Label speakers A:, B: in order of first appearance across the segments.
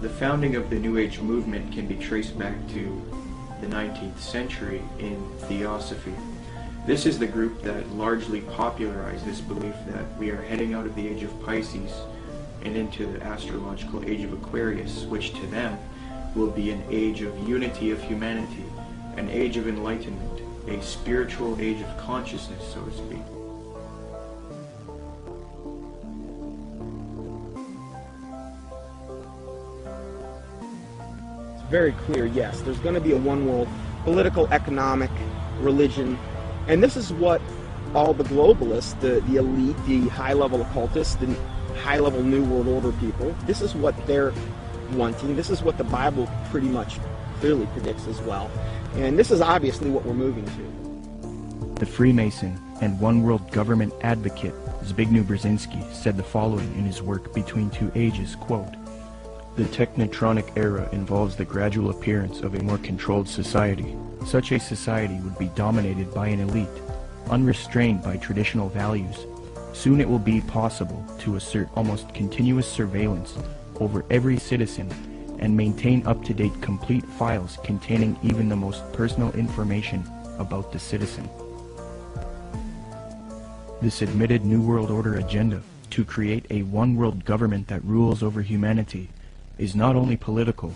A: The founding of the New Age movement can be traced back to the 19th century in Theosophy. This is the group that largely popularized this belief that we are heading out of the age of Pisces and into the astrological age of Aquarius, which to them will be an age of unity of humanity, an age of enlightenment, a spiritual age of consciousness, so to speak.
B: It's very clear, yes, there's going to be a one world, political, economic, religion, and this is what all the globalists, the elite, the high-level occultists, the high-level New World Order people, this is what they're wanting. This is what the Bible pretty much clearly predicts as well. And this is obviously what we're moving to.
C: The Freemason and One World Government advocate Zbigniew Brzezinski said the following in his work Between Two Ages, quote, "The technotronic era involves the gradual appearance of a more controlled society. Such a society would be dominated by an elite, unrestrained by traditional values. Soon it will be possible to assert almost continuous surveillance over every citizen and maintain up-to-date complete files containing even the most personal information about the citizen." This admitted New World Order agenda to create a one-world government that rules over humanity is not only political,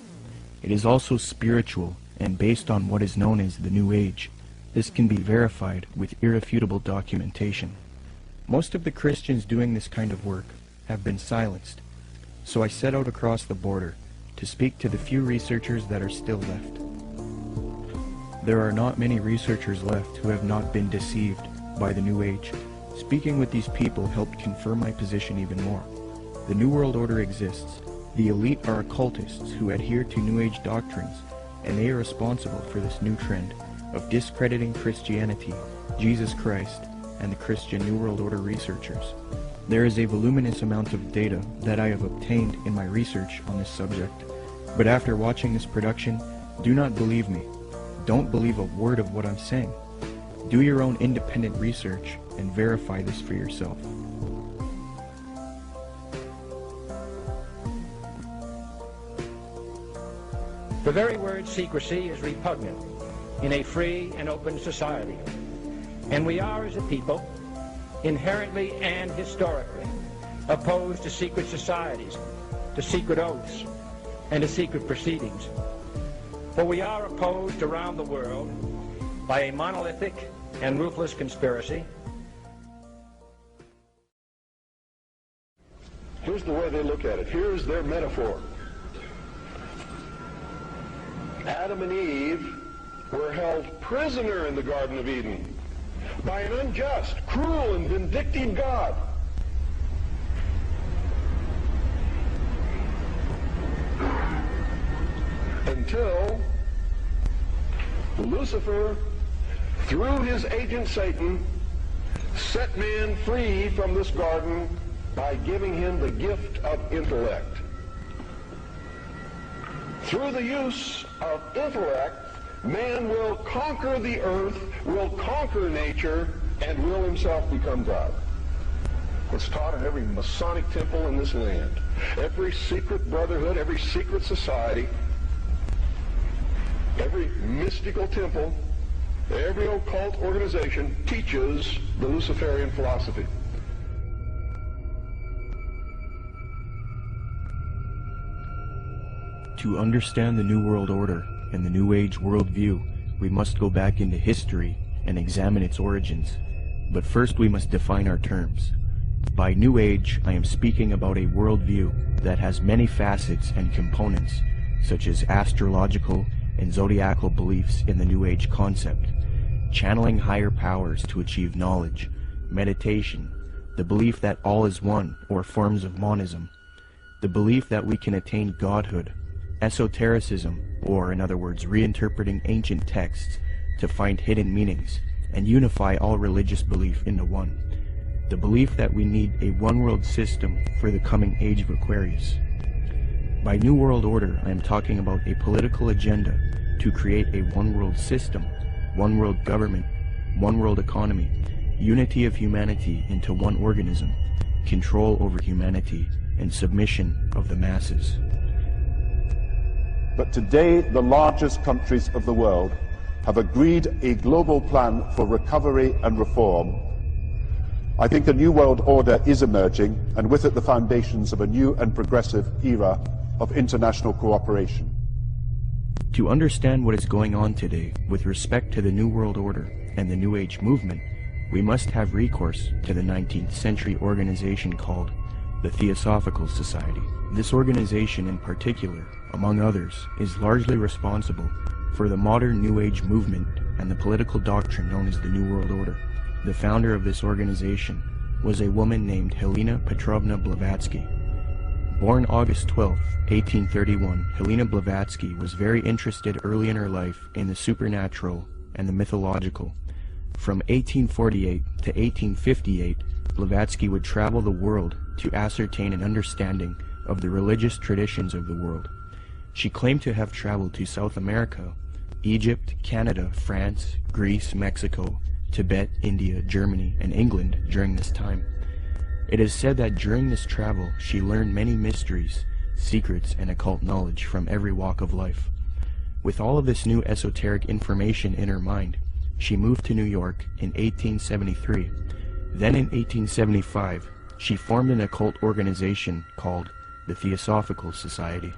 C: it is also spiritual and based on what is known as the New Age. This can be verified with irrefutable documentation. Most of the Christians doing this kind of work have been silenced, so I set out across the border to speak to the few researchers that are still left. There are not many researchers left who have not been deceived by the New Age. Speaking with these people helped confirm my position even more. The New World Order exists. The elite are occultists who adhere to New Age doctrines, and they are responsible for this new trend of discrediting Christianity, Jesus Christ, and the Christian New World Order researchers. There is a voluminous amount of data that I have obtained in my research on this subject, but after watching this production, do not believe me. Don't believe a word of what I'm saying. Do your own independent research and verify this for yourself.
D: The very word secrecy is repugnant in a free and open society, and we are, as a people, inherently and historically opposed to secret societies, to secret oaths, and to secret proceedings. For we are opposed around the world by a monolithic and ruthless conspiracy.
E: Here's the way they look at it. Here's their metaphor. Adam and Eve were held prisoner in the Garden of Eden by an unjust, cruel, and vindictive God. Until Lucifer, through his agent Satan, set man free from this garden by giving him the gift of intellect. Through the use of intellect, man will conquer the earth, will conquer nature, and will himself become God. It's taught in every Masonic temple in this land. Every secret brotherhood, every secret society, every mystical temple, every occult organization teaches the Luciferian philosophy.
C: To understand the New World Order and the New Age worldview, we must go back into history and examine its origins. But first we must define our terms. By New Age, I am speaking about a worldview that has many facets and components, such as astrological and zodiacal beliefs in the New Age concept, channeling higher powers to achieve knowledge, meditation, the belief that all is one, or forms of monism, the belief that we can attain godhood, esotericism, or in other words, reinterpreting ancient texts to find hidden meanings and unify all religious belief into one, the belief that we need a one-world system for the coming age of Aquarius. By New World Order, I am talking about a political agenda to create a one-world system, one-world government, one-world economy, unity of humanity into one organism, control over humanity, and submission of the masses.
F: but today the largest countries of the world have agreed a global plan for recovery and reform. I think a new world order is emerging, and with it the foundations of a new and progressive era of international cooperation.
C: To understand what is going on today with respect to the New World Order and the New Age movement, we must have recourse to the 19th century organization called the Theosophical Society. This organization in particular, among others, is largely responsible for the modern New Age movement and the political doctrine known as the New World Order. The founder of this organization was a woman named Helena Petrovna Blavatsky. Born August 12, 1831, Helena Blavatsky was very interested early in her life in the supernatural and the mythological. From 1848 to 1858, Blavatsky would travel the world to ascertain an understanding of the religious traditions of the world. She claimed to have traveled to South America, Egypt, Canada, France, Greece, Mexico, Tibet, India, Germany, and England during this time. It is said that during this travel she learned many mysteries, secrets, and occult knowledge from every walk of life. With all of this new esoteric information in her mind, she moved to New York in 1873. Then in 1875, she formed an occult organization called the Theosophical Society.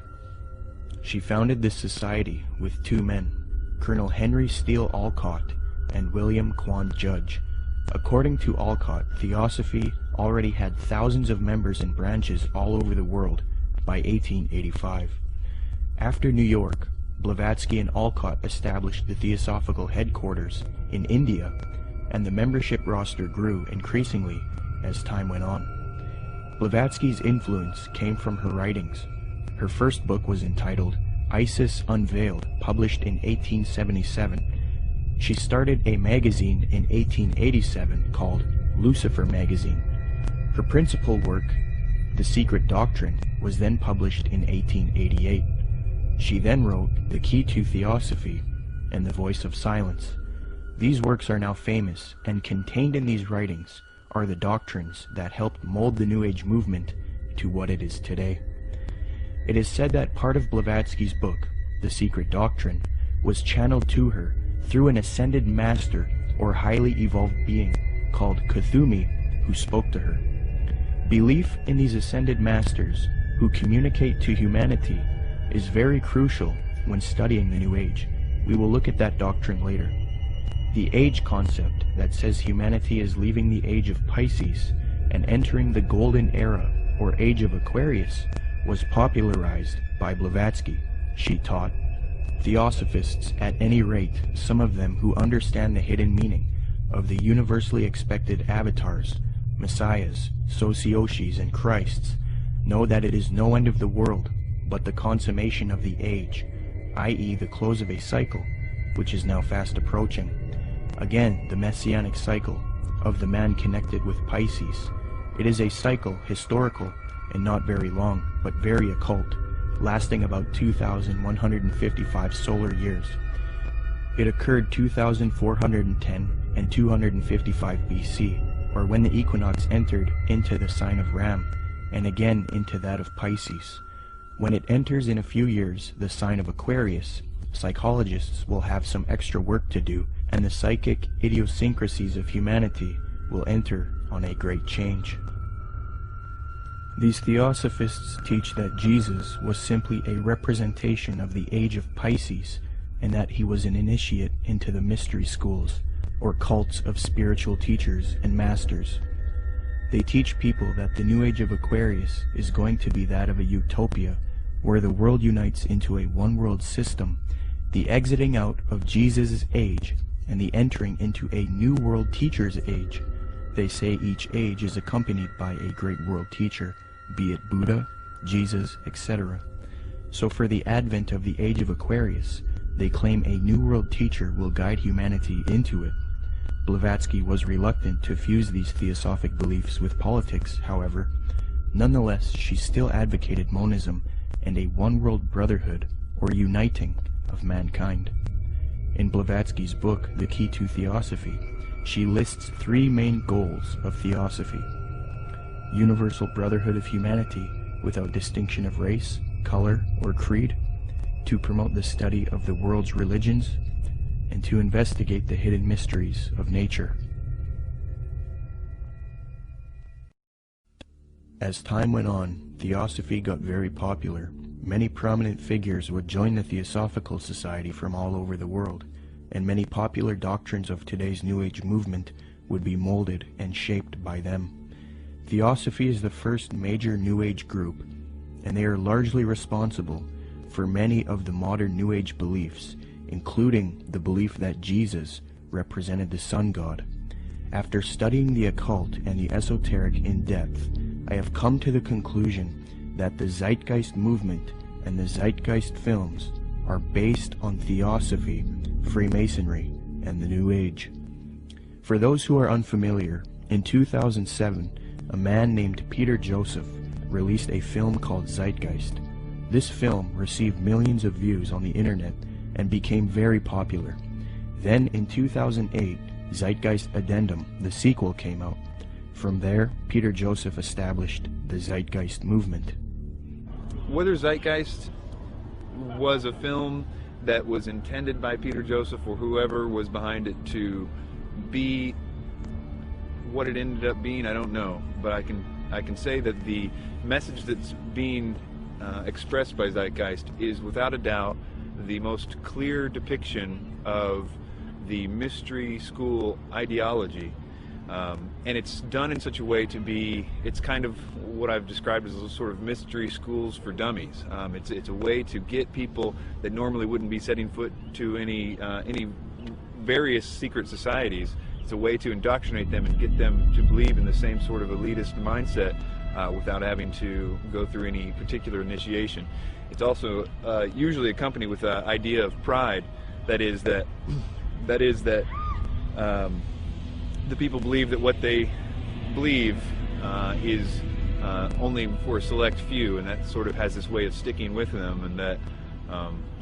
C: She founded this society with two men, Colonel Henry Steele Olcott and William Quan Judge. According to Olcott, Theosophy already had thousands of members and branches all over the world by 1885. After New York, Blavatsky and Olcott established the Theosophical headquarters in India, and the membership roster grew increasingly as time went on. Blavatsky's influence came from her writings. Her first book was entitled Isis Unveiled, published in 1877. She started a magazine in 1887 called Lucifer Magazine. Her principal work, The Secret Doctrine, was then published in 1888. She then wrote The Key to Theosophy and The Voice of Silence. These works are now famous, and contained in these writings are the doctrines that helped mold the New Age movement to what it is today. It is said that part of Blavatsky's book, The Secret Doctrine, was channeled to her through an ascended master or highly evolved being called Kuthumi, who spoke to her. Belief in these ascended masters who communicate to humanity is very crucial when studying the New Age. We will look at that doctrine later. The age concept that says humanity is leaving the age of Pisces and entering the golden era or age of Aquarius was popularized by Blavatsky. She taught Theosophists, at any rate, some of them who understand the hidden meaning of the universally expected avatars, messiahs, socioshis, and Christs, know that it is no end of the world, but the consummation of the age, i.e. the close of a cycle, which is now fast approaching. Again, the messianic cycle of the man connected with Pisces. It is a cycle, historical, and not very long, but very occult, lasting about 2,155 solar years. It occurred 2,410 and 255 BC, or when the equinox entered into the sign of Ram, and again into that of Pisces. When it enters in a few years the sign of Aquarius, psychologists will have some extra work to do, and the psychic idiosyncrasies of humanity will enter on a great change. These Theosophists teach that Jesus was simply a representation of the age of Pisces, and that he was an initiate into the mystery schools, or cults of spiritual teachers and masters. They teach people that the new age of Aquarius is going to be that of a utopia, where the world unites into a one-world system, the exiting out of Jesus' age, and the entering into a new world teacher's age. They say each age is accompanied by a great world teacher, be it Buddha, Jesus, etc. So for the advent of the age of Aquarius, they claim a new world teacher will guide humanity into it. Blavatsky was reluctant to fuse these theosophic beliefs with politics, however. Nonetheless, she still advocated monism and a one-world brotherhood, or uniting, of mankind. In Blavatsky's book, The Key to Theosophy, she lists three main goals of theosophy: universal brotherhood of humanity without distinction of race, color, or creed; to promote the study of the world's religions, and to investigate the hidden mysteries of nature. As time went on, Theosophy got very popular. Many prominent figures would join the Theosophical Society from all over the world, and many popular doctrines of today's New Age movement would be molded and shaped by them. Theosophy is the first major New Age group, and they are largely responsible for many of the modern New Age beliefs, including the belief that Jesus represented the sun god. After studying the occult and the esoteric in depth, I have come to the conclusion that the Zeitgeist movement and the Zeitgeist films are based on Theosophy, Freemasonry, and the New Age. For those who are unfamiliar, in 2007, a man named Peter Joseph released a film called Zeitgeist. This film received millions of views on the internet and became very popular. Then in 2008, Zeitgeist Addendum, the sequel, came out. From there, Peter Joseph established the Zeitgeist movement.
G: Whether Zeitgeist was a film that was intended by Peter Joseph or whoever was behind it to be what it ended up being, I don't know. But I can say that the message that's being expressed by Zeitgeist is without a doubt the most clear depiction of the mystery school ideology, and it's done in such a way to be, it's kind of what I've described as a sort of mystery schools for dummies. It's a way to get people that normally wouldn't be setting foot to any various secret societies. It's a way to indoctrinate them and get them to believe in the same sort of elitist mindset without having to go through any particular initiation. It's also usually accompanied with an idea of pride, that is that the people believe that what they believe is only for a select few, and that sort of has this way of sticking with them, and that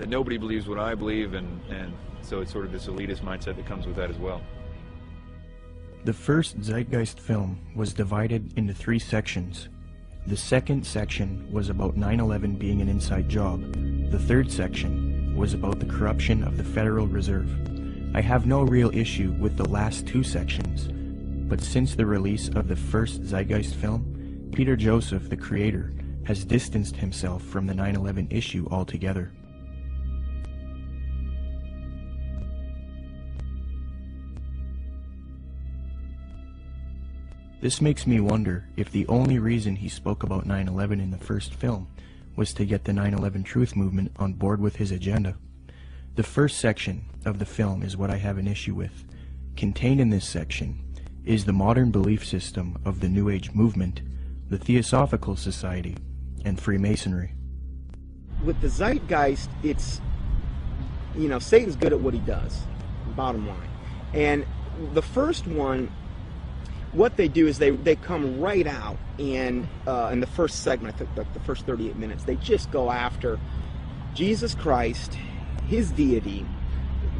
G: nobody believes what I believe, and so it's sort of this elitist mindset that comes with that as well.
C: The first Zeitgeist film was divided into 3 sections. The second section was about 9/11 being an inside job. The third section was about the corruption of the Federal Reserve. I have no real issue with the last 2 sections, but since the release of the first Zeitgeist film, Peter Joseph, the creator, has distanced himself from the 9/11 issue altogether. This makes me wonder if the only reason he spoke about 9/11 in the first film was to get the 9/11 truth movement on board with his agenda. The first section of the film is what I have an issue with. Contained in this section is the modern belief system of the New Age movement, the Theosophical Society, and Freemasonry.
B: With the Zeitgeist, it's, Satan's good at what he does, bottom line. And the first one, what they do is they come right out, and in the first segment, I think the first 38 minutes, they just go after Jesus Christ, his deity.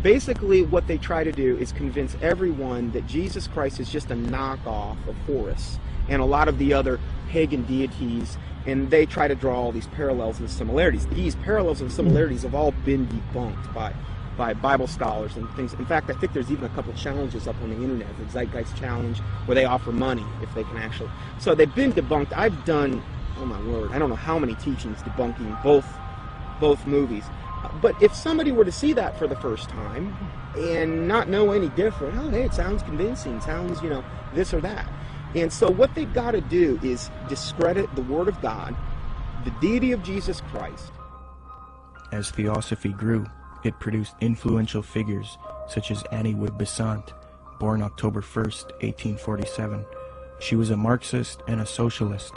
B: Basically, what they try to do is convince everyone that Jesus Christ is just a knockoff of Horus and a lot of the other pagan deities, and they try to draw all these parallels and similarities. These parallels and similarities have all been debunked by Bible scholars and things. In fact, I think there's even a couple challenges up on the internet, the Zeitgeist Challenge, where they offer money if they can actually. So they've been debunked. I've done, oh my word, I don't know how many teachings debunking both movies. But if somebody were to see that for the first time and not know any different, oh, hey, it sounds convincing, sounds, this or that. And so what they've got to do is discredit the Word of God, the deity of Jesus Christ.
C: As Theosophy grew, it produced influential figures such as Annie Wood Besant, born October 1st, 1847. She was a Marxist and a socialist.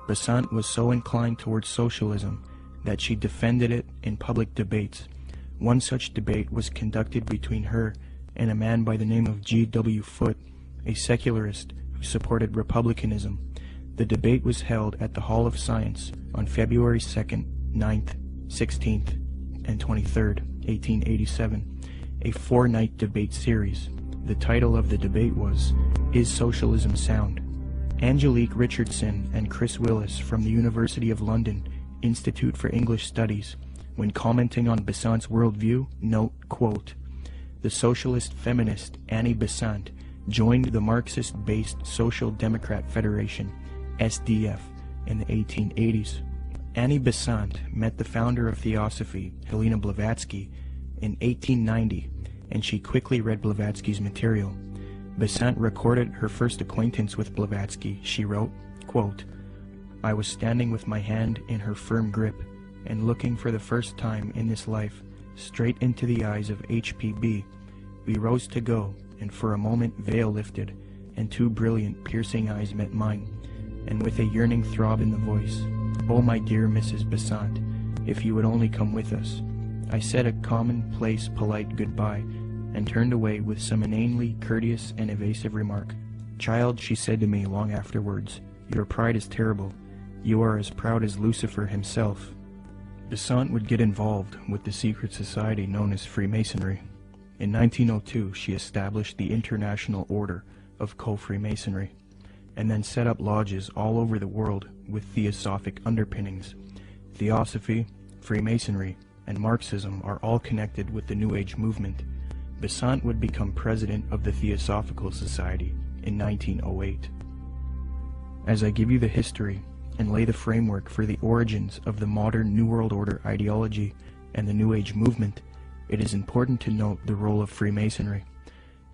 C: Besant was so inclined towards socialism that she defended it in public debates. One such debate was conducted between her and a man by the name of G.W. Foote, a secularist who supported republicanism. The debate was held at the Hall of Science on February 2nd, 9th, 16th, and 23rd, 1887, a 4-night debate series. The title of the debate was, "Is Socialism Sound?" Angelique Richardson and Chris Willis from the University of London Institute for English Studies When commenting on Besant's worldview, note, quote, "The socialist feminist Annie Besant joined the Marxist-based Social Democrat Federation, SDF, in the 1880s. Annie Besant met the founder of Theosophy, Helena Blavatsky, in 1890, and she quickly read Blavatsky's material. Besant recorded her first acquaintance with Blavatsky. She wrote, quote, "I was standing with my hand in her firm grip and looking for the first time in this life straight into the eyes of HPB. We rose to go, and for a moment veil lifted, and two brilliant, piercing eyes met mine, and with a yearning throb in the voice, 'Oh, my dear Mrs. Besant, if you would only come with us.' I said a commonplace, polite goodbye, and turned away with some inanely courteous and evasive remark. 'Child,' she said to me long afterwards, 'your pride is terrible. You are as proud as Lucifer himself.'" Besant would get involved with the secret society known as Freemasonry. In 1902, she established the International Order of Co-Freemasonry, and then set up lodges all over the world with theosophic underpinnings. Theosophy, Freemasonry, and Marxism are all connected with the New Age movement. Besant would become president of the Theosophical Society in 1908. As I give you the history and lay the framework for the origins of the modern New World Order ideology and the New Age movement, it is important to note the role of Freemasonry.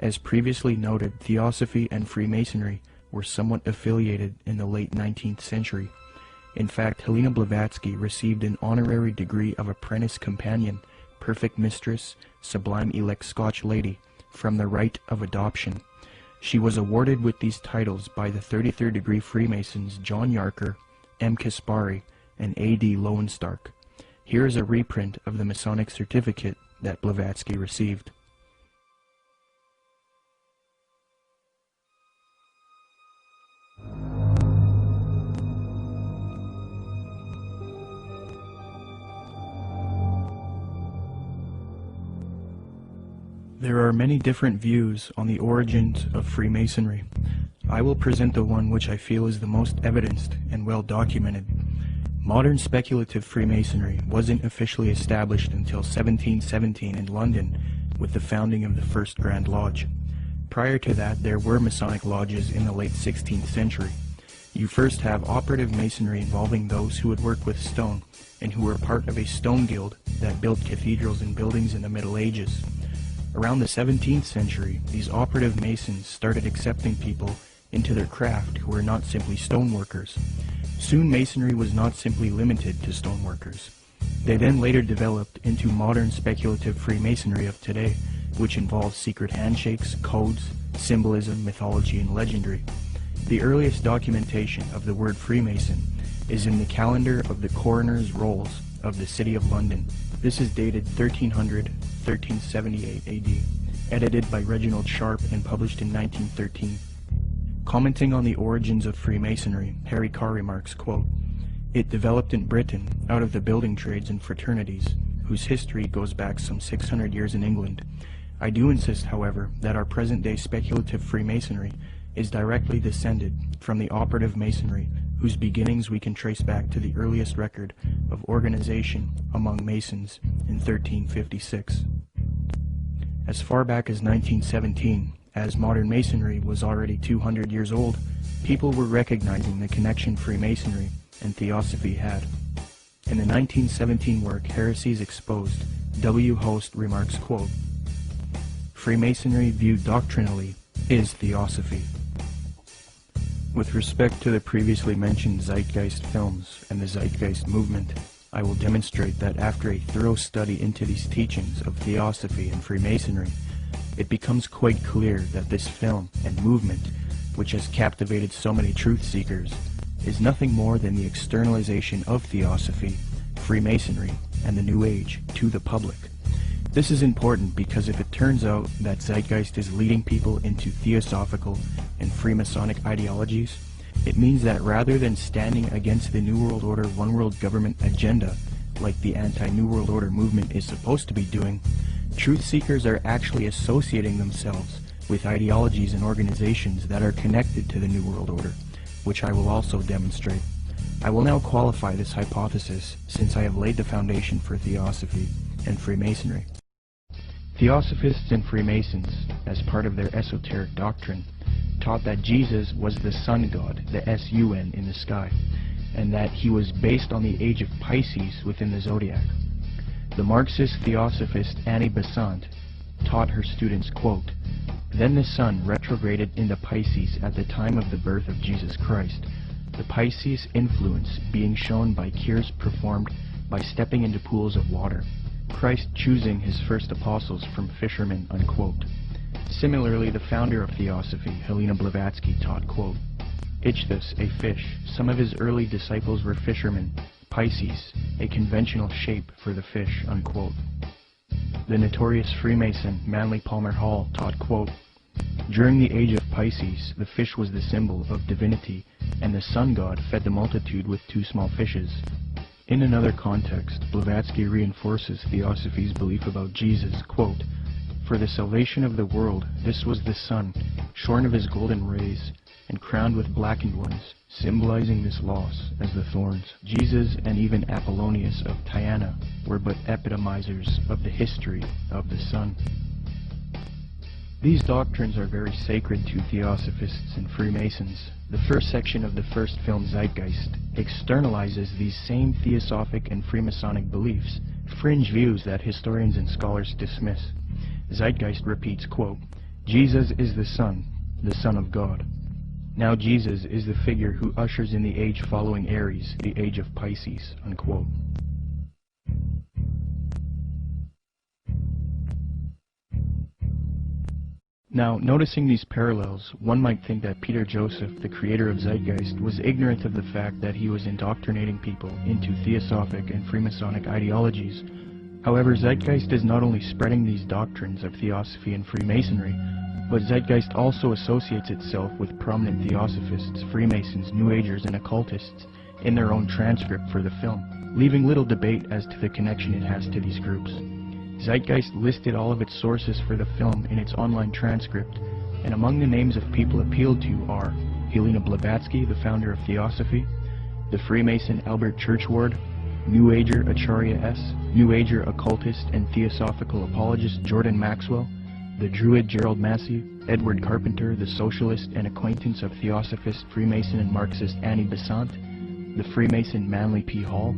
C: As previously noted, Theosophy and Freemasonry were somewhat affiliated in the late 19th century. In fact, Helena Blavatsky received an honorary degree of Apprentice Companion, Perfect Mistress, Sublime Elect Scotch Lady, from the Rite of Adoption. She was awarded with these titles by the 33rd degree Freemasons John Yarker, M. Kaspari, and A.D. Lowenstock. Here is a reprint of the Masonic certificate that Blavatsky received. There are many different views on the origins of Freemasonry. I will present the one which I feel is the most evidenced and well documented. Modern speculative Freemasonry wasn't officially established until 1717 in London with the founding of the First Grand Lodge. Prior to that, there were Masonic lodges in the late 16th century. You first have operative Masonry involving those who would work with stone and who were part of a stone guild that built cathedrals and buildings in the Middle Ages. Around the 17th century, these operative Masons started accepting people into their craft who were not simply stoneworkers. Soon Masonry was not simply limited to stoneworkers. They then later developed into modern speculative Freemasonry of today, which involves secret handshakes, codes, symbolism, mythology, and legendary. The earliest documentation of the word Freemason is in the calendar of the coroner's rolls of the City of London. This is dated 1378 AD, edited by Reginald Sharp and published in 1913. Commenting on the origins of Freemasonry, Harry Carr remarks, quote, "It developed in Britain out of the building trades and fraternities, whose history goes back some 600 years in England. I do insist, however, that our present-day speculative Freemasonry is directly descended from the operative Masonry, whose beginnings we can trace back to the earliest record of organization among Masons in 1356. As far back as 1917, as modern Masonry was already 200 years old, people were recognizing the connection Freemasonry and Theosophy had. In the 1917 work Heresies Exposed, W. Host remarks, quote, "Freemasonry viewed doctrinally is Theosophy." With respect to the previously mentioned Zeitgeist films and the Zeitgeist movement, I will demonstrate that after a thorough study into these teachings of Theosophy and Freemasonry, it becomes quite clear that this film and movement, which has captivated so many truth seekers, is nothing more than the externalization of Theosophy, Freemasonry, and the New Age to the public. This is important because if it turns out that Zeitgeist is leading people into Theosophical and Freemasonic ideologies, it means that rather than standing against the New World Order One World Government agenda, like the anti-New World Order movement is supposed to be doing, truth seekers are actually associating themselves with ideologies and organizations that are connected to the New World Order, which I will also demonstrate. I will now qualify this hypothesis since I have laid the foundation for Theosophy and Freemasonry. Theosophists and Freemasons, as part of their esoteric doctrine, taught that Jesus was the sun god, the S-U-N, in the sky, and that he was based on the age of Pisces within the zodiac. The Marxist Theosophist Annie Besant taught her students, quote, "Then the sun retrograded into Pisces at the time of the birth of Jesus Christ, the Pisces influence being shown by cures performed by stepping into pools of water, Christ choosing his first apostles from fishermen," unquote. Similarly, the founder of Theosophy, Helena Blavatsky, taught, quote, "Ichthus, a fish. Some of his early disciples were fishermen. Pisces, a conventional shape for the fish," unquote. The notorious Freemason Manly Palmer Hall taught, quote, "During the age of Pisces, the fish was the symbol of divinity, and the sun god fed the multitude with 2 small fishes." In another context, Blavatsky reinforces Theosophy's belief about Jesus, quote, "For the salvation of the world, this was the sun, shorn of his golden rays, and crowned with blackened ones, symbolizing this loss as the thorns. Jesus and even Apollonius of Tyana were but epitomizers of the history of the sun." These doctrines are very sacred to Theosophists and Freemasons. The first section of the first film, Zeitgeist, externalizes these same Theosophic and Freemasonic beliefs, fringe views that historians and scholars dismiss. Zeitgeist repeats, quote, "Jesus is the Son of God. Now Jesus is the figure who ushers in the age following Aries, the age of Pisces," unquote. Now, noticing these parallels, one might think that Peter Joseph, the creator of Zeitgeist, was ignorant of the fact that he was indoctrinating people into Theosophic and Freemasonic ideologies. However, Zeitgeist is not only spreading these doctrines of Theosophy and Freemasonry, but Zeitgeist also associates itself with prominent Theosophists, Freemasons, New Agers, and occultists in their own transcript for the film, leaving little debate as to the connection it has to these groups. Zeitgeist listed all of its sources for the film in its online transcript, and among the names of people appealed to are Helena Blavatsky, the founder of Theosophy, the Freemason Albert Churchward, New Ager Acharya S., New Ager occultist and theosophical apologist Jordan Maxwell, the Druid Gerald Massey, Edward Carpenter, the socialist and acquaintance of Theosophist, Freemason and Marxist Annie Besant, the Freemason Manly P. Hall,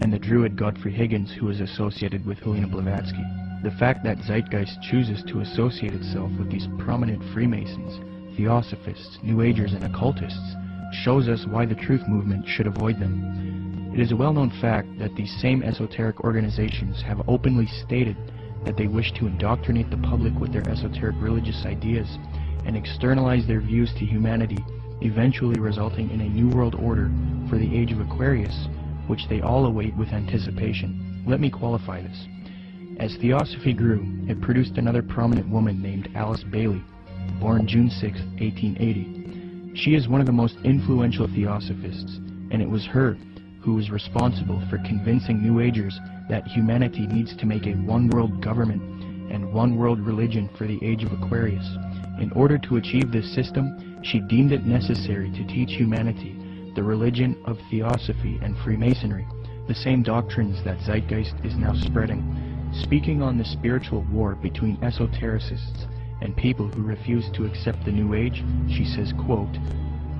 C: and the Druid Godfrey Higgins, who is associated with Helena Blavatsky. The fact that Zeitgeist chooses to associate itself with these prominent Freemasons, Theosophists, New Agers, and occultists shows us why the Truth Movement should avoid them. It is a well-known fact that these same esoteric organizations have openly stated that they wish to indoctrinate the public with their esoteric religious ideas and externalize their views to humanity, eventually resulting in a new world order for the age of Aquarius, which they all await with anticipation. Let me qualify this. As Theosophy grew, it produced another prominent woman named Alice Bailey, born June 6, 1880. She is one of the most influential Theosophists, and it was her who was responsible for convincing New Agers that humanity needs to make a one-world government and one-world religion for the age of Aquarius. In order to achieve this system, she deemed it necessary to teach humanity the religion of Theosophy and Freemasonry, the same doctrines that Zeitgeist is now spreading. Speaking on the spiritual war between esotericists and people who refuse to accept the New Age, she says, quote,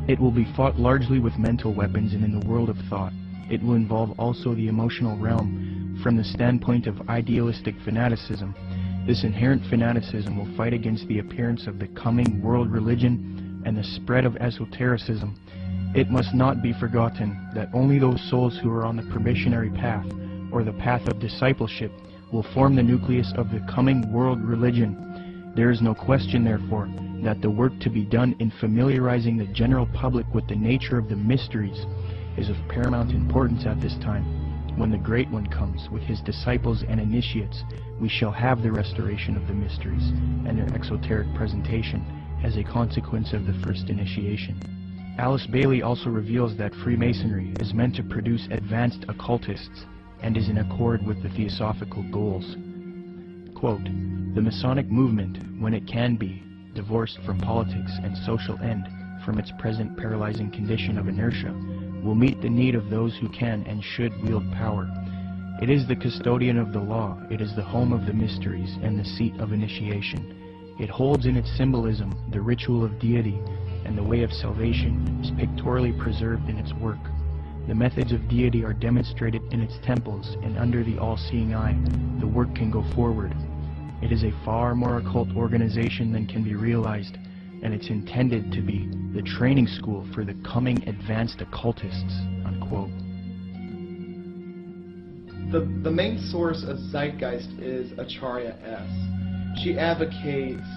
C: "It will be fought largely with mental weapons and in the world of thought. It will involve also the emotional realm. From the standpoint of idealistic fanaticism, this inherent fanaticism will fight against the appearance of the coming world religion and the spread of esotericism. It must not be forgotten that only those souls who are on the probationary path, or the path of discipleship, will form the nucleus of the coming world religion. There is no question, therefore, that the work to be done in familiarizing the general public with the nature of the mysteries is of paramount importance at this time. When the Great One comes with his disciples and initiates, we shall have the restoration of the mysteries and their exoteric presentation as a consequence of the first initiation." Alice Bailey also reveals that Freemasonry is meant to produce advanced occultists and is in accord with the theosophical goals. Quote, "The Masonic movement, when it can be, divorced from politics and social end, from its present paralyzing condition of inertia, will meet the need of those who can and should wield power. It is the custodian of the law, it is the home of the mysteries and the seat of initiation. It holds in its symbolism the ritual of deity, and the way of salvation is pictorially preserved in its work. The methods of deity are demonstrated in its temples, and under the all-seeing eye, the work can go forward. It is a far more occult organization than can be realized, and it's intended to be the training school for the coming advanced occultists, unquote.
H: The main source of Zeitgeist is Acharya S. She advocates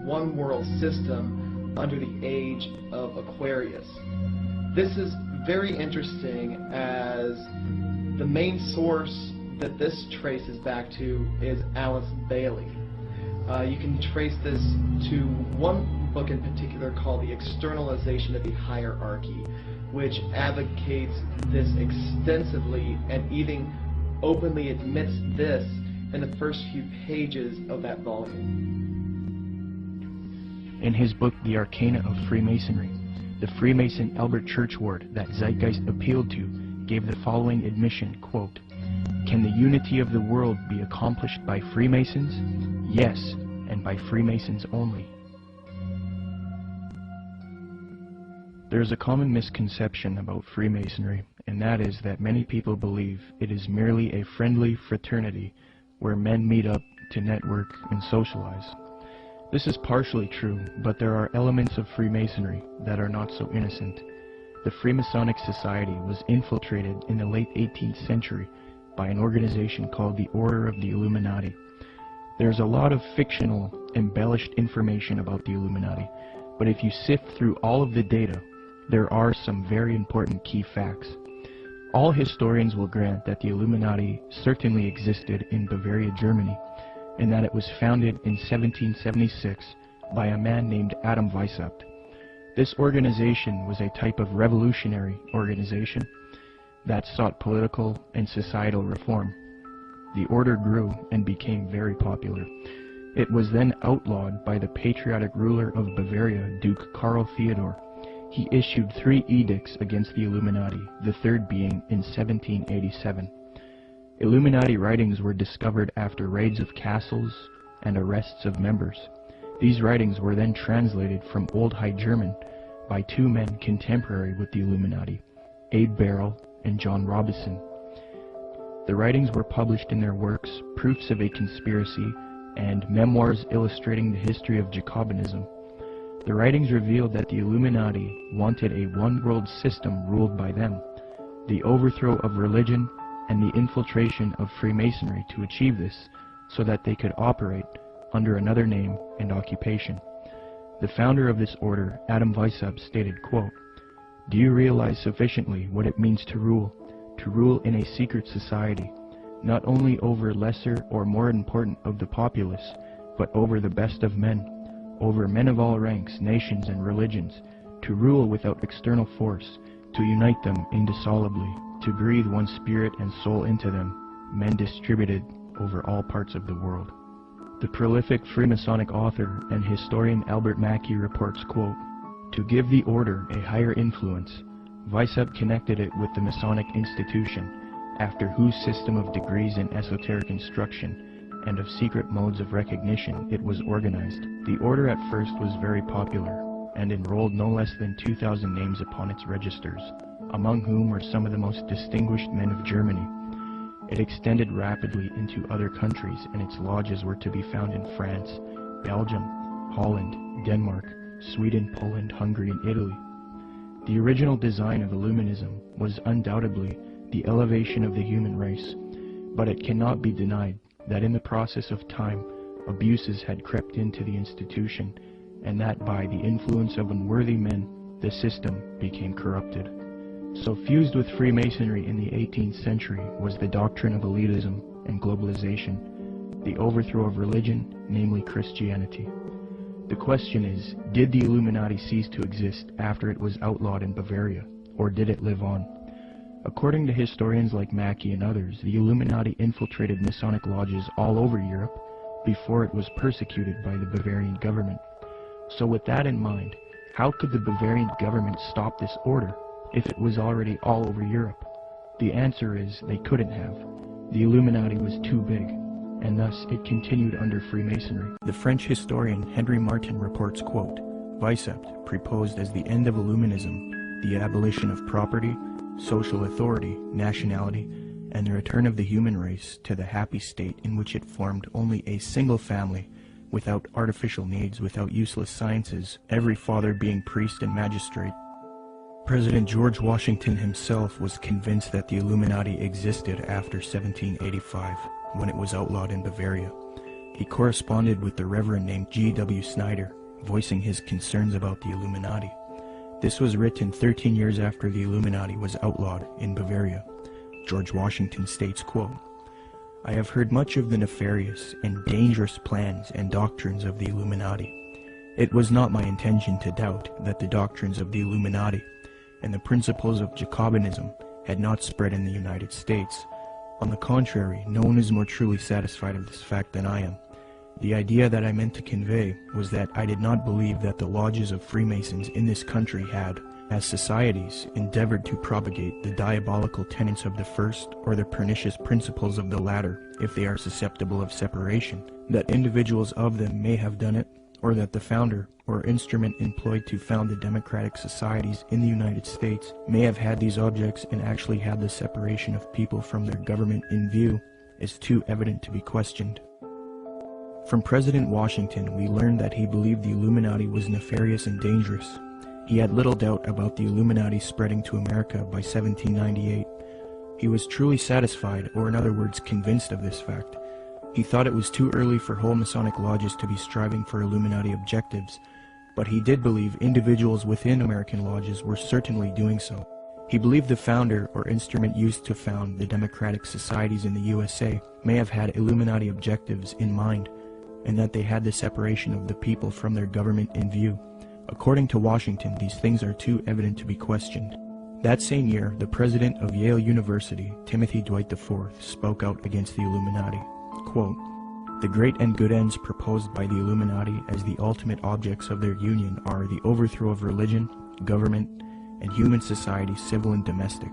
H: one world system under the age of Aquarius. This is very interesting as the main source that this traces back to is Alice Bailey. You can trace this to one book in particular called The Externalization of the Hierarchy, which advocates this extensively and even openly admits this in the first few pages of that volume.
C: In his book The Arcana of Freemasonry, the Freemason Albert Churchward that Zeitgeist appealed to gave the following admission, quote, "Can the unity of the world be accomplished by Freemasons? Yes, and by Freemasons only." There is a common misconception about Freemasonry, and that is that many people believe it is merely a friendly fraternity where men meet up to network and socialize. This is partially true, but there are elements of Freemasonry that are not so innocent. The Freemasonic Society was infiltrated in the late 18th century by an organization called the Order of the Illuminati. There's a lot of fictional, embellished information about the Illuminati, but if you sift through all of the data, there are some very important key facts. All historians will grant that the Illuminati certainly existed in Bavaria, Germany, and that it was founded in 1776 by a man named Adam Weishaupt. This organization was a type of revolutionary organization that sought political and societal reform. The order grew and became very popular. It was then outlawed by the patriotic ruler of Bavaria, Duke Karl Theodor. He issued 3 edicts against the Illuminati, the third being in 1787. Illuminati writings were discovered after raids of castles and arrests of members. These writings were then translated from Old High German by 2 men contemporary with the Illuminati, Abe Barrel and John Robison. The writings were published in their works Proofs of a Conspiracy and Memoirs Illustrating the History of Jacobinism. The writings revealed that the Illuminati wanted a one-world system ruled by them, the overthrow of religion, and the infiltration of Freemasonry to achieve this, so that they could operate under another name and occupation. The founder of this order, Adam Weishaupt, stated, quote, "Do you realize sufficiently what it means to rule in a secret society, not only over lesser or more important of the populace, but over the best of men, over men of all ranks, nations, and religions, to rule without external force, to unite them indissolubly, to breathe one spirit and soul into them, men distributed over all parts of the world." The prolific Freemasonic author and historian Albert Mackey reports, quote, "To give the order a higher influence, Weishaupt connected it with the Masonic institution, after whose system of degrees in esoteric instruction and of secret modes of recognition it was organized. The order at first was very popular, and enrolled no less than 2,000 names upon its registers, among whom were some of the most distinguished men of Germany. It extended rapidly into other countries, and its lodges were to be found in France, Belgium, Holland, Denmark, Sweden, Poland, Hungary, and Italy. The original design of Illuminism was undoubtedly the elevation of the human race, but it cannot be denied that in the process of time, abuses had crept into the institution, and that by the influence of unworthy men, the system became corrupted. So fused with Freemasonry in the 18th century was the doctrine of elitism and globalization, the overthrow of religion, namely Christianity. The question is, did the Illuminati cease to exist after it was outlawed in Bavaria, or did it live on? According to historians like Mackey and others, the Illuminati infiltrated Masonic lodges all over Europe before it was persecuted by the Bavarian government. So with that in mind, how could the Bavarian government stop this order? if it was already all over Europe? The answer is they couldn't have. The Illuminati was too big, and thus it continued under Freemasonry. The French historian Henry Martin reports, quote, Vicept proposed as the end of Illuminism the abolition of property, social authority, nationality, and the return of the human race to the happy state in which it formed only a single family, without artificial needs, without useless sciences, every father being priest and magistrate. President George Washington himself was convinced that the Illuminati existed after 1785, when it was outlawed in Bavaria. He corresponded with the Reverend named G.W. Snyder, voicing his concerns about the Illuminati. This was written 13 years after the Illuminati was outlawed in Bavaria. George Washington states, quote, I have heard much of the nefarious and dangerous plans and doctrines of the Illuminati. It was not my intention to doubt that the doctrines of the Illuminati and the principles of Jacobinism had not spread in the United States. On the contrary, no one is more truly satisfied of this fact than I am. The idea that I meant to convey was that I did not believe that the lodges of Freemasons in this country had, as societies, endeavored to propagate the diabolical tenets of the first or the pernicious principles of the latter, if they are susceptible of separation, that individuals of them may have done it, or that the founder or instrument employed to found the democratic societies in the United States may have had these objects and actually had the separation of people from their government in view, is too evident to be questioned. From President Washington, we learned that he believed the Illuminati was nefarious and dangerous. He had little doubt about the Illuminati spreading to America by 1798. He was truly satisfied, or in other words, convinced of this fact. He thought it was too early for whole Masonic lodges to be striving for Illuminati objectives, but he did believe individuals within American lodges were certainly doing so. He believed the founder or instrument used to found the democratic societies in the USA may have had Illuminati objectives in mind, and that they had the separation of the people from their government in view. According to Washington, these things are too evident to be questioned. That same year, the president of Yale University, Timothy Dwight IV, spoke out against the Illuminati. Quote, the great and good ends proposed by the Illuminati as the ultimate objects of their union are the overthrow of religion, government, and human society, civil and domestic.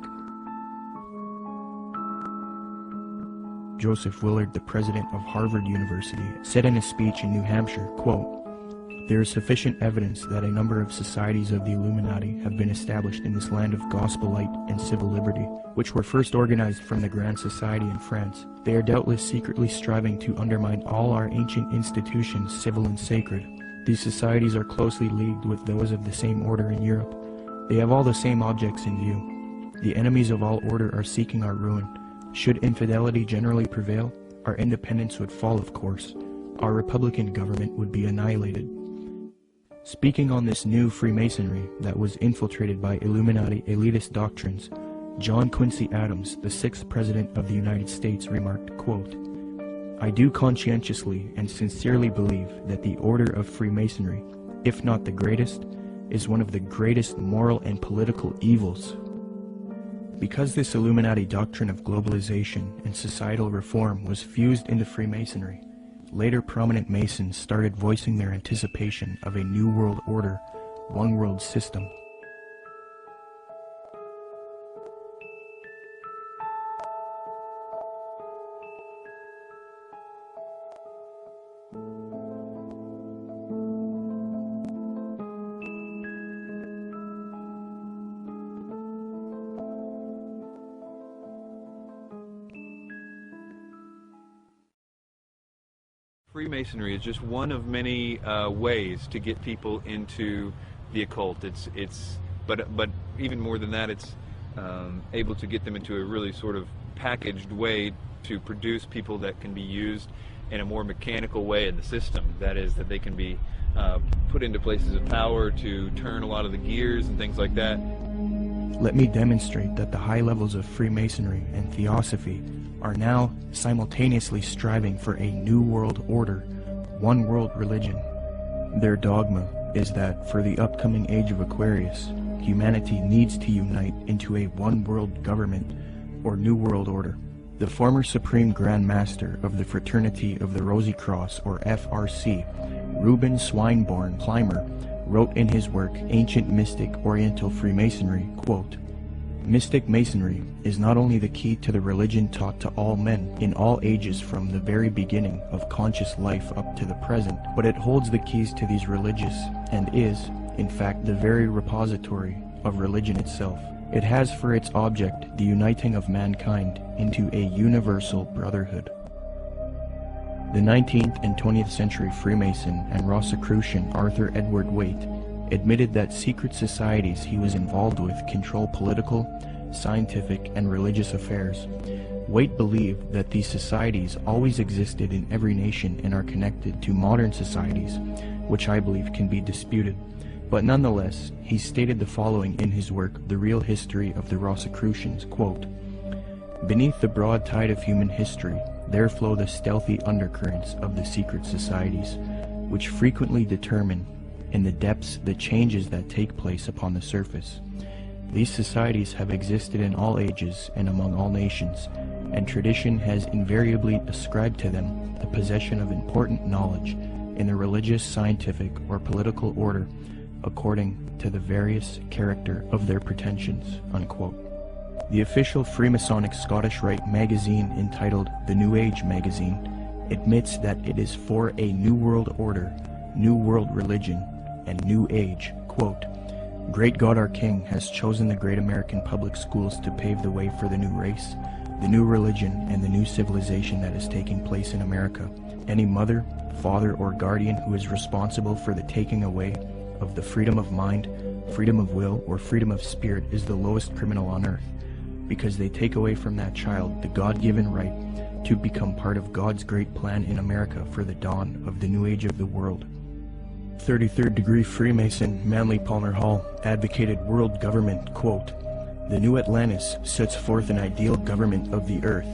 C: Joseph Willard, the president of Harvard University, said in a speech in New Hampshire, quote, there is sufficient evidence that a number of societies of the Illuminati have been established in this land of gospel light and civil liberty, which were first organized from the Grand Society in France. They are doubtless secretly striving to undermine all our ancient institutions, civil and sacred. These societies are closely leagued with those of the same order in Europe. They have all the same objects in view. The enemies of all order are seeking our ruin. Should infidelity generally prevail, our independence would fall, of course. Our republican government would be annihilated. Speaking on this new Freemasonry that was infiltrated by Illuminati elitist doctrines, John Quincy Adams, the 6th President of the United States, remarked, quote, I do conscientiously and sincerely believe that the order of Freemasonry, if not the greatest, is one of the greatest moral and political evils. Because this Illuminati doctrine of globalization and societal reform was fused into Freemasonry, later prominent Masons started voicing their anticipation of a new world order, one world system.
G: Freemasonry is just one of many ways to get people into the occult. But even more than that, it's able to get them into a really sort of packaged way to produce people that can be used in a more mechanical way in the system. That is, that they can be put into places of power to turn a lot of the gears and things like that.
C: Let me demonstrate that the high levels of Freemasonry and Theosophy are now simultaneously striving for a new world order, one world religion. Their dogma is that for the upcoming age of Aquarius, humanity needs to unite into a one world government or new world order. The former Supreme Grand Master of the Fraternity of the Rosy Cross, or FRC, Reuben Swinburne Plimer, wrote in his work Ancient Mystic Oriental Freemasonry, quote, Mystic Masonry is not only the key to the religion taught to all men in all ages from the very beginning of conscious life up to the present, but it holds the keys to these religious and is, in fact, the very repository of religion itself. It has for its object the uniting of mankind into a universal brotherhood. The 19th and 20th century Freemason and Rosicrucian Arthur Edward Waite admitted that secret societies he was involved with control political, scientific, and religious affairs. Waite believed that these societies always existed in every nation and are connected to modern societies, which I believe can be disputed. But nonetheless, he stated the following in his work, The Real History of the Rosicrucians, quote, "Beneath the broad tide of human history, there flow the stealthy undercurrents of the secret societies, which frequently determine in the depths the changes that take place upon the surface. These societies have existed in all ages and among all nations, and tradition has invariably ascribed to them the possession of important knowledge in the religious, scientific, or political order according to the various character of their pretensions," unquote. The official Freemasonic Scottish Rite magazine, entitled The New Age magazine, admits that it is for a New World Order, New World Religion, and New Age. Quote, "Great God our King has chosen the great American public schools to pave the way for the new race, the new religion, and the new civilization that is taking place in America. Any mother, father, or guardian who is responsible for the taking away of the freedom of mind, freedom of will, or freedom of spirit is the lowest criminal on earth, because they take away from that child the God-given right to become part of God's great plan in America for the dawn of the new age of the world." 33rd degree Freemason Manly Palmer Hall advocated world government, quote, "The new Atlantis sets forth an ideal government of the earth.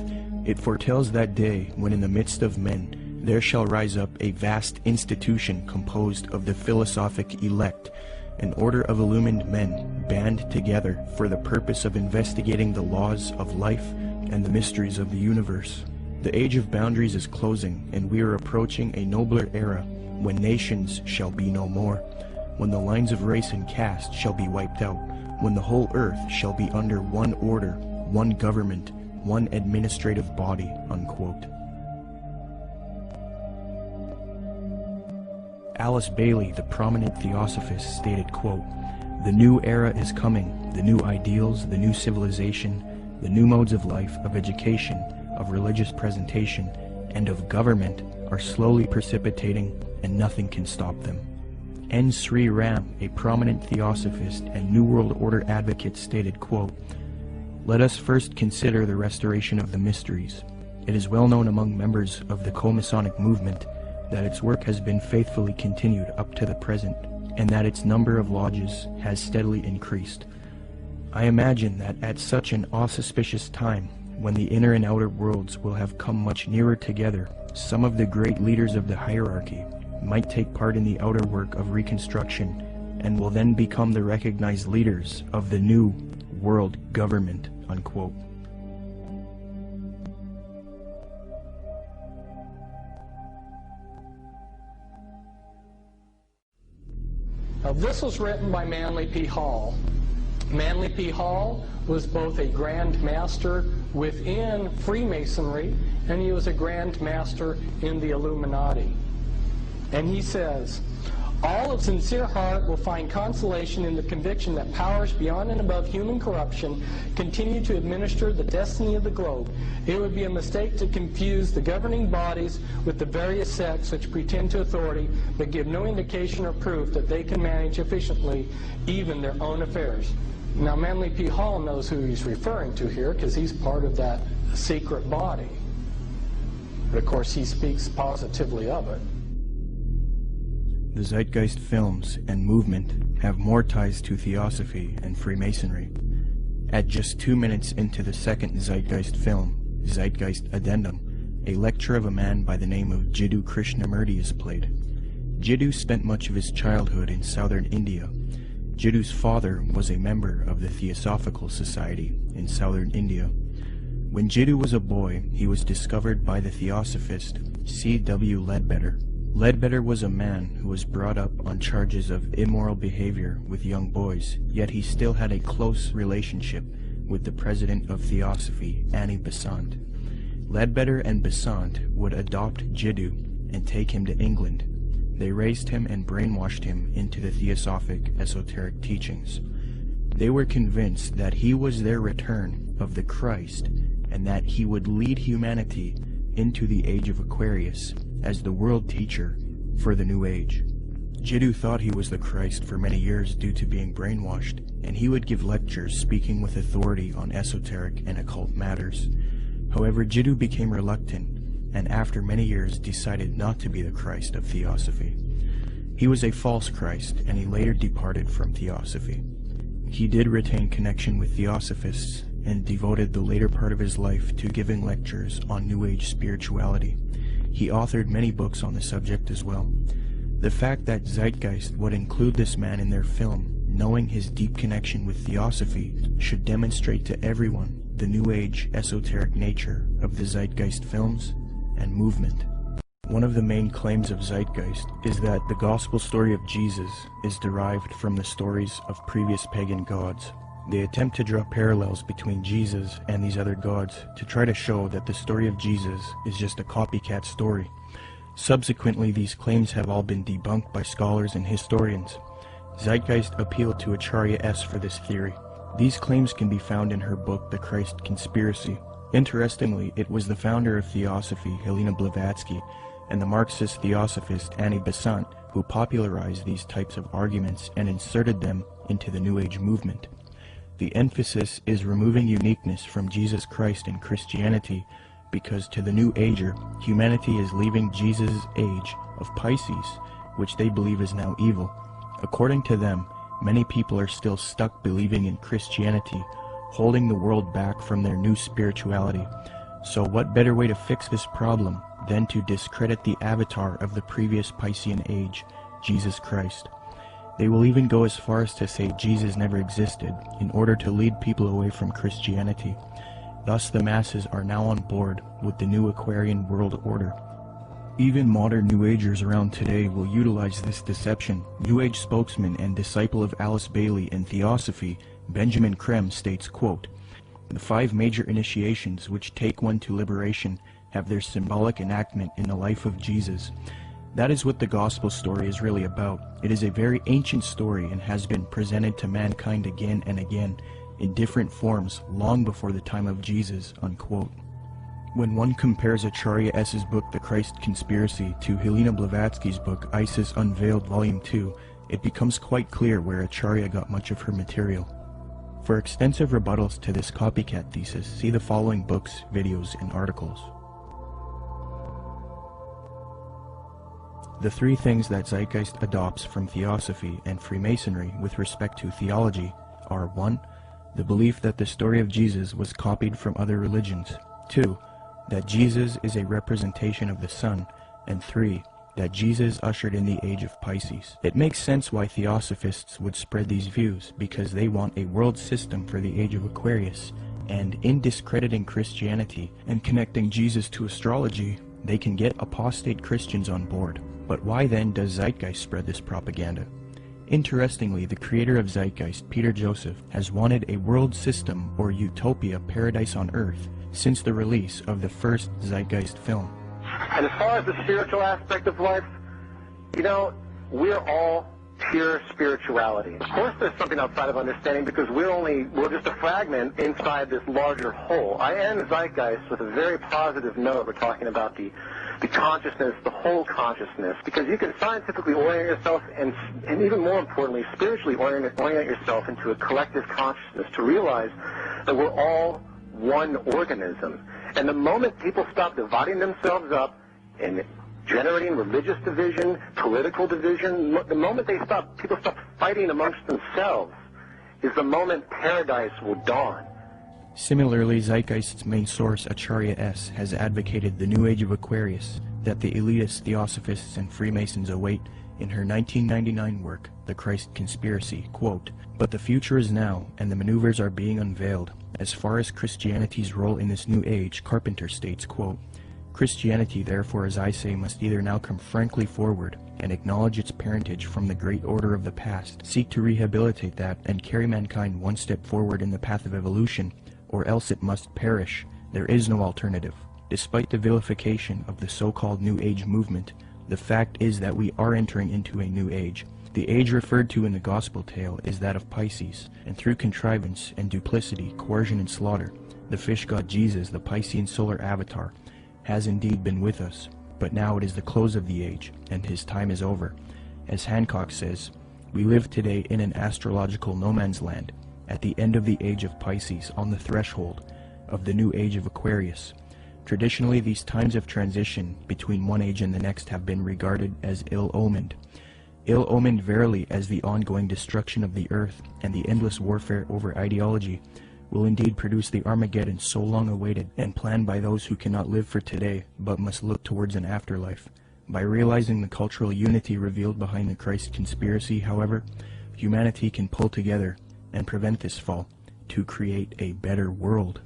C: It foretells that day when in the midst of men there shall rise up a vast institution composed of the philosophic elect, an order of illumined men band together for the purpose of investigating the laws of life and the mysteries of the universe. The age of boundaries is closing, and we are approaching a nobler era when nations shall be no more, when the lines of race and caste shall be wiped out, when the whole earth shall be under one order, one government, one administrative body," unquote. Alice Bailey, the prominent theosophist, stated, quote, "The new era is coming, the new ideals, the new civilization, the new modes of life, of education, of religious presentation, and of government are slowly precipitating, and nothing can stop them." N. Sri Ram, a prominent theosophist and New World Order advocate, stated, quote, "Let us first consider the restoration of the mysteries. It is well known among members of the co-Masonic movement that its work has been faithfully continued up to the present, and that its number of lodges has steadily increased. I imagine that at such an auspicious time, when the inner and outer worlds will have come much nearer together, some of the great leaders of the hierarchy might take part in the outer work of reconstruction, and will then become the recognized leaders of the new world government," unquote.
I: Now, this was written by Manly P. Hall. Manly P. Hall was both a Grand Master within Freemasonry, and he was a Grand Master in the Illuminati. And he says, "All of sincere heart will find consolation in the conviction that powers beyond and above human corruption continue to administer the destiny of the globe. It would be a mistake to confuse the governing bodies with the various sects which pretend to authority but give no indication or proof that they can manage efficiently even their own affairs." Now, Manly P. Hall knows who he's referring to here because he's part of that secret body. But of course, he speaks positively of it.
C: The Zeitgeist films and movement have more ties to Theosophy and Freemasonry. At just 2 minutes into the second Zeitgeist film, Zeitgeist Addendum, a lecture of a man by the name of Jiddu Krishnamurti is played. Jiddu spent much of his childhood in southern India. Jiddu's father was a member of the Theosophical Society in southern India. When Jiddu was a boy, he was discovered by the Theosophist C.W. Ledbetter. Ledbetter was a man who was brought up on charges of immoral behavior with young boys, yet he still had a close relationship with the president of Theosophy, Annie Besant. Ledbetter and Besant would adopt Jiddu and take him to England. They raised him and brainwashed him into the Theosophic esoteric teachings. They were convinced that he was their return of the Christ and that he would lead humanity into the age of Aquarius as the world teacher for the New Age. Jiddu thought he was the Christ for many years due to being brainwashed, and he would give lectures speaking with authority on esoteric and occult matters. However, Jiddu became reluctant, and after many years decided not to be the Christ of Theosophy. He was a false Christ, and he later departed from Theosophy. He did retain connection with Theosophists, and devoted the later part of his life to giving lectures on New Age spirituality. He authored many books on the subject as well. The fact that Zeitgeist would include this man in their film, knowing his deep connection with Theosophy, should demonstrate to everyone the New Age esoteric nature of the Zeitgeist films and movement. One of the main claims of Zeitgeist is that the gospel story of Jesus is derived from the stories of previous pagan gods. They attempt to draw parallels between Jesus and these other gods to try to show that the story of Jesus is just a copycat story. Subsequently, these claims have all been debunked by scholars and historians. Zeitgeist appealed to Acharya S. for this theory. These claims can be found in her book, The Christ Conspiracy. Interestingly, it was the founder of Theosophy, Helena Blavatsky, and the Marxist Theosophist Annie Besant who popularized these types of arguments and inserted them into the New Age movement. The emphasis is removing uniqueness from Jesus Christ in Christianity, because to the New Ager, humanity is leaving Jesus' age of Pisces, which they believe is now evil. According to them, many people are still stuck believing in Christianity, holding the world back from their new spirituality. So what better way to fix this problem than to discredit the avatar of the previous Piscean age, Jesus Christ? They will even go as far as to say Jesus never existed in order to lead people away from Christianity. Thus the masses are now on board with the new Aquarian world order. Even modern New Agers around today will utilize this deception. New Age spokesman and disciple of Alice Bailey in Theosophy, Benjamin Creme, states, quote, "The 5 major initiations which take one to liberation have their symbolic enactment in the life of Jesus. That is what the gospel story is really about. It is a very ancient story and has been presented to mankind again and again in different forms long before the time of Jesus," unquote. When one compares Acharya S.'s book The Christ Conspiracy to Helena Blavatsky's book Isis Unveiled Volume 2, it becomes quite clear where Acharya got much of her material. For extensive rebuttals to this copycat thesis, see the following books, videos, and articles. The 3 things that Zeitgeist adopts from Theosophy and Freemasonry with respect to theology are 1. The belief that the story of Jesus was copied from other religions. 2. That Jesus is a representation of the sun. And 3. That Jesus ushered in the age of Pisces. It makes sense why Theosophists would spread these views, because they want a world system for the age of Aquarius, and in discrediting Christianity and connecting Jesus to astrology, they can get apostate Christians on board. But why then does Zeitgeist spread this propaganda? Interestingly, the creator of Zeitgeist, Peter Joseph, has wanted a world system or utopia paradise on earth since the release of the first Zeitgeist film.
J: And as far as the spiritual aspect of life, you know, we're all pure spirituality. Of course there's something outside of understanding, because we're just a fragment inside this larger whole. I end Zeitgeist with a very positive note. We're talking about the consciousness, the whole consciousness, because you can scientifically orient yourself and even more importantly, spiritually orient yourself into a collective consciousness to realize that we're all one organism. And the moment people stop dividing themselves up and generating religious division, political division, the moment people stop fighting amongst themselves is the moment paradise will dawn.
C: Similarly, Zeitgeist's main source, Acharya S., has advocated the New Age of Aquarius that the elitist Theosophists and Freemasons await in her 1999 work, The Christ Conspiracy, quote, "But the future is now, and the maneuvers are being unveiled. As far as Christianity's role in this new age," Carpenter states, quote, Christianity, therefore, as I say, must either now come frankly forward and acknowledge its parentage from the great order of the past, seek to rehabilitate that, and carry mankind one step forward in the path of evolution, or else it must perish. There is no alternative. Despite the vilification of the so-called New Age movement, the fact is that we are entering into a new age. The age referred to in the gospel tale is that of Pisces, and through contrivance and duplicity, coercion and slaughter, the fish god Jesus, the Piscean solar avatar, has indeed been with us. But now it is the close of the age, and his time is over. As Hancock says, we live today in an astrological no man's land, at the end of the age of Pisces, on the threshold of the new age of Aquarius. Traditionally, these times of transition between one age and the next have been regarded as ill-omened. Ill-omened verily, as the ongoing destruction of the earth and the endless warfare over ideology will indeed produce the Armageddon so long awaited and planned by those who cannot live for today but must look towards an afterlife. By realizing the cultural unity revealed behind the Christ conspiracy, however, humanity can pull together and prevent this fall to create a better world.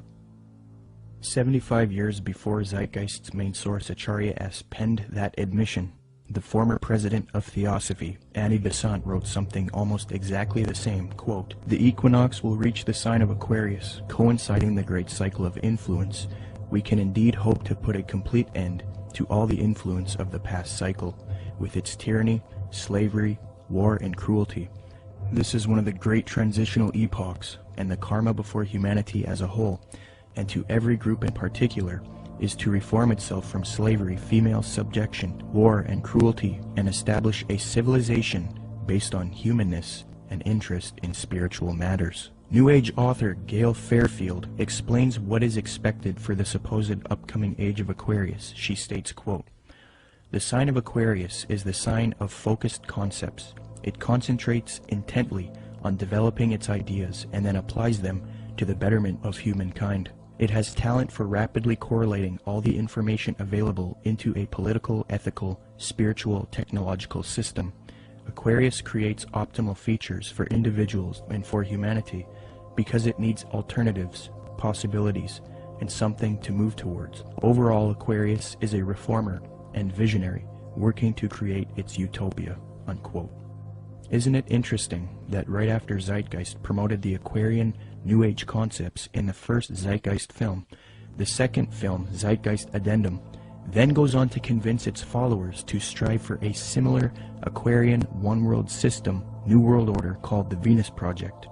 C: 75 years before Zeitgeist's main source Acharya S. penned that admission, the former president of Theosophy, Annie Besant, wrote something almost exactly the same, quote, "The equinox will reach the sign of Aquarius, coinciding the great cycle of influence. We can indeed hope to put a complete end to all the influence of the past cycle, with its tyranny, slavery, war, and cruelty. This is one of the great transitional epochs, and the karma before humanity as a whole, and to every group in particular, is to reform itself from slavery, female subjection, war, and cruelty, and establish a civilization based on humanness and interest in spiritual matters." New Age author Gail Fairfield explains what is expected for the supposed upcoming age of Aquarius. She states, quote, "The sign of Aquarius is the sign of focused concepts. It concentrates intently on developing its ideas and then applies them to the betterment of humankind. It has talent for rapidly correlating all the information available into a political, ethical, spiritual, technological system. Aquarius creates optimal features for individuals and for humanity because it needs alternatives, possibilities, and something to move towards. Overall, Aquarius is a reformer and visionary working to create its utopia." Unquote. Isn't it interesting that right after Zeitgeist promoted the Aquarian New Age concepts in the first Zeitgeist film, the second film, Zeitgeist Addendum, then goes on to convince its followers to strive for a similar Aquarian one-world system, New World Order, called the Venus Project.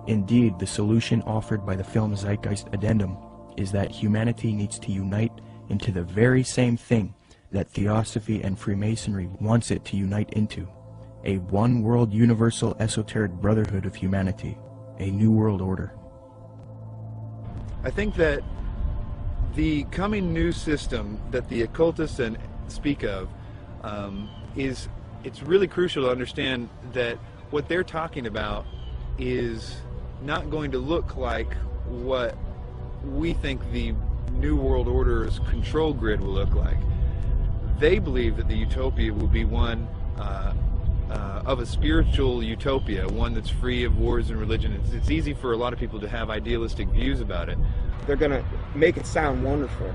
C: Indeed, the solution offered by the film Zeitgeist Addendum is that humanity needs to unite into the very same thing that Theosophy and Freemasonry wants it to unite into. A one-world universal esoteric brotherhood of humanity. A new world order.
G: I think that the coming new system that the occultists speak of it's really crucial to understand that what they're talking about is not going to look like what we think the New World Order's control grid will look like. They believe that the utopia will be one of a spiritual utopia, one that's free of wars and religion. It's easy for a lot of people to have idealistic views about it.
B: They're going to make it sound wonderful,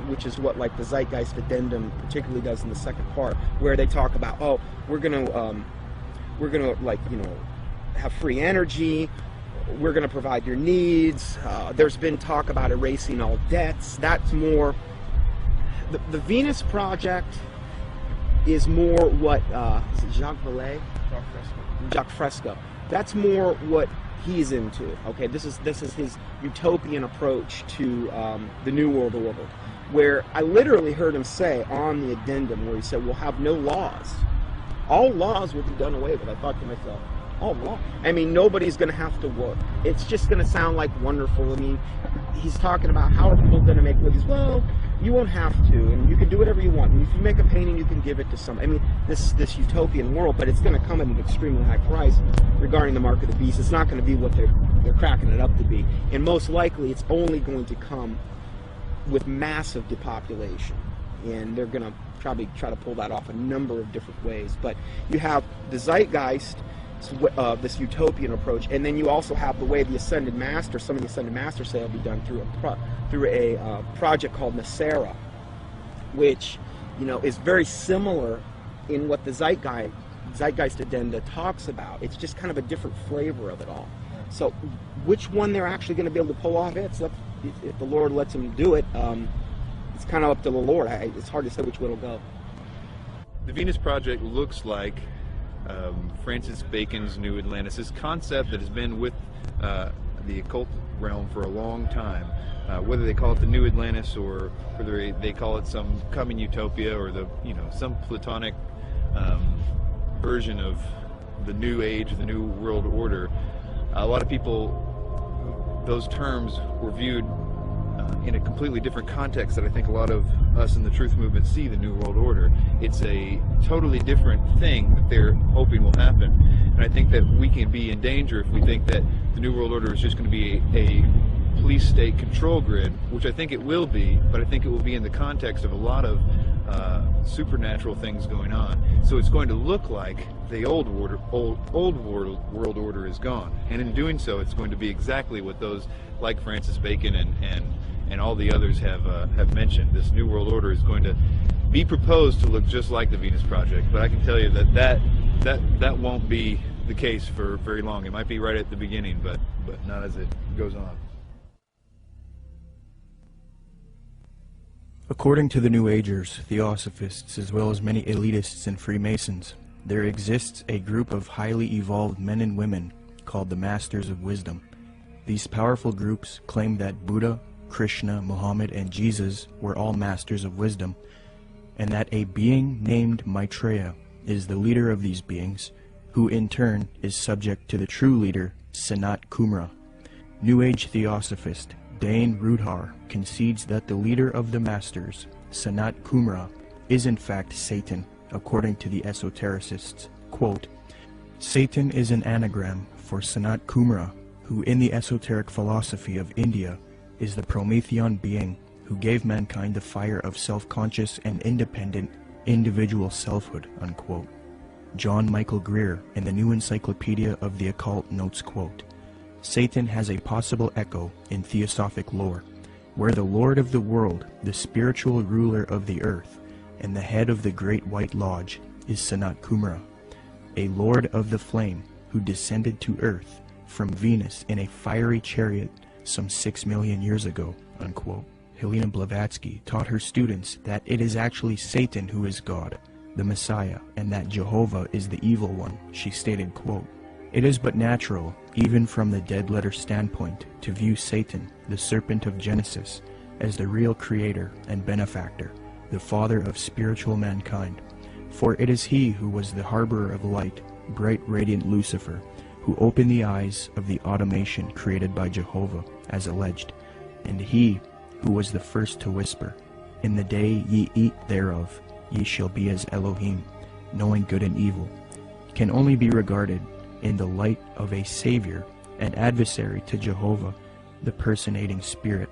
B: which is what like the Zeitgeist Addendum particularly does in the second part, where they talk about, oh, we're going to like, you know, have free energy, we're going to provide your needs. There's been talk about erasing all debts. That's more the Venus Project is more what is it Jacques Vallée? Jacques Fresco. That's more what he's into. Okay, this is his utopian approach to the New World Order, where I literally heard him say on the addendum, where he said we'll have no laws. All laws will be done away with. I thought to myself, oh, law. I mean, nobody's going to have to work. It's just going to sound like wonderful. I mean, he's talking about how are people going to make movies. Well, you won't have to, and you can do whatever you want. And if you make a painting, you can give it to somebody. I mean, this utopian world, but it's going to come at an extremely high price regarding the mark of the beast. It's not going to be what they're cracking it up to be, and most likely, it's only going to come with massive depopulation, and they're going to probably try to pull that off a number of different ways. But you have the Zeitgeist, this utopian approach, and then you also have the way the Ascended Master, some of the Ascended Masters say will be done through a project called Nasera, which, you know, is very similar in what the Zeitgeist Addenda talks about. It's just kind of a different flavor of it all. So which one they're actually going to be able to pull off, it's up, if the Lord lets them do it, it's kind of up to the Lord. It's hard to say which way it'll go.
G: The Venus Project looks like Francis Bacon's New Atlantis, this concept that has been with the occult realm for a long time. Whether they call it the New Atlantis or whether they call it some coming utopia or some Platonic version of the New Age, the New World Order, a lot of people, those terms were viewed in a completely different context that I think a lot of us in the truth movement see the New World Order. It's a totally different thing that they're hoping will happen. And I think that we can be in danger if we think that the New World Order is just going to be a police state control grid, which I think it will be, but I think it will be in the context of a lot of supernatural things going on. So it's going to look like the old world order is gone, and in doing so, it's going to be exactly what those like Francis Bacon and all the others have mentioned. This new world order is going to be proposed to look just like the Venus Project, but I can tell you that won't be the case for very long. It might be right at the beginning, but not as it goes on.
C: According to the New Agers, Theosophists, as well as many elitists and Freemasons, there exists a group of highly evolved men and women called the Masters of Wisdom. These powerful groups claim that Buddha, Krishna, Muhammad, and Jesus were all masters of wisdom, and that a being named Maitreya is the leader of these beings, who in turn is subject to the true leader, Sanat Kumara. New Age Theosophist Dane Rudhar concedes that the leader of the Masters, Sanat Kumara, is in fact Satan, according to the esotericists. Quote, Satan is an anagram for Sanat Kumara, who in the esoteric philosophy of India is the Promethean being who gave mankind the fire of self-conscious and independent individual selfhood, unquote. John Michael Greer in the New Encyclopedia of the Occult notes, quote, Satan has a possible echo in theosophic lore, where the Lord of the world, the spiritual ruler of the earth, and the head of the Great White Lodge is Sanat Kumara, a lord of the flame who descended to earth from Venus in a fiery chariot some 6 million years ago, unquote. Helena Blavatsky taught her students that it is actually Satan who is God, the Messiah, and that Jehovah is the evil one. She stated, quote, It is but natural, even from the dead letter standpoint, to view Satan, the serpent of Genesis, as the real creator and benefactor, the father of spiritual mankind. For it is he who was the harborer of light, bright radiant Lucifer, who opened the eyes of the automation created by Jehovah, as alleged, and he who was the first to whisper, In the day ye eat thereof, ye shall be as Elohim, knowing good and evil, can only be regarded in the light of a savior and adversary to Jehovah, the personating spirit.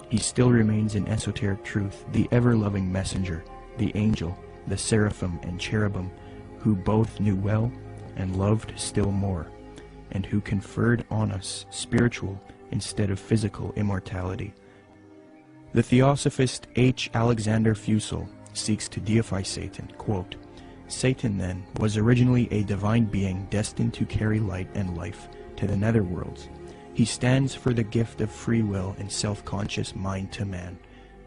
C: He still remains in esoteric truth the ever-loving messenger, the angel, the seraphim and cherubim, who both knew well and loved still more, and who conferred on us spiritual instead of physical immortality. The Theosophist H. Alexander Fusel seeks to deify Satan, quote, Satan, then, was originally a divine being destined to carry light and life to the netherworlds. He stands for the gift of free will and self-conscious mind to man,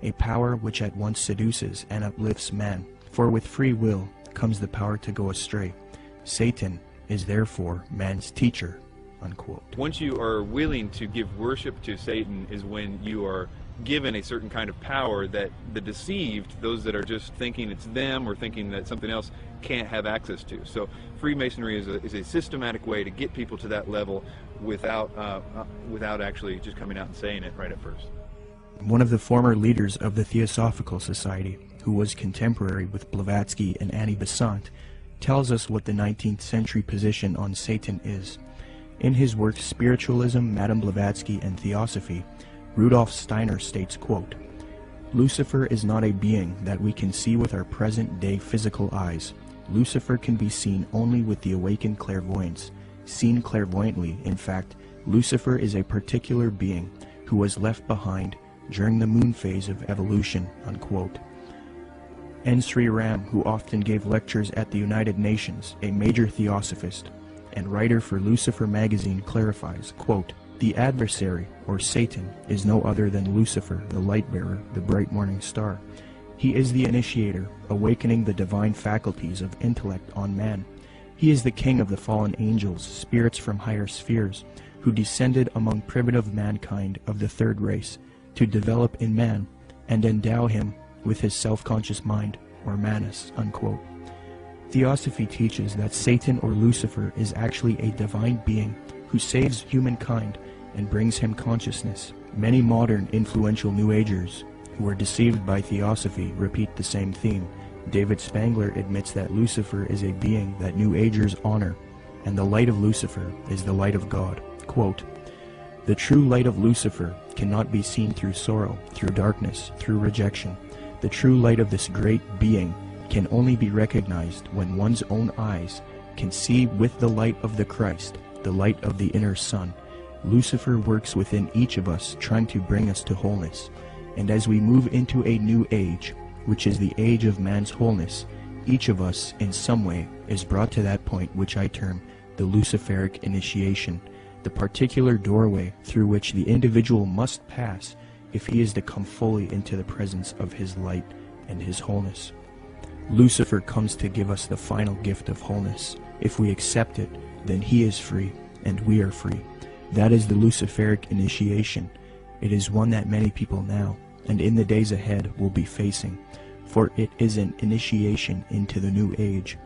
C: a power which at once seduces and uplifts man, for with free will comes the power to go astray. Satan is therefore man's teacher, unquote.
G: Once you are willing to give worship to Satan is when you are given a certain kind of power that the deceived, those that are just thinking it's them or thinking that something else, can't have access to. So Freemasonry is a systematic way to get people to that level without actually just coming out and saying it right at first.
C: One of the former leaders of the Theosophical Society, who was contemporary with Blavatsky and Annie Besant, tells us what the 19th century position on Satan is. In his work Spiritualism, Madame Blavatsky, and Theosophy, Rudolf Steiner states, quote, Lucifer is not a being that we can see with our present-day physical eyes. Lucifer can be seen only with the awakened clairvoyance. Seen clairvoyantly, in fact, Lucifer is a particular being who was left behind during the moon phase of evolution, unquote. N. Sri Ram, who often gave lectures at the United Nations, a major theosophist and writer for Lucifer magazine, clarifies, quote, "The adversary, or Satan, is no other than Lucifer, the light-bearer, the bright morning star. He is the initiator, awakening the divine faculties of intellect on man. He is the king of the fallen angels, spirits from higher spheres, who descended among primitive mankind of the third race, to develop in man and endow him with his self-conscious mind, or manas," unquote. Theosophy teaches that Satan or Lucifer is actually a divine being who saves humankind and brings him consciousness. Many modern influential New Agers who are deceived by Theosophy repeat the same theme. David Spangler admits that Lucifer is a being that New Agers honor, and the light of Lucifer is the light of God. Quote, "The true light of Lucifer cannot be seen through sorrow, through darkness, through rejection. The true light of this great being can only be recognized when one's own eyes can see with the light of the Christ, the light of the inner sun. Lucifer works within each of us, trying to bring us to wholeness. And as we move into a new age, which is the age of man's wholeness, each of us, in some way, is brought to that point which I term the Luciferic initiation, the particular doorway through which the individual must pass if he is to come fully into the presence of his light and his wholeness. Lucifer comes to give us the final gift of wholeness. If we accept it, then he is free, and we are free. That is the Luciferic initiation. It is one that many people now, and in the days ahead, will be facing, for it is an initiation into the new age.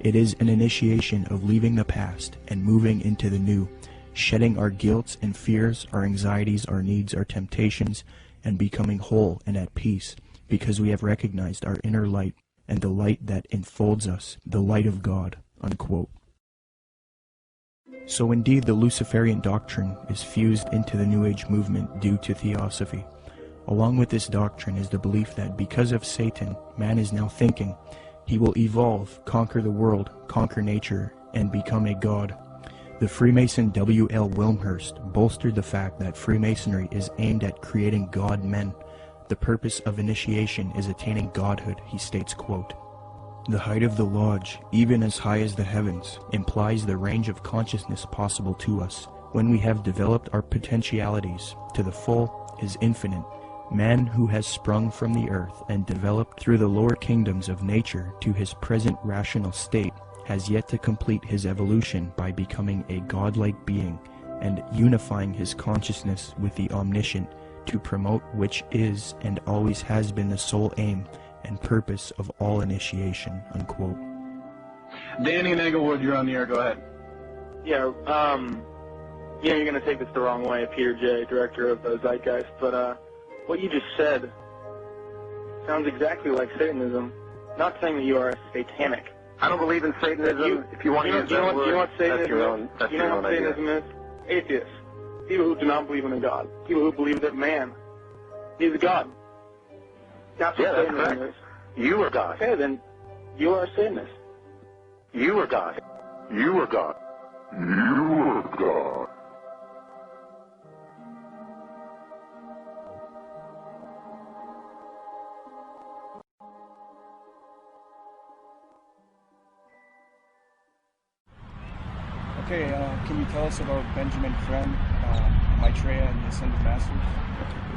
C: It is an initiation of leaving the past and moving into the new, shedding our guilt and fears, our anxieties, our needs, our temptations, and becoming whole and at peace, because we have recognized our inner light and the light that enfolds us, the light of God," unquote. So indeed the Luciferian doctrine is fused into the New Age movement due to Theosophy. Along with this doctrine is the belief that because of Satan, man is now thinking he will evolve, conquer the world, conquer nature, and become a god. The Freemason W.L. Wilmhurst bolstered the fact that Freemasonry is aimed at creating God-men. The purpose of initiation is attaining godhood, he states, quote, "The height of the lodge, even as high as the heavens, implies the range of consciousness possible to us. When we have developed our potentialities to the full is infinite. Man who has sprung from the earth and developed through the lower kingdoms of nature to his present rational state has yet to complete his evolution by becoming a godlike being and unifying his consciousness with the omniscient, to promote which is and always has been the sole aim and purpose of all initiation," unquote.
K: Danny and Englewood, you're on the air. Go ahead.
L: Yeah, you're going to take this the wrong way, Peter J., director of Zeitgeist, but what you just said sounds exactly like Satanism. Not saying that you are satanic.
J: I don't believe in Satanism. If you want to use that word,
L: you know what Satanism
J: that's your own, that's
L: you know
J: your
L: what
J: own
L: Satanism
J: idea.
L: is? Atheists. People who do not believe in a God. People who believe that man is a God. That's what
J: that's
L: Satanism
J: correct.
L: is.
J: You are God.
L: Okay, then you are a Satanist.
J: You are God. You are God. You are God.
M: Okay, can you tell us about Benjamin Creme, Maitreya, and the Ascended Masters?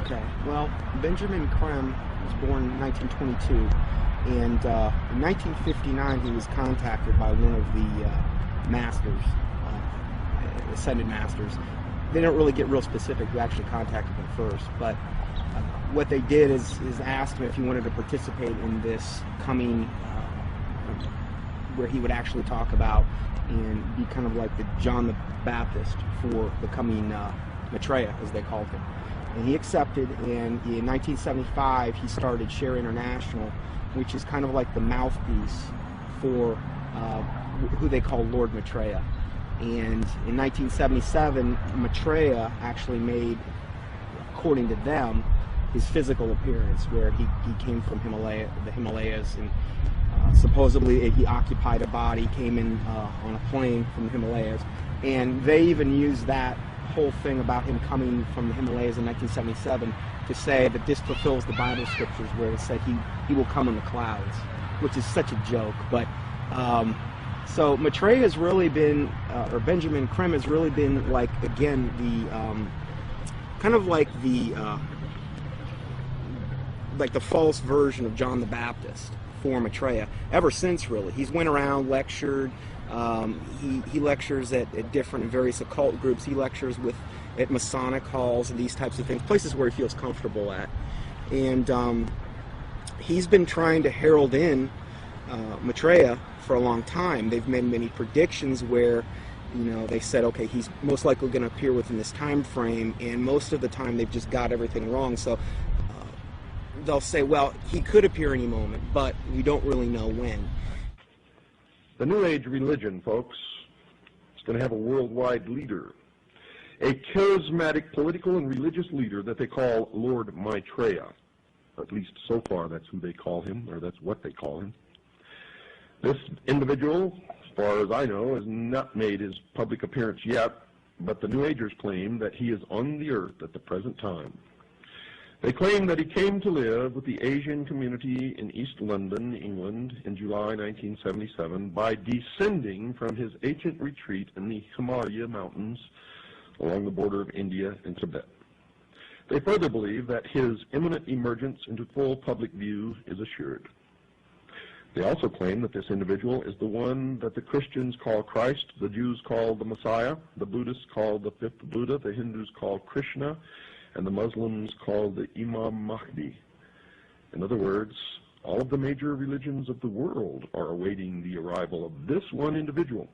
B: Okay, well, Benjamin Creme was born in 1922, and in 1959 he was contacted by one of the masters, Ascended Masters. They don't really get real specific who actually contacted him first, but what they did is asked him if he wanted to participate in this coming, where he would actually talk about and be kind of like the John the Baptist for the coming Maitreya, as they called him. And he accepted, and in 1975 he started Share International, which is kind of like the mouthpiece for who they call Lord Maitreya. And in 1977, Maitreya actually made, according to them, his physical appearance, where he came from the Himalayas, and supposedly he occupied a body, came in on a plane from the Himalayas, and they even used that whole thing about him coming from the Himalayas in 1977 to say that this fulfills the Bible scriptures where it said he will come in the clouds, which is such a joke. But so Maitreya has really been, or Benjamin Creme has really been, like, again, the kind of like the false version of John the Baptist for Maitreya ever since, really. He's went around, lectured. He lectures at different and various occult groups. He lectures at Masonic halls and these types of things, places where he feels comfortable at. And he's been trying to herald in Maitreya for a long time. They've made many predictions where, they said, okay, he's most likely going to appear within this time frame, and most of the time they've just got everything wrong. So they'll say, well, he could appear any moment, but we don't really know when.
N: The New Age religion, folks, is going to have a worldwide leader, a charismatic political and religious leader that they call Lord Maitreya. At least so far that's who they call him, or that's what they call him. This individual, as far as I know, has not made his public appearance yet, but the New Agers claim that he is on the earth at the present time. They claim that he came to live with the Asian community in East London, England, in July 1977 by descending from his ancient retreat in the Himalaya mountains along the border of India and Tibet. They further believe that his imminent emergence into full public view is assured. They also claim that this individual is the one that the Christians call Christ, the Jews call the Messiah, the Buddhists call the fifth Buddha, the Hindus call Krishna, and the Muslims call the Imam Mahdi. In other words, all of the major religions of the world are awaiting the arrival of this one individual.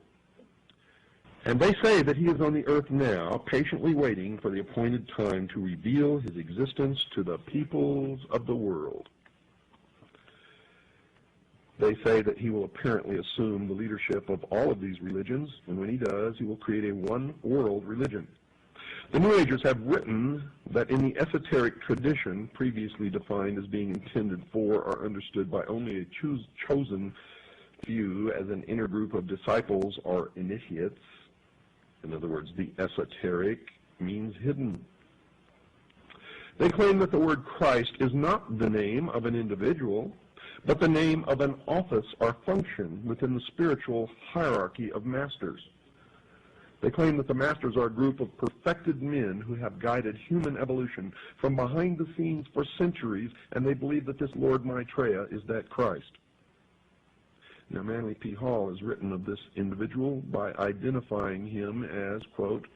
N: And they say that he is on the earth now, patiently waiting for the appointed time to reveal his existence to the peoples of the world. They say that he will apparently assume the leadership of all of these religions, and when he does, he will create a one-world religion. The New Agers have written that in the esoteric tradition, previously defined as being intended for or understood by only a chosen few as an inner group of disciples or initiates, in other words, the esoteric means hidden. They claim that the word Christ is not the name of an individual, but the name of an office or function within the spiritual hierarchy of masters. They claim that the masters are a group of perfected men who have guided human evolution from behind the scenes for centuries, and they believe that this Lord Maitreya is that Christ. Now, Manly P. Hall has written of this individual by identifying him as, quote,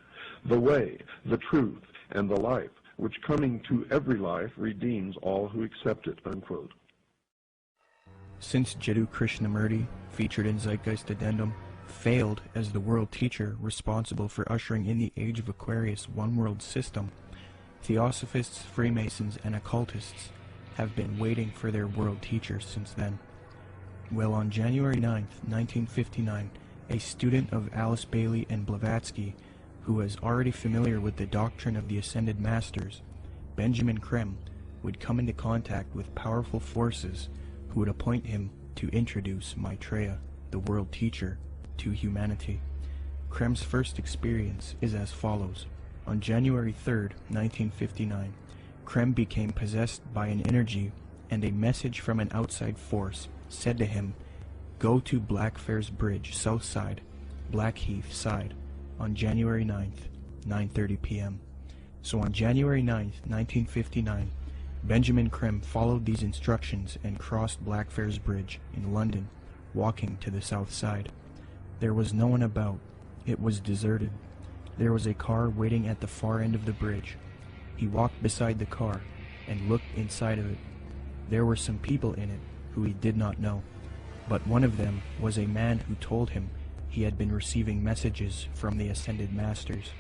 N: the way, the truth, and the life, which coming to every life redeems all who accept it, unquote.
C: Since Jiddu Krishnamurti, featured in Zeitgeist Addendum, failed as the world teacher responsible for ushering in the Age of Aquarius one-world system, Theosophists, Freemasons, and occultists have been waiting for their world teacher since then. Well, on January 9th, 1959, a student of Alice Bailey and Blavatsky, who was already familiar with the doctrine of the Ascended Masters, Benjamin Creme, would come into contact with powerful forces who would appoint him to introduce Maitreya, the world teacher, to humanity. Creme's first experience is as follows. On January 3rd, 1959, Creme became possessed by an energy, and a message from an outside force said to him, "Go to Blackfriars Bridge, south side, Blackheath side, on January 9th, 9:30 p.m. So on January 9th, 1959, Benjamin Creme followed these instructions and crossed Blackfriars Bridge in London, walking to the south side. There was no one about. It was deserted. There was a car waiting at the far end of the bridge. He walked beside the car and looked inside of it. There were some people in it who he did not know, but one of them was a man who told him he had been receiving messages from the Ascended Masters.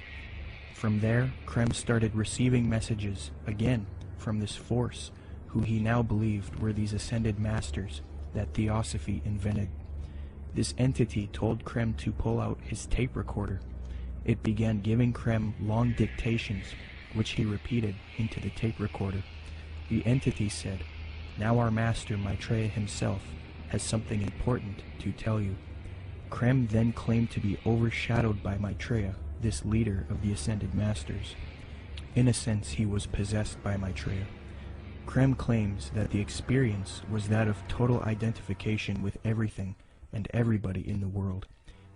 C: From there, Creme started receiving messages again from this force, who he now believed were these Ascended Masters that Theosophy invented. This entity told Creme to pull out his tape recorder. It began giving Creme long dictations, which he repeated into the tape recorder. The entity said, "Now our master Maitreya himself has something important to tell you." Creme then claimed to be overshadowed by Maitreya this leader of the Ascended Masters. In a sense, he was possessed by Maitreya. Krem claims that the experience was that of total identification with everything and everybody in the world,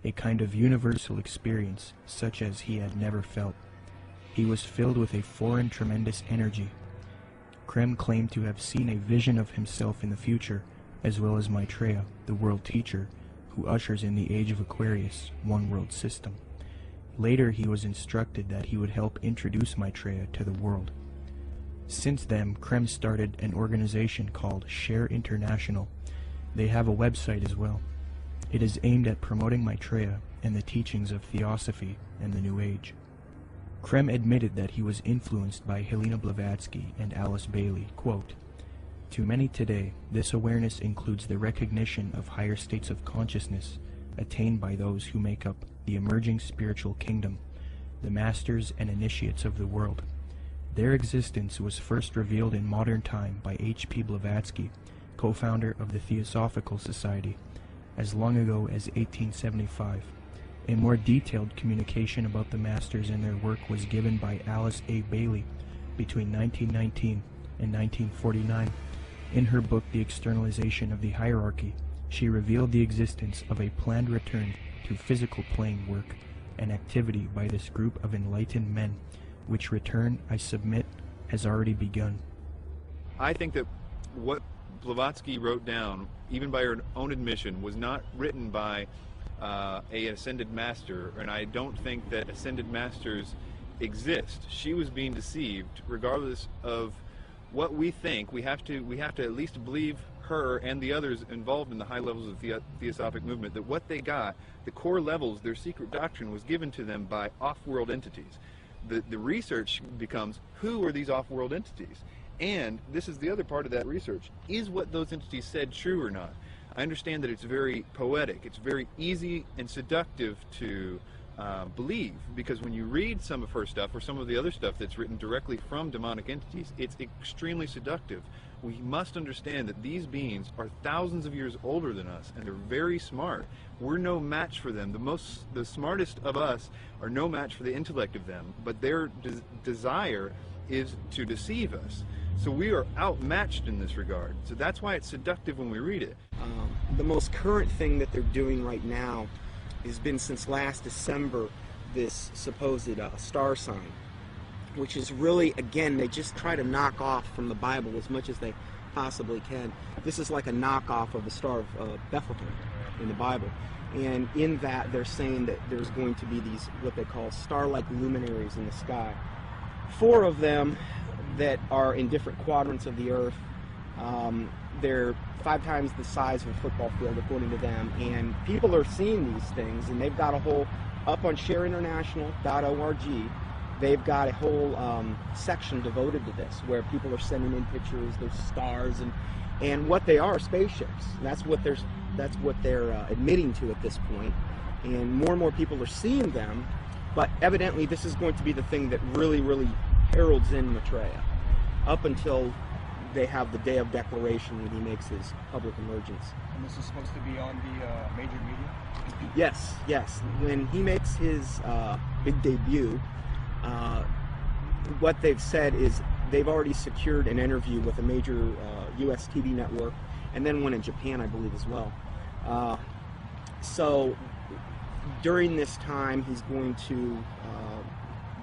C: a kind of universal experience such as he had never felt. He was filled with a foreign tremendous energy. Krem claimed to have seen a vision of himself in the future, as well as Maitreya, the world teacher, who ushers in the age of Aquarius, one world system. Later he was instructed that he would help introduce Maitreya to the world. Since then, Krem started an organization called Share International. They have a website as well. It is aimed at promoting Maitreya and the teachings of Theosophy and the New Age. Krem admitted that he was influenced by Helena Blavatsky and Alice Bailey. Quote, "To many today, this awareness includes the recognition of higher states of consciousness attained by those who make up the emerging spiritual kingdom, the masters and initiates of the world. Their existence was first revealed in modern time by H.P. Blavatsky, co-founder of the Theosophical Society, as long ago as 1875. A more detailed communication about the masters and their work was given by Alice A. Bailey between 1919 and 1949. In her book The Externalization of the Hierarchy, she revealed the existence of a planned return to physical plane work and activity by this group of enlightened men, which return, I submit, has already begun."
G: I think that what Blavatsky wrote down, even by her own admission, was not written by a ascended master, and I don't think that ascended masters exist. She was being deceived. Regardless of what we think, we have to at least believe her and the others involved in the high levels of the Theosophic movement, that what they got, the core levels, their secret doctrine, was given to them by off-world entities. The research becomes, who are these off-world entities? And this is the other part of that research. Is what those entities said true or not? I understand that it's very poetic. It's very easy and seductive to believe, because when you read some of her stuff or some of the other stuff that's written directly from demonic entities, it's extremely seductive. We must understand that these beings are thousands of years older than us, and they're very smart. We're no match for them. The smartest of us are no match for the intellect of them, but their desire is to deceive us. So we are outmatched in this regard. So that's why it's seductive when we read it.
B: The most current thing that they're doing right now has been since last December, this supposed star sign, which is really, again, they just try to knock off from the Bible as much as they possibly can. This is like a knockoff of the Star of Bethlehem in the Bible. And in that, they're saying that there's going to be these, what they call star-like luminaries in the sky. 4 of them that are in different quadrants of the earth. They're 5 times the size of a football field, according to them. And people are seeing these things, and they've got a whole, up on shareinternational.org, they've got a whole section devoted to this, where people are sending in pictures, there's stars, and what they are, spaceships. That's what they're admitting to at this point. And more people are seeing them, but evidently this is going to be the thing that really, really heralds in Maitreya, up until they have the day of declaration when he makes his public emergence.
M: And this is supposed to be on the major media?
B: Yes. When he makes his big debut, what they've said is they've already secured an interview with a major U.S. TV network, and then one in Japan, I believe, as well. So during this time, he's going to,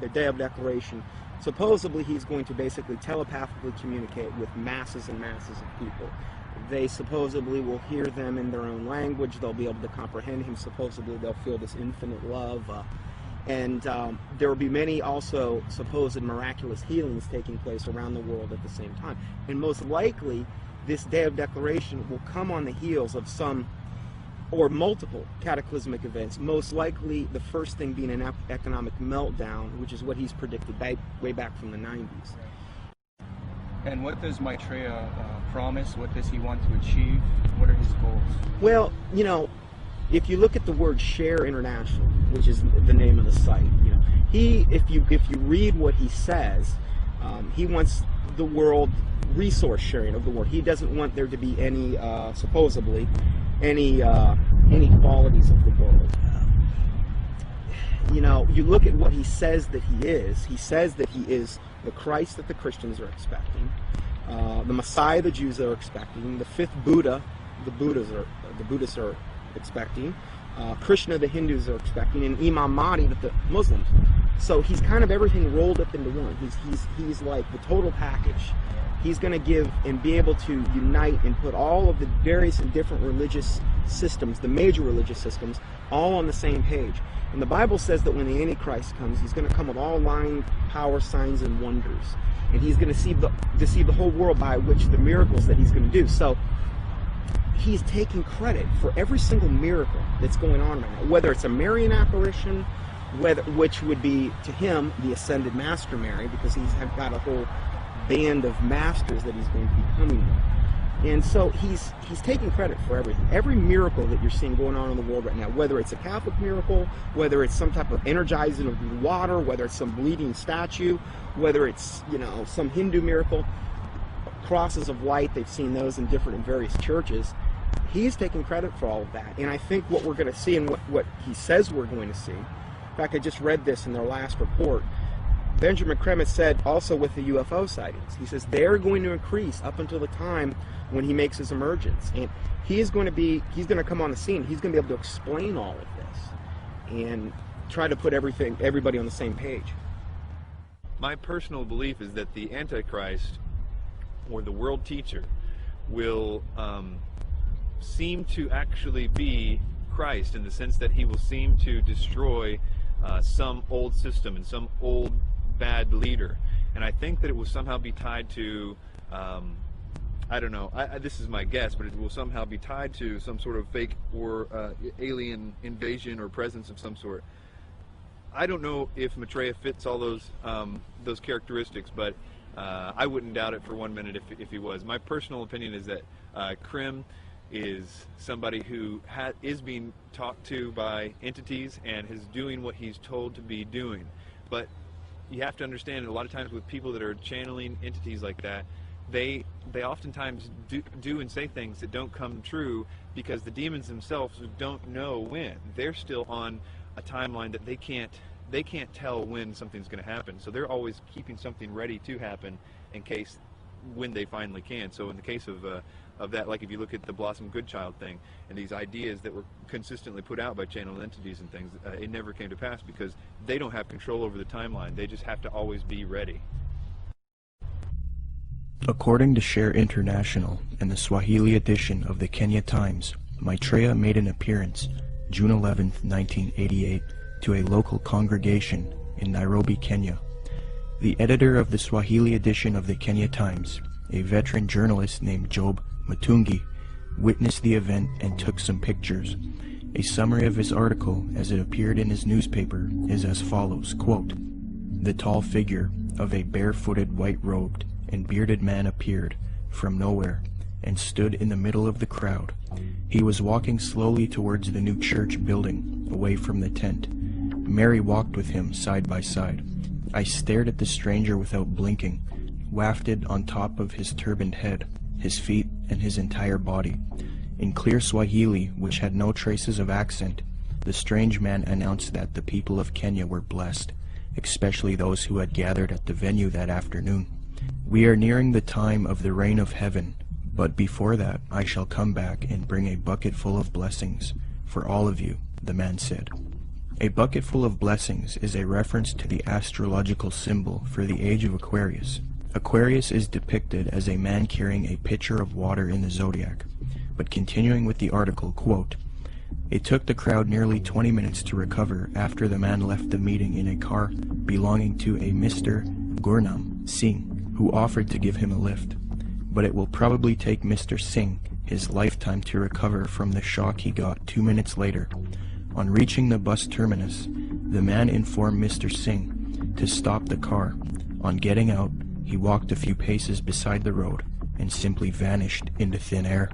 B: the day of declaration, supposedly he's going to basically telepathically communicate with masses and masses of people. They supposedly will hear them in their own language. They'll be able to comprehend him. Supposedly they'll feel this infinite love. And there will be many also supposed miraculous healings taking place around the world at the same time. And most likely, this day of declaration will come on the heels of some or multiple cataclysmic events, most likely the first thing being an economic meltdown, which is what he's predicted way back from the 90s.
M: And what does Maitreya promise? What does he want to achieve? What are his goals?
B: Well, you know, if you look at the word Share International, which is the name of the site, you know, if you read what he says, he wants the world resource sharing of the world. He doesn't want there to be any, supposedly, any qualities of the world. you know, you look at what he says that he is. He says that he is the Christ that the Christians are expecting, the Messiah the Jews are expecting, the fifth Buddha the Buddhists are expecting, Krishna the Hindus are expecting, and Imam Mahdi that the Muslims. So he's kind of everything rolled up into one. He's like the total package. He's going to give and be able to unite and put all of the various and different religious systems, the major religious systems, all on the same page. And the Bible says that when the Antichrist comes, he's going to come with all lying power, signs, and wonders. And he's going to deceive the whole world by which the miracles that he's going to do. So he's taking credit for every single miracle that's going on right now, whether it's a Marian apparition, which would be to him the ascended Master Mary, because he's got a whole band of masters that he's going to be coming with. And so he's taking credit for everything. Every miracle that you're seeing going on in the world right now, whether it's a Catholic miracle, whether it's some type of energizing of water, whether it's some bleeding statue, whether it's, you know, some Hindu miracle, crosses of light, they've seen those in various churches. He's taking credit for all of that. And I think what we're going to see, and what he says we're going to see, in fact, I just read this in their last report, Benjamin Krem has said also with the UFO sightings, he says they're going to increase up until the time when he makes his emergence. And he's going to come on the scene. He's going to be able to explain all of this and try to put everybody on the same page.
G: My personal belief is that the Antichrist, or the world teacher, will seem to actually be Christ, in the sense that he will seem to destroy some old system and some old bad leader. And I think that it will somehow be tied to, I don't know, this is my guess, but it will somehow be tied to some sort of fake or alien invasion or presence of some sort. I don't know if Maitreya fits all those characteristics, but I wouldn't doubt it for 1 minute if he was. My personal opinion is that Krem is somebody who is being talked to by entities and is doing what he's told to be doing. But you have to understand, a lot of times with people that are channeling entities like that, they oftentimes do and say things that don't come true, because the demons themselves don't know when. They're still on a timeline that they can't tell when something's going to happen. So they're always keeping something ready to happen in case when they finally can. So in the case of that, like if you look at the Blossom Goodchild thing and these ideas that were consistently put out by channeled entities and things, it never came to pass because they don't have control over the timeline. They just have to always be ready.
C: According to Share International and the Swahili edition of the Kenya Times, Maitreya made an appearance June 11, 1988, to a local congregation in Nairobi, Kenya. The editor of the Swahili edition of the Kenya Times, a veteran journalist named Job Matungi, witnessed the event and took some pictures. A summary of his article as it appeared in his newspaper is as follows, quote, "The tall figure of a barefooted, white-robed, and bearded man appeared from nowhere and stood in the middle of the crowd. He was walking slowly towards the new church building, away from the tent. Mary walked with him side by side. I stared at the stranger without blinking, wafted on top of his turbaned head, his feet, and his entire body. In clear Swahili, which had no traces of accent, the strange man announced that the people of Kenya were blessed, especially those who had gathered at the venue that afternoon. We are nearing the time of the reign of heaven, but before that I shall come back and bring a bucket full of blessings for all of you, the man said." A bucket full of blessings is a reference to the astrological symbol for the age of Aquarius. Aquarius is depicted as a man carrying a pitcher of water in the zodiac. But continuing with the article, quote, "It took the crowd nearly 20 minutes to recover after the man left the meeting in a car belonging to a Mr. Gurnam Singh, who offered to give him a lift. But it will probably take Mr. Singh his lifetime to recover from the shock he got 2 minutes later. On reaching the bus terminus, the man informed Mr. Singh to stop the car. On getting out, he walked a few paces beside the road and simply vanished into thin air."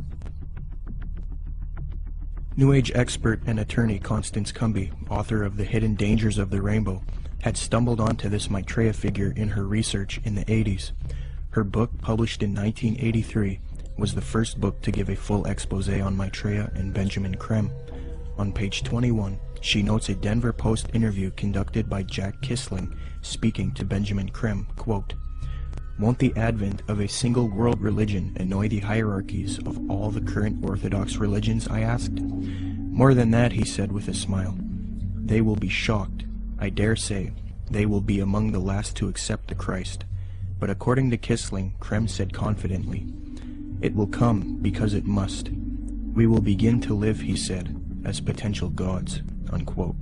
C: New Age expert and attorney Constance Cumby, author of The Hidden Dangers of the Rainbow, had stumbled onto this Maitreya figure in her research in the 80s. Her book, published in 1983, was the first book to give a full expose on Maitreya and Benjamin Krem. On page 21, she notes a Denver Post interview conducted by Jack Kissling speaking to Benjamin Creme, quote, "Won't the advent of a single world religion annoy the hierarchies of all the current Orthodox religions?" I asked. "More than that," he said with a smile. "They will be shocked. I dare say they will be among the last to accept the Christ." But according to Kissling, Creme said confidently, "It will come because it must. We will begin to live," he said, "as potential gods," unquote.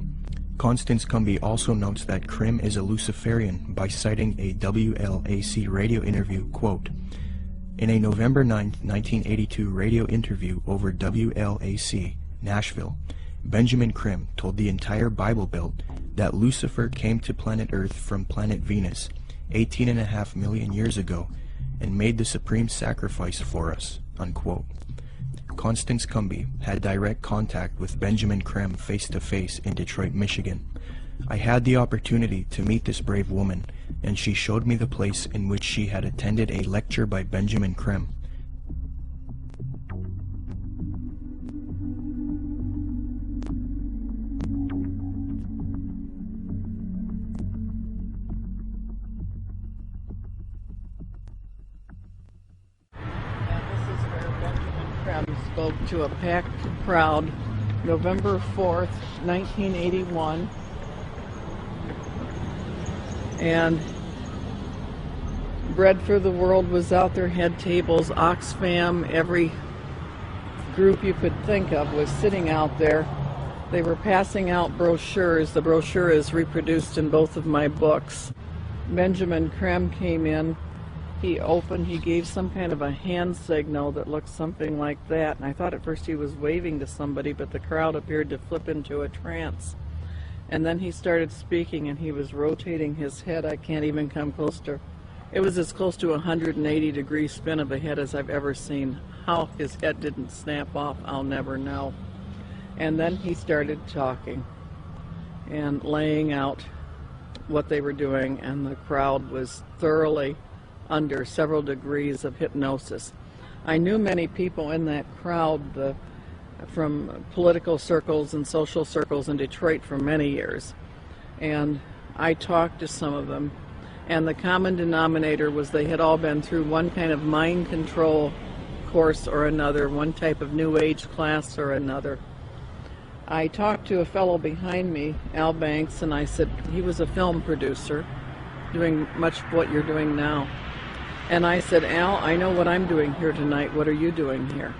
C: Constance Cumby also notes that Creme is a Luciferian by citing a WLAC radio interview, quote, "In a November 9, 1982 radio interview over WLAC, Nashville, Benjamin Creme told the entire Bible Belt that Lucifer came to planet Earth from planet Venus 18.5 million years ago and made the supreme sacrifice for us," unquote. Constance Cumby had direct contact with Benjamin Creme face-to-face in Detroit, Michigan. I had the opportunity to meet this brave woman, and she showed me the place in which she had attended a lecture by Benjamin Creme.
O: Spoke to a packed crowd November 4th, 1981, and Bread for the World was out there, had tables, Oxfam, every group you could think of was sitting out there. They were passing out brochures. The brochure is reproduced in both of my books. Benjamin Creme came in. He gave some kind of a hand signal that looked something like that, and I thought at first he was waving to somebody, but the crowd appeared to flip into a trance. And then he started speaking, and he was rotating his head. I can't even come close to, it was as close to a 180-degree spin of a head as I've ever seen. How his head didn't snap off, I'll never know. And then he started talking and laying out what they were doing, and the crowd was thoroughly under several degrees of hypnosis. I knew many people in that crowd from political circles and social circles in Detroit for many years, and I talked to some of them, and the common denominator was they had all been through one kind of mind control course or another, one type of New Age class or another. I talked to a fellow behind me, Al Banks, and I said, he was a film producer doing much of what you're doing now. And I said, "Al, I know what I'm doing here tonight. What are you doing here?"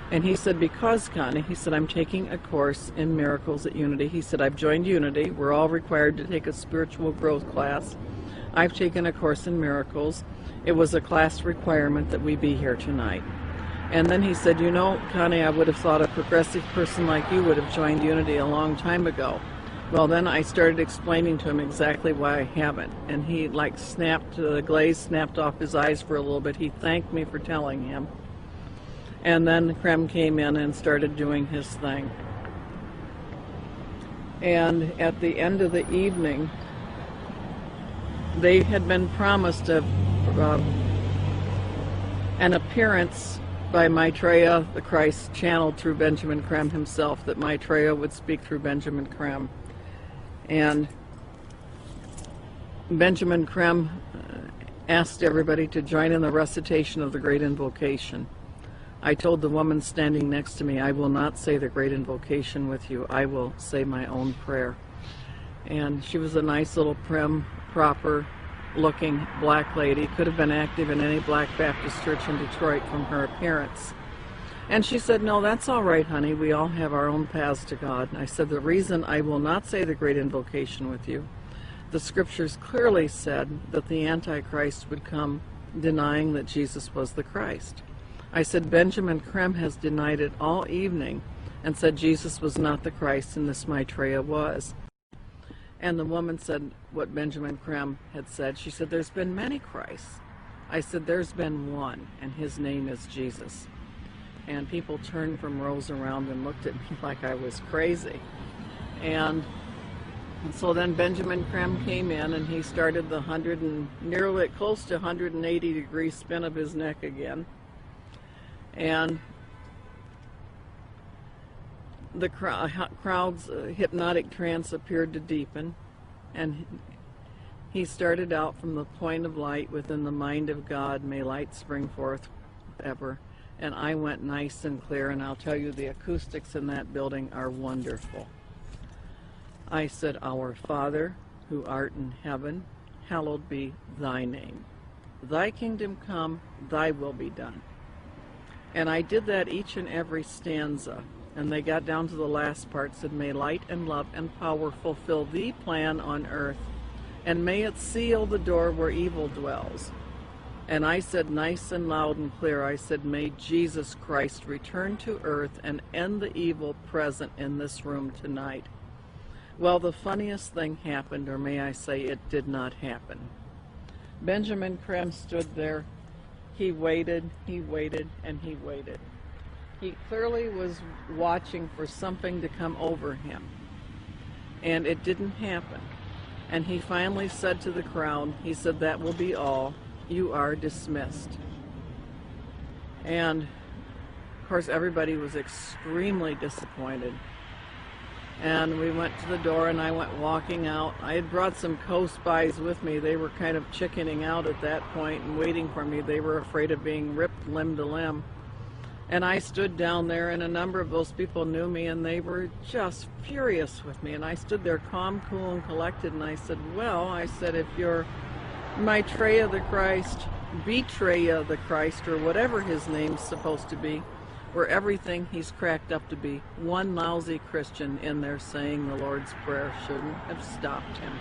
O: And he said, "Because, Connie," he said, "I'm taking a course in miracles at Unity." He said, "I've joined Unity. We're all required to take a spiritual growth class. I've taken a course in miracles. It was a class requirement that we be here tonight." And then he said, "You know, Connie, I would have thought a progressive person like you would have joined Unity a long time ago." Well, then I started explaining to him exactly why I haven't, and he snapped, the glaze snapped off his eyes for a little bit. He thanked me for telling him. And then Creme came in and started doing his thing. And at the end of the evening, they had been promised an appearance by Maitreya, the Christ, channeled through Benjamin Creme himself, that Maitreya would speak through Benjamin Creme. And Benjamin Creme asked everybody to join in the recitation of the Great Invocation. I told the woman standing next to me, "I will not say the Great Invocation with you. I will say my own prayer." And she was a nice little prim, proper-looking black lady. Could have been active in any Black Baptist church in Detroit from her appearance. And she said, "No, that's all right, honey. We all have our own paths to God." And I said, "The reason I will not say the Great Invocation with you, the scriptures clearly said that the Antichrist would come denying that Jesus was the Christ." I said, "Benjamin Creme has denied it all evening and said Jesus was not the Christ and this Maitreya was." And the woman said what Benjamin Creme had said. She said, "There's been many Christs." I said, "There's been one, and his name is Jesus." And people turned from rows around and looked at me like I was crazy. And so then Benjamin Creme came in, and he started the nearly close to 180-degree spin of his neck again. And the crowd's hypnotic trance appeared to deepen, and he started out from the point of light within the mind of God, may light spring forth ever. And I went nice and clear, and I'll tell you, the acoustics in that building are wonderful. I said, Our Father, who art in heaven, hallowed be thy name. Thy kingdom come, thy will be done. And I did that each and every stanza. And they got down to the last part, said, may light and love and power fulfill thee plan on earth, and may it seal the door where evil dwells. And I said nice and loud and clear, I said, may Jesus Christ return to earth and end the evil present in this room tonight. Well, the funniest thing happened, or may I say it did not happen. Benjamin Creme stood there. He waited, and he waited. He clearly was watching for something to come over him. And it didn't happen. And he finally said to the crowd, he said, that will be all. You are dismissed. And of course everybody was extremely disappointed. And we went to the door and I went walking out. I had brought some co-spies with me. They were kind of chickening out at that point and waiting for me. They were afraid of being ripped limb to limb. And I stood down there, and a number of those people knew me, and they were just furious with me. And I stood there calm, cool, and collected, and I said, well, I said, if you're Maitreya the Christ, Betreya the Christ, or whatever his name's supposed to be, or everything he's cracked up to be, one lousy Christian in there saying the Lord's Prayer shouldn't have stopped him.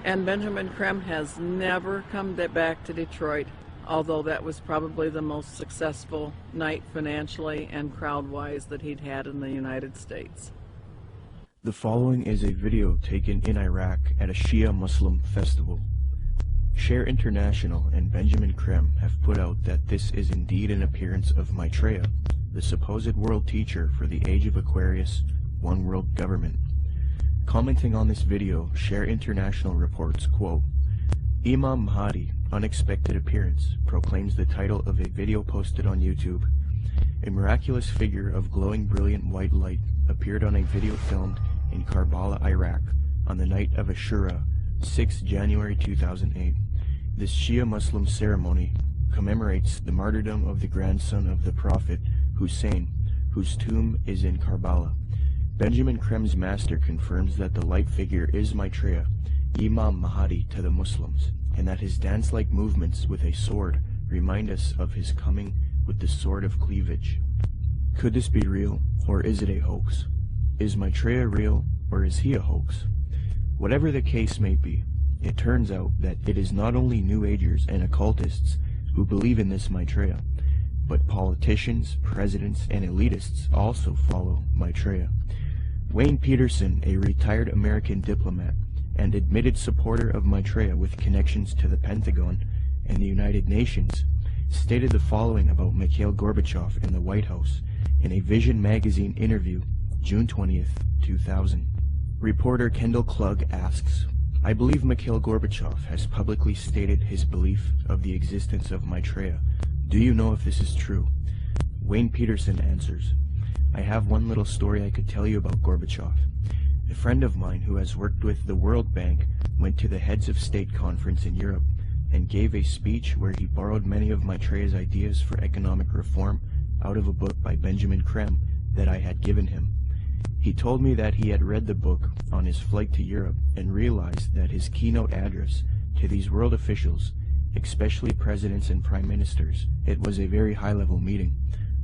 O: And Benjamin Creme has never come back to Detroit, although that was probably the most successful night financially and crowd-wise that he'd had in the United States.
C: The following is a video taken in Iraq at a Shia Muslim festival. Share International and Benjamin Creme have put out that this is indeed an appearance of Maitreya, the supposed world teacher for the Age of Aquarius, One World Government. Commenting on this video, Share International reports, quote, Imam Mahdi, unexpected appearance, proclaims the title of a video posted on YouTube. A miraculous figure of glowing brilliant white light appeared on a video filmed in Karbala, Iraq, on the night of Ashura, 6 January 2008. This Shia Muslim ceremony commemorates the martyrdom of the grandson of the Prophet, Hussein, whose tomb is in Karbala. Benjamin Creme's master confirms that the light figure is Maitreya, Imam Mahdi to the Muslims, and that his dance-like movements with a sword remind us of his coming with the sword of cleavage. Could this be real, or is it a hoax? Is Maitreya real, or is he a hoax? Whatever the case may be, it turns out that it is not only New Agers and occultists who believe in this Maitreya, but politicians, presidents, and elitists also follow Maitreya. Wayne Peterson, a retired American diplomat and admitted supporter of Maitreya with connections to the Pentagon and the United Nations, stated the following about Mikhail Gorbachev in the White House in a Vision magazine interview, June 20th, 2000. Reporter Kendall Klug asks, I believe Mikhail Gorbachev has publicly stated his belief of the existence of Maitreya. Do you know if this is true? Wayne Peterson answers, I have one little story I could tell you about Gorbachev. A friend of mine who has worked with the World Bank went to the Heads of State Conference in Europe and gave a speech where he borrowed many of Maitreya's ideas for economic reform out of a book by Benjamin Creme that I had given him. He told me that he had read the book on his flight to Europe and realized that his keynote address to these world officials, especially presidents and prime ministers, it was a very high-level meeting,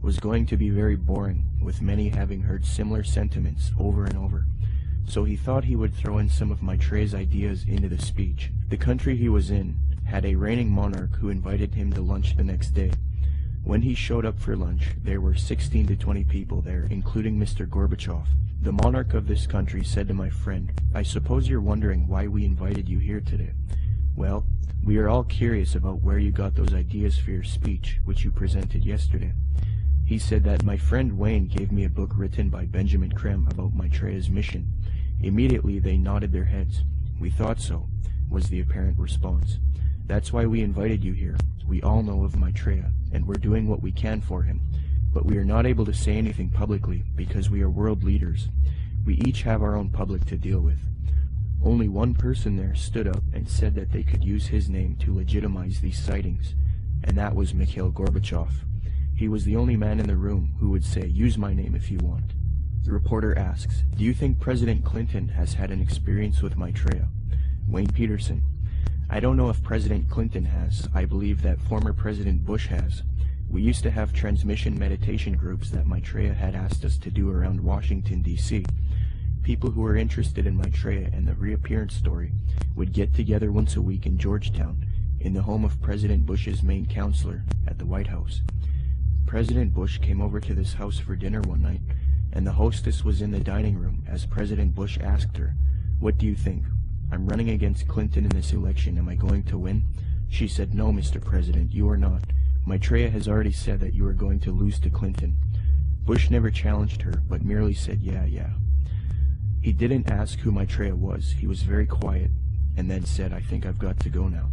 C: was going to be very boring, with many having heard similar sentiments over and over. So he thought he would throw in some of Maitreya's ideas into the speech. The country he was in had a reigning monarch who invited him to lunch the next day. When he showed up for lunch, there were 16 to 20 people there, including Mr. Gorbachev. The monarch of this country said to my friend, I suppose you're wondering why we invited you here today. Well, we are all curious about where you got those ideas for your speech, which you presented yesterday. He said that my friend Wayne gave me a book written by Benjamin Creme about Maitreya's mission. Immediately they nodded their heads. We thought so, was the apparent response. That's why we invited you here. We all know of Maitreya, and we're doing what we can for him. but we are not able to say anything publicly because we are world leaders. We each have our own public to deal with. Only one person there stood up and said that they could use his name to legitimize these sightings, and that was Mikhail Gorbachev. He was the only man in the room who would say, "Use my name if you want." The reporter asks, "Do you think President Clinton has had an experience with Maitreya?" Wayne Peterson: "I don't know if President Clinton has. I believe that former President Bush has. We used to have transmission meditation groups that Maitreya had asked us to do around Washington, D.C. People who were interested in Maitreya and the reappearance story would get together once a week in Georgetown, in the home of President Bush's main counselor at the White House. President Bush came over to this house for dinner one night, and the hostess was in the dining room as President Bush asked her, 'What do you think? I'm running against Clinton in this election. Am I going to win?' She said, 'No, Mr. President, you are not. Maitreya has already said that you are going to lose to Clinton.' Bush never challenged her, but merely said, 'Yeah.' He didn't ask who Maitreya was. He was very quiet, and then said, 'I think I've got to go now.'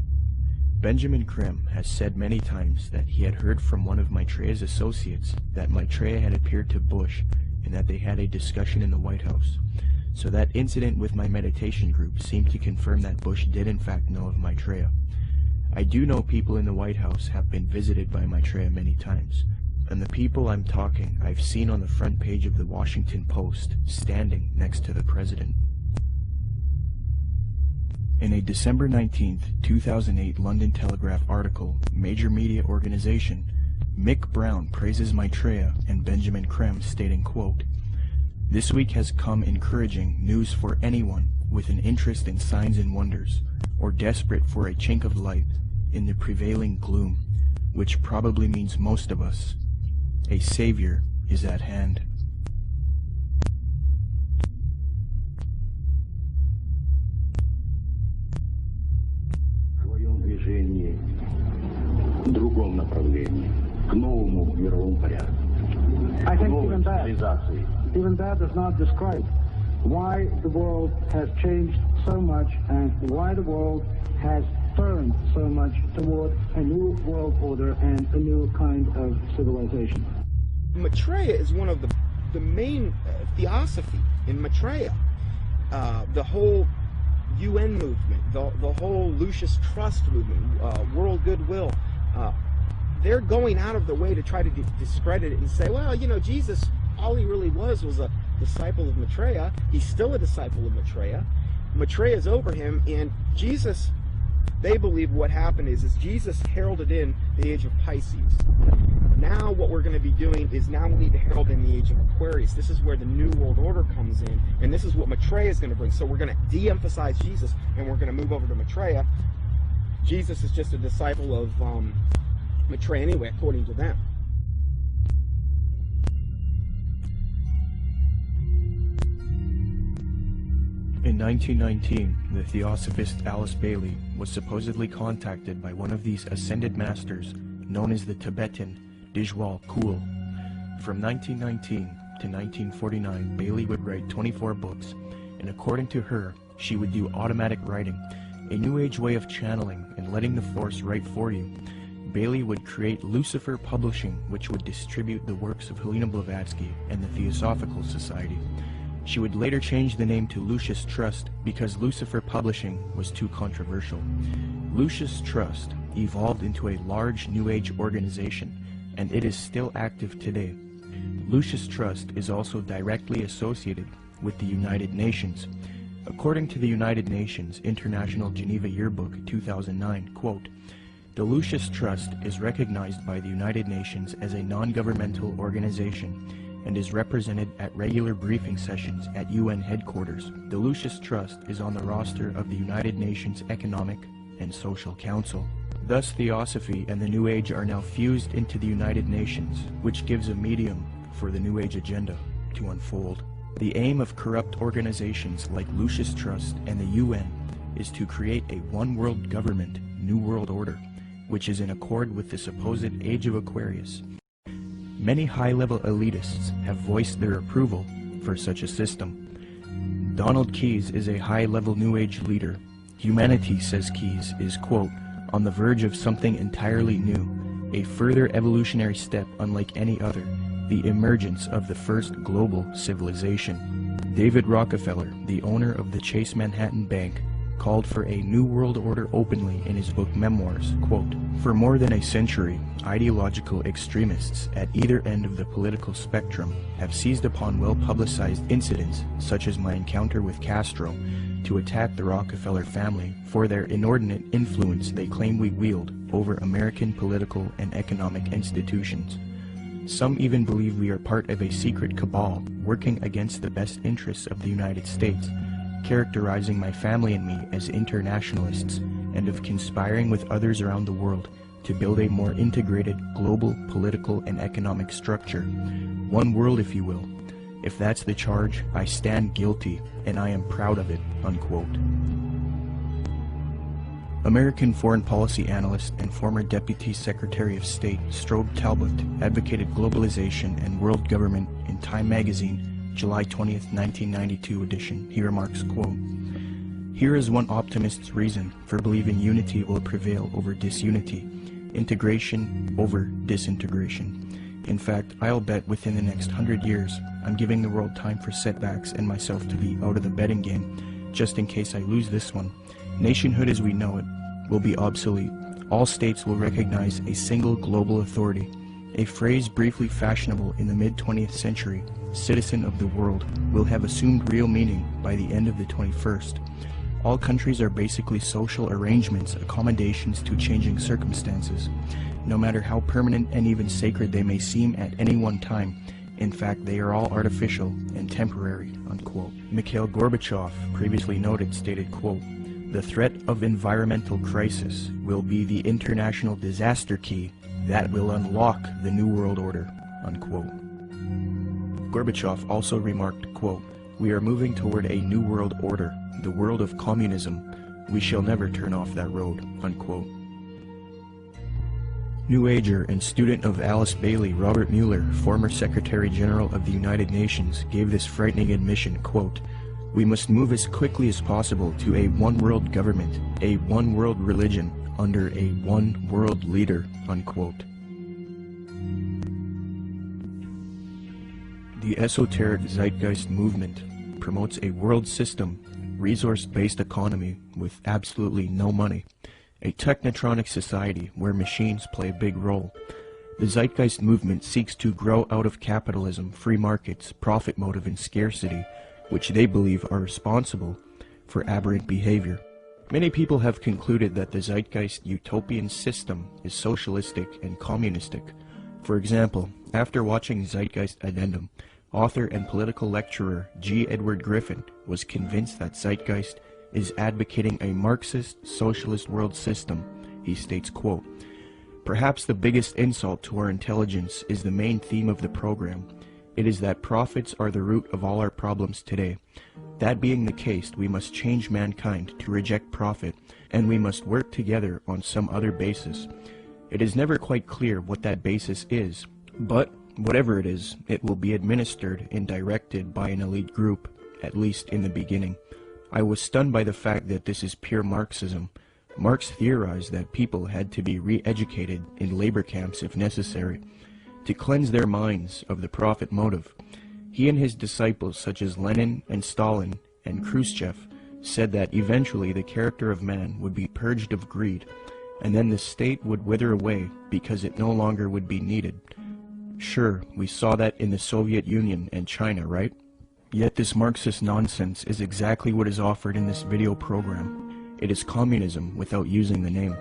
C: Benjamin Krem has said many times that he had heard from one of Maitreya's associates that Maitreya had appeared to Bush and that they had a discussion in the White House. So that incident with my meditation group seemed to confirm that Bush did in fact know of Maitreya. I do know people in the White House have been visited by Maitreya many times, and the people I'm talking I've seen on the front page of the Washington Post, standing next to the president." In a December 19, 2008 London Telegraph article, Major Media Organization, Mick Brown praises Maitreya and Benjamin Krem, stating, quote, "This week has come encouraging news for anyone with an interest in signs and wonders, or desperate for a chink of light in the prevailing gloom, which probably means most of us. A savior is at hand."
P: I think even that does not describe why the world has changed so much and why the world has turned so much toward a new world order and a new kind of civilization.
B: Maitreya is one of the main theosophy in Maitreya. The whole UN movement, the whole Lucis Trust movement, world goodwill, they're going out of their way to try to discredit it and say, well, you know, Jesus, all he really was a disciple of Maitreya. He's still a disciple of Maitreya. Maitreya's over him, and Jesus, they believe what happened is Jesus heralded in the age of Pisces. Now what we're going to be doing is now we need to herald in the age of Aquarius. This is where the New World Order comes in, and this is what Maitreya is going to bring. So we're going to de-emphasize Jesus, and we're going to move over to Maitreya. Jesus is just a disciple of Maitreya anyway, according to them.
C: In 1919, the theosophist Alice Bailey was supposedly contacted by one of these ascended masters known as the Tibetan Dijwal Kul. From 1919 to 1949, Bailey would write 24 books, and according to her, she would do automatic writing, a new age way of channeling and letting the force write for you. Bailey would create Lucifer Publishing, which would distribute the works of Helena Blavatsky and the Theosophical Society. She would later change the name to Lucis Trust because Lucifer Publishing was too controversial. Lucis Trust evolved into a large New Age organization, and it is still active today. Lucis Trust is also directly associated with the United Nations. According to the United Nations International Geneva Yearbook 2009, quote, "The Lucis Trust is recognized by the United Nations as a non-governmental organization and is represented at regular briefing sessions at UN headquarters. The Lucis Trust is on the roster of the United Nations Economic and Social Council." Thus, Theosophy and the New Age are now fused into the United Nations, which gives a medium for the New Age agenda to unfold. The aim of corrupt organizations like Lucis Trust and the UN is to create a one-world government, New World Order, which is in accord with the supposed Age of Aquarius. Many high-level elitists have voiced their approval for such a system. Donald Keyes is a high-level New Age leader. Humanity, says Keyes, is, quote, "on the verge of something entirely new, a further evolutionary step unlike any other, the emergence of the first global civilization. David Rockefeller, the owner of the Chase Manhattan Bank, called for a New World Order openly in his book Memoirs, quote, "For more than a century, ideological extremists at either end of the political spectrum have seized upon well-publicized incidents, such as my encounter with Castro, to attack the Rockefeller family for their inordinate influence they claim we wield over American political and economic institutions. Some even believe we are part of a secret cabal working against the best interests of the United States, characterizing my family and me as internationalists, and of conspiring with others around the world to build a more integrated global political and economic structure. One world, if you will. If that's the charge, I stand guilty, and I am proud of it," unquote. American foreign policy analyst and former Deputy Secretary of State Strobe Talbot advocated globalization and world government in Time magazine, July 20th, 1992 edition. He remarks, quote, "Here is one optimist's reason for believing unity will prevail over disunity, integration over disintegration. In fact, I'll bet within the next 100 years, I'm giving the world time for setbacks and myself to be out of the betting game, just in case I lose this one. Nationhood as we know it will be obsolete. All states will recognize a single global authority. A phrase briefly fashionable in the mid-20th century, citizen of the world, will have assumed real meaning by the end of the 21st. All countries are basically social arrangements, accommodations to changing circumstances, no matter how permanent and even sacred they may seem at any one time. In fact, they are all artificial and temporary," unquote. Mikhail Gorbachev, previously noted, stated, quote, "The threat of environmental crisis will be the international disaster key that will unlock the New World Order," unquote. Gorbachev also remarked, quote, "We are moving toward a new world order, the world of communism. We shall never turn off that road," unquote. New Ager and student of Alice Bailey, Robert Mueller, former Secretary General of the United Nations, gave this frightening admission, quote, "We must move as quickly as possible to a one-world government, a one-world religion, under a one-world leader," unquote. The esoteric zeitgeist movement promotes a world system, resource-based economy with absolutely no money, a technotronic society where machines play a big role. The zeitgeist movement seeks to grow out of capitalism, free markets, profit motive, and scarcity, which they believe are responsible for aberrant behavior. Many people have concluded that the zeitgeist utopian system is socialistic and communistic. For example, after watching Zeitgeist Addendum, author and political lecturer G. Edward Griffin was convinced that Zeitgeist is advocating a Marxist socialist world system. He states, quote, "Perhaps the biggest insult to our intelligence is the main theme of the program. It is that profits are the root of all our problems today. That being the case, we must change mankind to reject profit, and we must work together on some other basis. It is never quite clear what that basis is, but whatever it is, it will be administered and directed by an elite group, at least in the beginning. I was stunned by the fact that this is pure Marxism. Marx theorized that people had to be re-educated in labor camps if necessary, to cleanse their minds of the profit motive. He and his disciples, such as Lenin and Stalin and Khrushchev, said that eventually the character of man would be purged of greed, and then the state would wither away because it no longer would be needed. Sure, we saw that in the Soviet Union and China, right? Yet this Marxist nonsense is exactly what is offered in this video program. It is communism without using the name.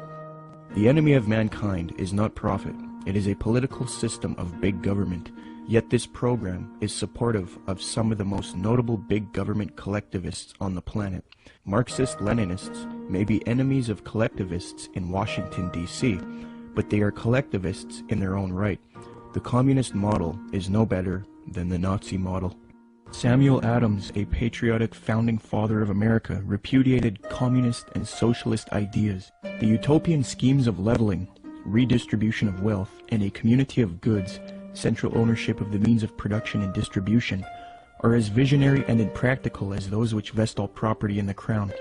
C: The enemy of mankind is not profit. It is a political system of big government. Yet this program is supportive of some of the most notable big government collectivists on the planet. Marxist-Leninists may be enemies of collectivists in Washington, D.C., but they are collectivists in their own right. The communist model is no better than the Nazi model. Samuel Adams, a patriotic founding father of America, repudiated communist and socialist ideas. The utopian schemes of leveling, redistribution of wealth, and a community of goods, central ownership of the means of production and distribution, are as visionary and impractical as those which vest all property in the crown.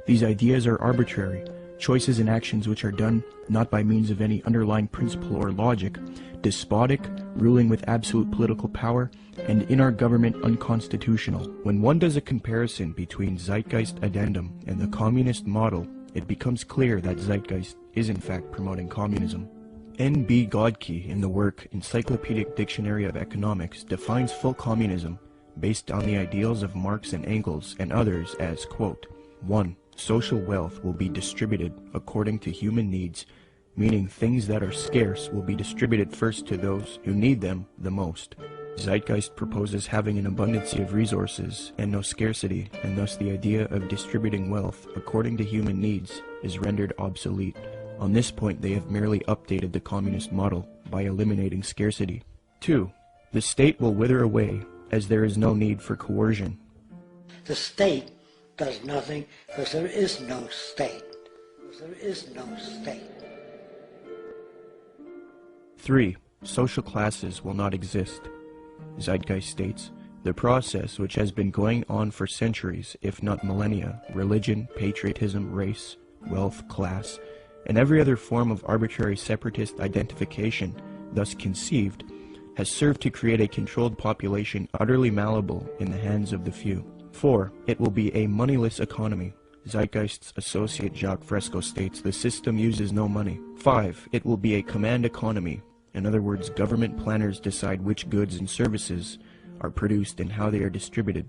C: These ideas are arbitrary, choices and actions which are done not by means of any underlying principle or logic, despotic, ruling with absolute political power, and in our government unconstitutional. When one does a comparison between Zeitgeist Addendum and the communist model, it becomes clear that Zeitgeist is in fact promoting communism. N.B. Godke, in the work Encyclopedic Dictionary of Economics, defines full communism based on the ideals of Marx and Engels and others as, quote, 1. Social wealth will be distributed according to human needs, meaning things that are scarce will be distributed first to those who need them the most. Zeitgeist proposes having an abundance of resources and no scarcity, and thus the idea of distributing wealth according to human needs is rendered obsolete. On this point, they have merely updated the communist model by eliminating scarcity. 2. The state will wither away, as there is no need for coercion.
Q: The state does nothing because there is no state. There is no state.
C: 3. Social classes will not exist. Zeitgeist states, the process which has been going on for centuries, if not millennia, religion, patriotism, race, wealth, class, and every other form of arbitrary separatist identification thus conceived, has served to create a controlled population utterly malleable in the hands of the few. 4. It will be a moneyless economy. Zeitgeist's associate Jacques Fresco states the system uses no money. 5. It will be a command economy. In other words, government planners decide which goods and services are produced and how they are distributed.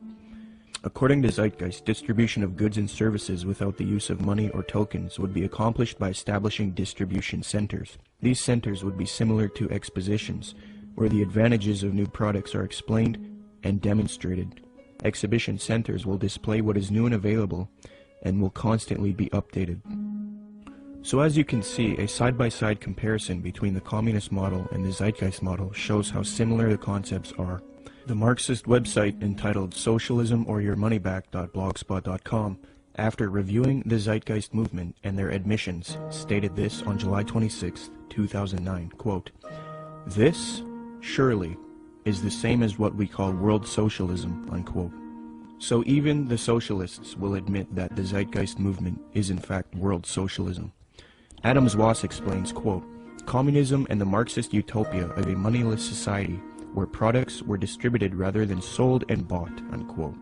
C: According to Zeitgeist, distribution of goods and services without the use of money or tokens would be accomplished by establishing distribution centers. These centers would be similar to expositions, where the advantages of new products are explained and demonstrated. Exhibition centers will display what is new and available and will constantly be updated. So as you can see, a side-by-side comparison between the communist model and the Zeitgeist model shows how similar the concepts are. The Marxist website entitled socialismoryourmoneyback.blogspot.com, after reviewing the Zeitgeist movement and their admissions, stated this on July 26, 2009, quote, "This, surely, is the same as what we call world socialism," unquote. So even the socialists will admit that the Zeitgeist movement is in fact world socialism. Adams Wass explains, quote, "Communism and the Marxist utopia of a moneyless society where products were distributed rather than sold and bought," unquote.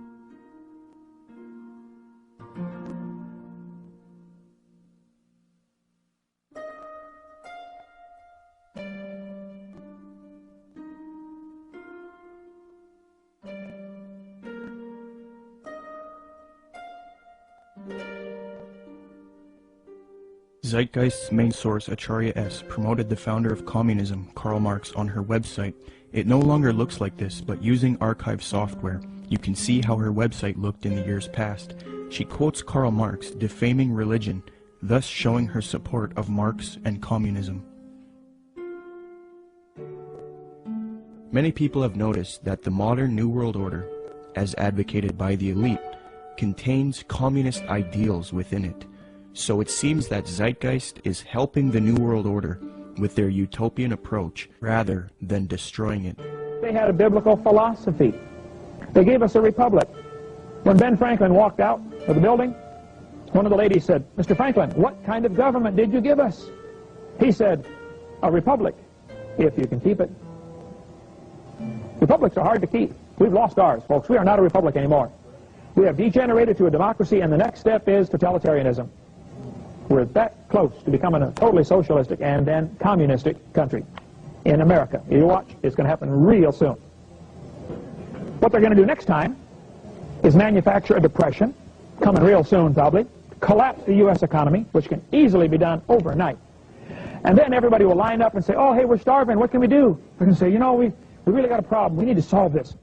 C: Zeitgeist's main source, Acharya S., promoted the founder of communism, Karl Marx, on her website. It no longer looks like this, but using archive software, you can see how her website looked in the years past. She quotes Karl Marx, defaming religion, thus showing her support of Marx and communism. Many people have noticed that the modern New World Order, as advocated by the elite, contains communist ideals within it. So it seems that Zeitgeist is helping the New World Order with their utopian approach rather than destroying it.
R: They had a biblical philosophy. They gave us a republic. When Ben Franklin walked out of the building, one of the ladies said, "Mr. Franklin, what kind of government did you give us?" He said, "A republic, if you can keep it." Republics are hard to keep. We've lost ours, folks. We are not a republic anymore. We have degenerated to a democracy, and the next step is totalitarianism. We're that close to becoming a totally socialistic and then communistic country in America. You watch, it's going to happen real soon. What they're going to do next time is manufacture a depression, coming real soon probably, collapse the U.S. economy, which can easily be done overnight. And then everybody will line up and say, "Oh, hey, we're starving. What can we do?" They're going to say, "You know, we really got a problem. We need to solve this."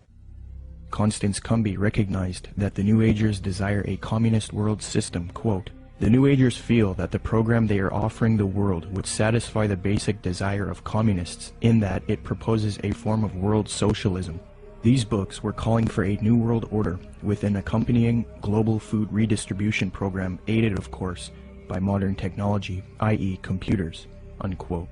C: Constance Cumby recognized that the New Agers desire a communist world system, quote, "The New Agers feel that the program they are offering the world would satisfy the basic desire of communists in that it proposes a form of world socialism." These books were calling for a new world order with an accompanying global food redistribution program aided, of course, by modern technology, i.e. computers, unquote.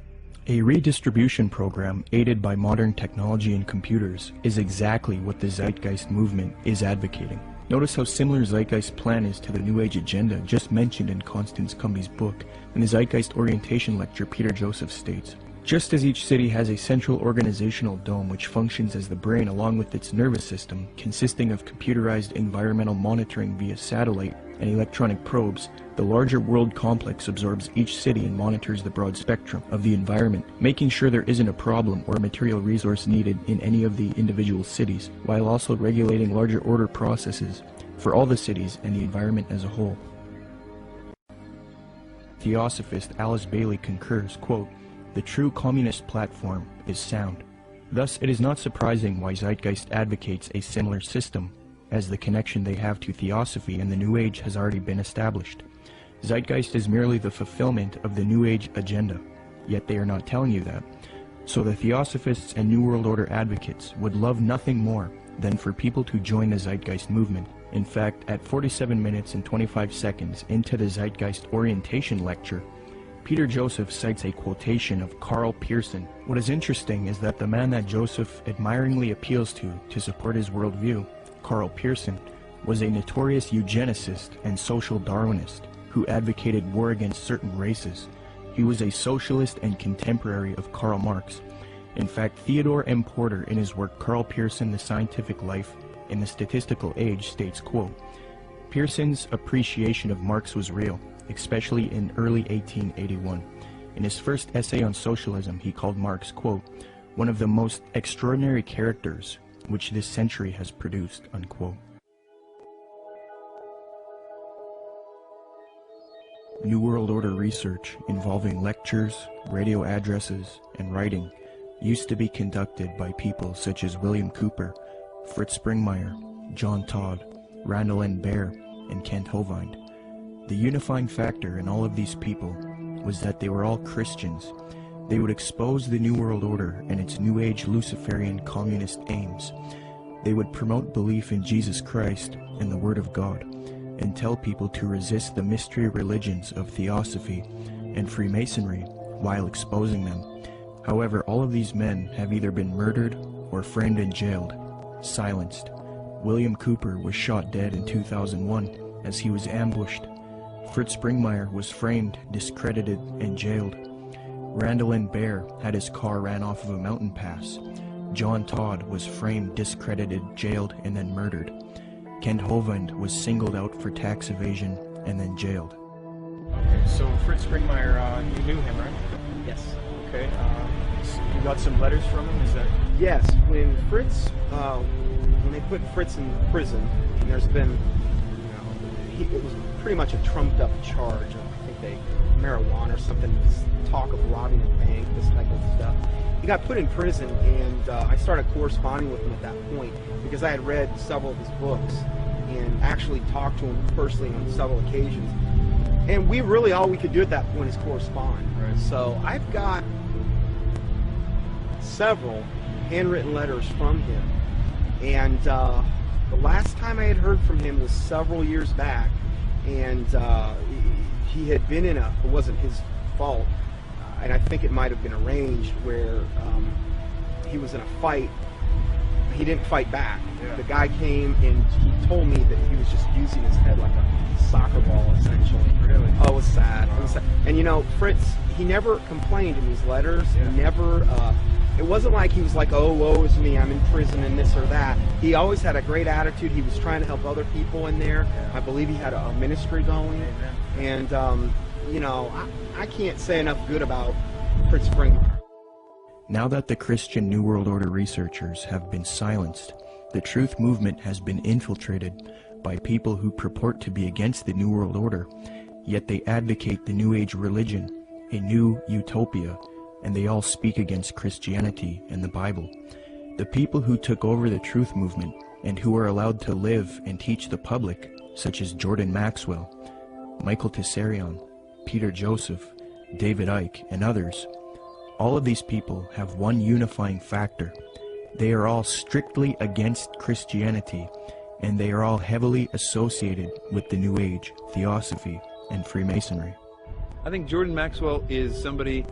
C: A redistribution program aided by modern technology and computers is exactly what the Zeitgeist movement is advocating. Notice how similar Zeitgeist's plan is to the New Age agenda just mentioned in Constance Cumby's book. In the Zeitgeist Orientation Lecture, Peter Joseph states, "Just as each city has a central organizational dome which functions as the brain along with its nervous system, consisting of computerized environmental monitoring via satellite and electronic probes, the larger world complex absorbs each city and monitors the broad spectrum of the environment, making sure there isn't a problem or material resource needed in any of the individual cities, while also regulating larger order processes for all the cities and the environment as a whole." Theosophist Alice Bailey concurs, quote, "The true communist platform is sound. Thus it is not surprising why Zeitgeist advocates a similar system, as the connection they have to Theosophy and the New Age has already been established. Zeitgeist is merely the fulfillment of the New Age agenda, yet they are not telling you that. So the Theosophists and New World Order advocates would love nothing more than for people to join the Zeitgeist movement. In fact, at 47 minutes and 25 seconds into the Zeitgeist Orientation Lecture, Peter Joseph cites a quotation of Karl Pearson. What is interesting is that the man that Joseph admiringly appeals to support his worldview, Karl Pearson, was a notorious eugenicist and social Darwinist who advocated war against certain races. He was a socialist and contemporary of Karl Marx. In fact, Theodore M. Porter, in his work Karl Pearson, The Scientific Life in the Statistical Age, states, quote, "Pearson's appreciation of Marx was real, especially in early 1881. In his first essay on socialism, he called Marx, quote, one of the most extraordinary characters which this century has produced," unquote. New World Order research involving lectures, radio addresses, and writing used to be conducted by people such as William Cooper, Fritz Springmeier, John Todd, Randall N. Baer, and Kent Hovind. The unifying factor in all of these people was that they were all Christians. They would expose the New World Order and its New Age Luciferian communist aims. They would promote belief in Jesus Christ and the Word of God, and tell people to resist the mystery religions of Theosophy and Freemasonry while exposing them. However, all of these men have either been murdered or framed and jailed, silenced. William Cooper was shot dead in 2001 as he was ambushed. Fritz Springmeier was framed, discredited, and jailed. Randall N. Baer had his car ran off of a mountain pass. John Todd was framed, discredited, jailed, and then murdered. Kent Hovind was singled out for tax evasion and then jailed.
M: Okay, so Fritz Springmeier, you knew him, right?
B: Yes.
M: Okay, so you got some letters from him, is that?
B: Yes, when Fritz, when they put Fritz in prison, and there's been, it was pretty much a trumped up charge of, I think marijuana or something, talk of robbing a bank, this type of stuff. He got put in prison, and I started corresponding with him at that point because I had read several of his books and actually talked to him personally on several occasions. And we really, all we could do at that point is correspond. Right. So I've got several handwritten letters from him, and the last time I had heard from him was several years back, and he had been in it wasn't his fault, and I think it might have been arranged where he was in a fight. He didn't fight back. Yeah. The guy came and he told me that he was just using his head like a soccer ball, essentially.
M: Really?
B: Oh, it was sad. It was sad. And Fritz, he never complained in these letters. Yeah. He never, it wasn't like he was like, oh, woe is me, I'm in prison and this or that. He always had a great attitude. He was trying to help other people in there. Yeah. I believe he had a ministry going. Amen. And, I can't say enough good about Fritz Springmeier.
C: Now that the Christian New World Order researchers have been silenced, the truth movement has been infiltrated by people who purport to be against the New World Order, yet they advocate the New Age religion, a new utopia, and they all speak against Christianity and the Bible. The people who took over the truth movement and who are allowed to live and teach the public, such as Jordan Maxwell, Michael Tessarion, Peter Joseph, David Icke, and others, all of these people have one unifying factor. They are all strictly against Christianity, and they are all heavily associated with the New Age, Theosophy, and Freemasonry.
G: I think Jordan Maxwell is somebody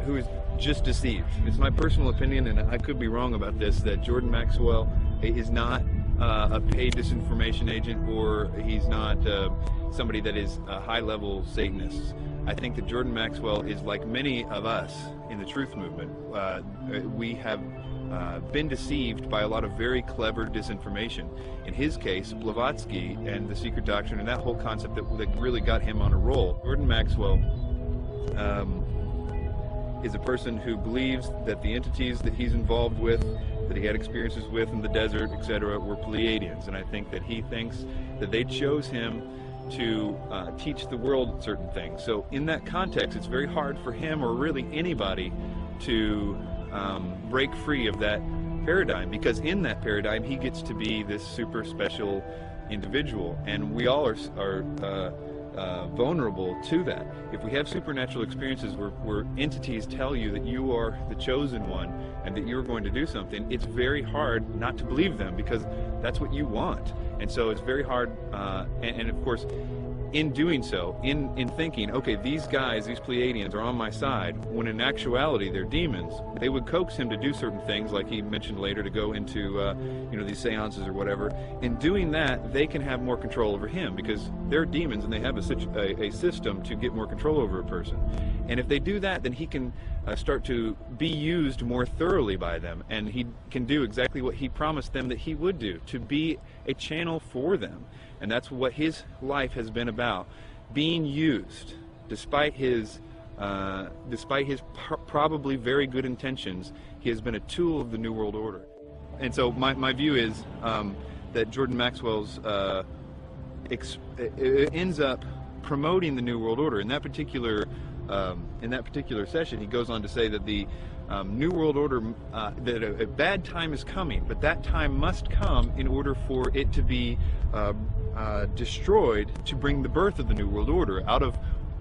G: who is just deceived. It's my personal opinion, and I could be wrong about this, that Jordan Maxwell is not a paid disinformation agent, or he's not somebody that is a high-level Satanist. I think that Jordan Maxwell is like many of us in the truth movement. We have been deceived by a lot of very clever disinformation. In his case, Blavatsky and the secret doctrine and that whole concept that really got him on a roll. Jordan Maxwell is a person who believes that the entities that he's involved with, that he had experiences with in the desert, etc., were Pleiadians. And I think that he thinks that they chose him to teach the world certain things. So in that context, it's very hard for him, or really anybody, to break free of that paradigm, because in that paradigm he gets to be this super special individual, and we all are vulnerable to that. If we have supernatural experiences where entities tell you that you are the chosen one and that you're going to do something, it's very hard not to believe them, because that's what you want. And so it's very hard, and of course, in doing so, in thinking, okay, these guys, these Pleiadians are on my side, when in actuality they're demons, they would coax him to do certain things, like he mentioned later, to go into these seances or whatever. In doing that, they can have more control over him, because they're demons and they have a system to get more control over a person. And if they do that, then he can start to be used more thoroughly by them, and he can do exactly what he promised them that he would do, to be a channel for them. And that's what his life has been about, being used, despite his probably very good intentions. He has been a tool of the New World Order. And so my view is that Jordan Maxwell's ends up promoting the New World Order. In that particular session, he goes on to say that the New World Order, that a bad time is coming, but that time must come in order for it to be destroyed, to bring the birth of the New World Order. Out of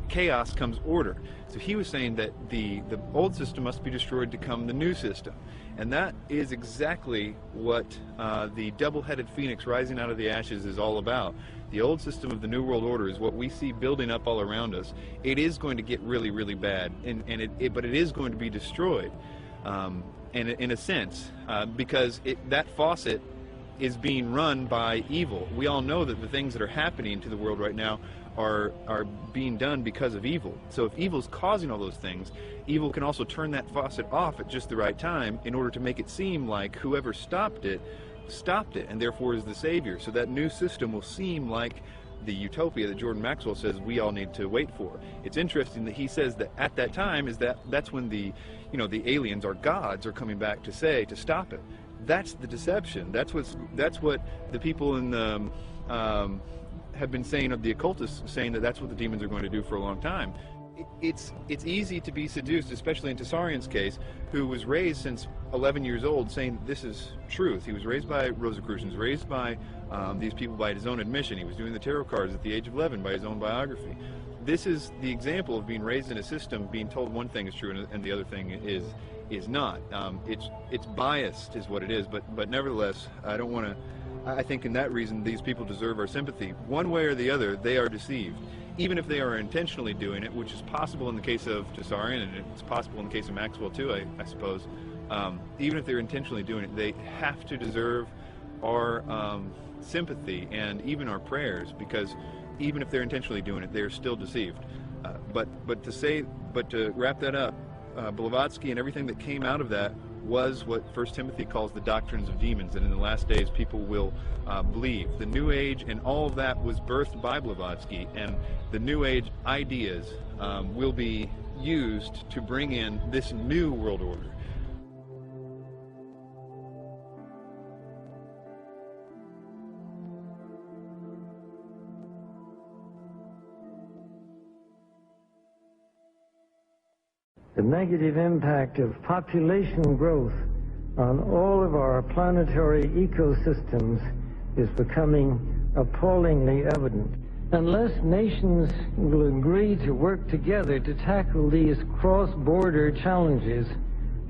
G: chaos comes order. So he was saying that the old system must be destroyed to come the new system. And that is exactly what the double-headed phoenix rising out of the ashes is all about. The old system of the New World Order is what we see building up all around us. It is going to get really, really bad, but it is going to be destroyed, in a sense, because that faucet is being run by evil. We all know that the things that are happening to the world right now are being done because of evil. So if evil's causing all those things, evil can also turn that faucet off at just the right time in order to make it seem like whoever stopped it, and therefore is the savior. So that new system will seem like the utopia that Jordan Maxwell says we all need to wait for. It's interesting that he says that at that time that's when the aliens, or gods, are coming back to stop it. That's the deception. That's what the people in the have been saying, of the occultists, saying that that's what the demons are going to do for a long time. It's easy to be seduced, especially in Tessarian's case, who was raised since 11 years old saying this is truth. He was raised by Rosicrucians, raised by these people by his own admission. He was doing the tarot cards at the age of 11 by his own biography. This is the example of being raised in a system, being told one thing is true and the other thing is not. It's biased is what it is, but nevertheless, I think in that reason these people deserve our sympathy. One way or the other, they are deceived. Even if they are intentionally doing it, which is possible in the case of Tessarian, and it's possible in the case of Maxwell too, I suppose. Even if they're intentionally doing it, they have to deserve our sympathy and even our prayers, because even if they're intentionally doing it, they're still deceived. But to wrap that up, Blavatsky and everything that came out of that was what 1 Timothy calls the doctrines of demons, and in the last days people will believe. The New Age and all of that was birthed by Blavatsky, and the New Age ideas will be used to bring in this new world order.
S: The negative impact of population growth on all of our planetary ecosystems is becoming appallingly evident. Unless nations will agree to work together to tackle these cross-border challenges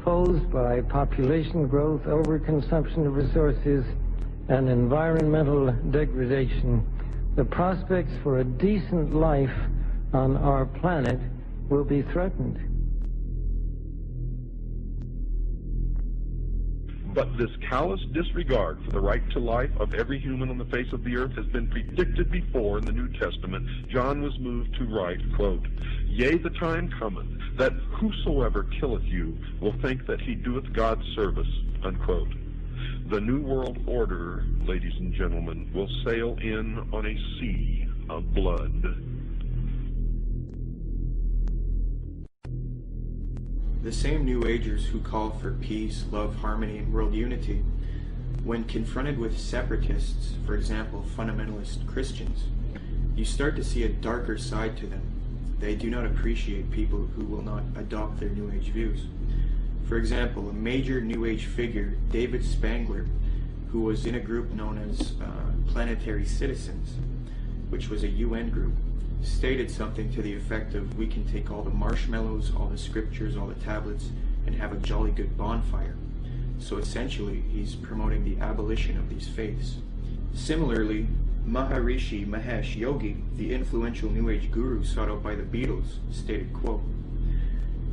S: posed by population growth, overconsumption of resources, and environmental degradation, the prospects for a decent life on our planet will be threatened.
N: But this callous disregard for the right to life of every human on the face of the earth has been predicted before in the New Testament. John was moved to write, quote, "Yea, the time cometh, that whosoever killeth you will think that he doeth God's service," unquote. The New World Order, ladies and gentlemen, will sail in on a sea of blood.
A: The same New Agers who call for peace, love, harmony, and world unity, when confronted with separatists, for example, fundamentalist Christians, you start to see a darker side to them. They do not appreciate people who will not adopt their New Age views. For example, a major New Age figure, David Spangler, who was in a group known as Planetary Citizens, which was a UN group, stated something to the effect of, we can take all the marshmallows, all the scriptures, all the tablets, and have a jolly good bonfire. So essentially, he's promoting the abolition of these faiths. Similarly, Maharishi Mahesh Yogi, the influential New Age guru sought out by the Beatles, stated, quote,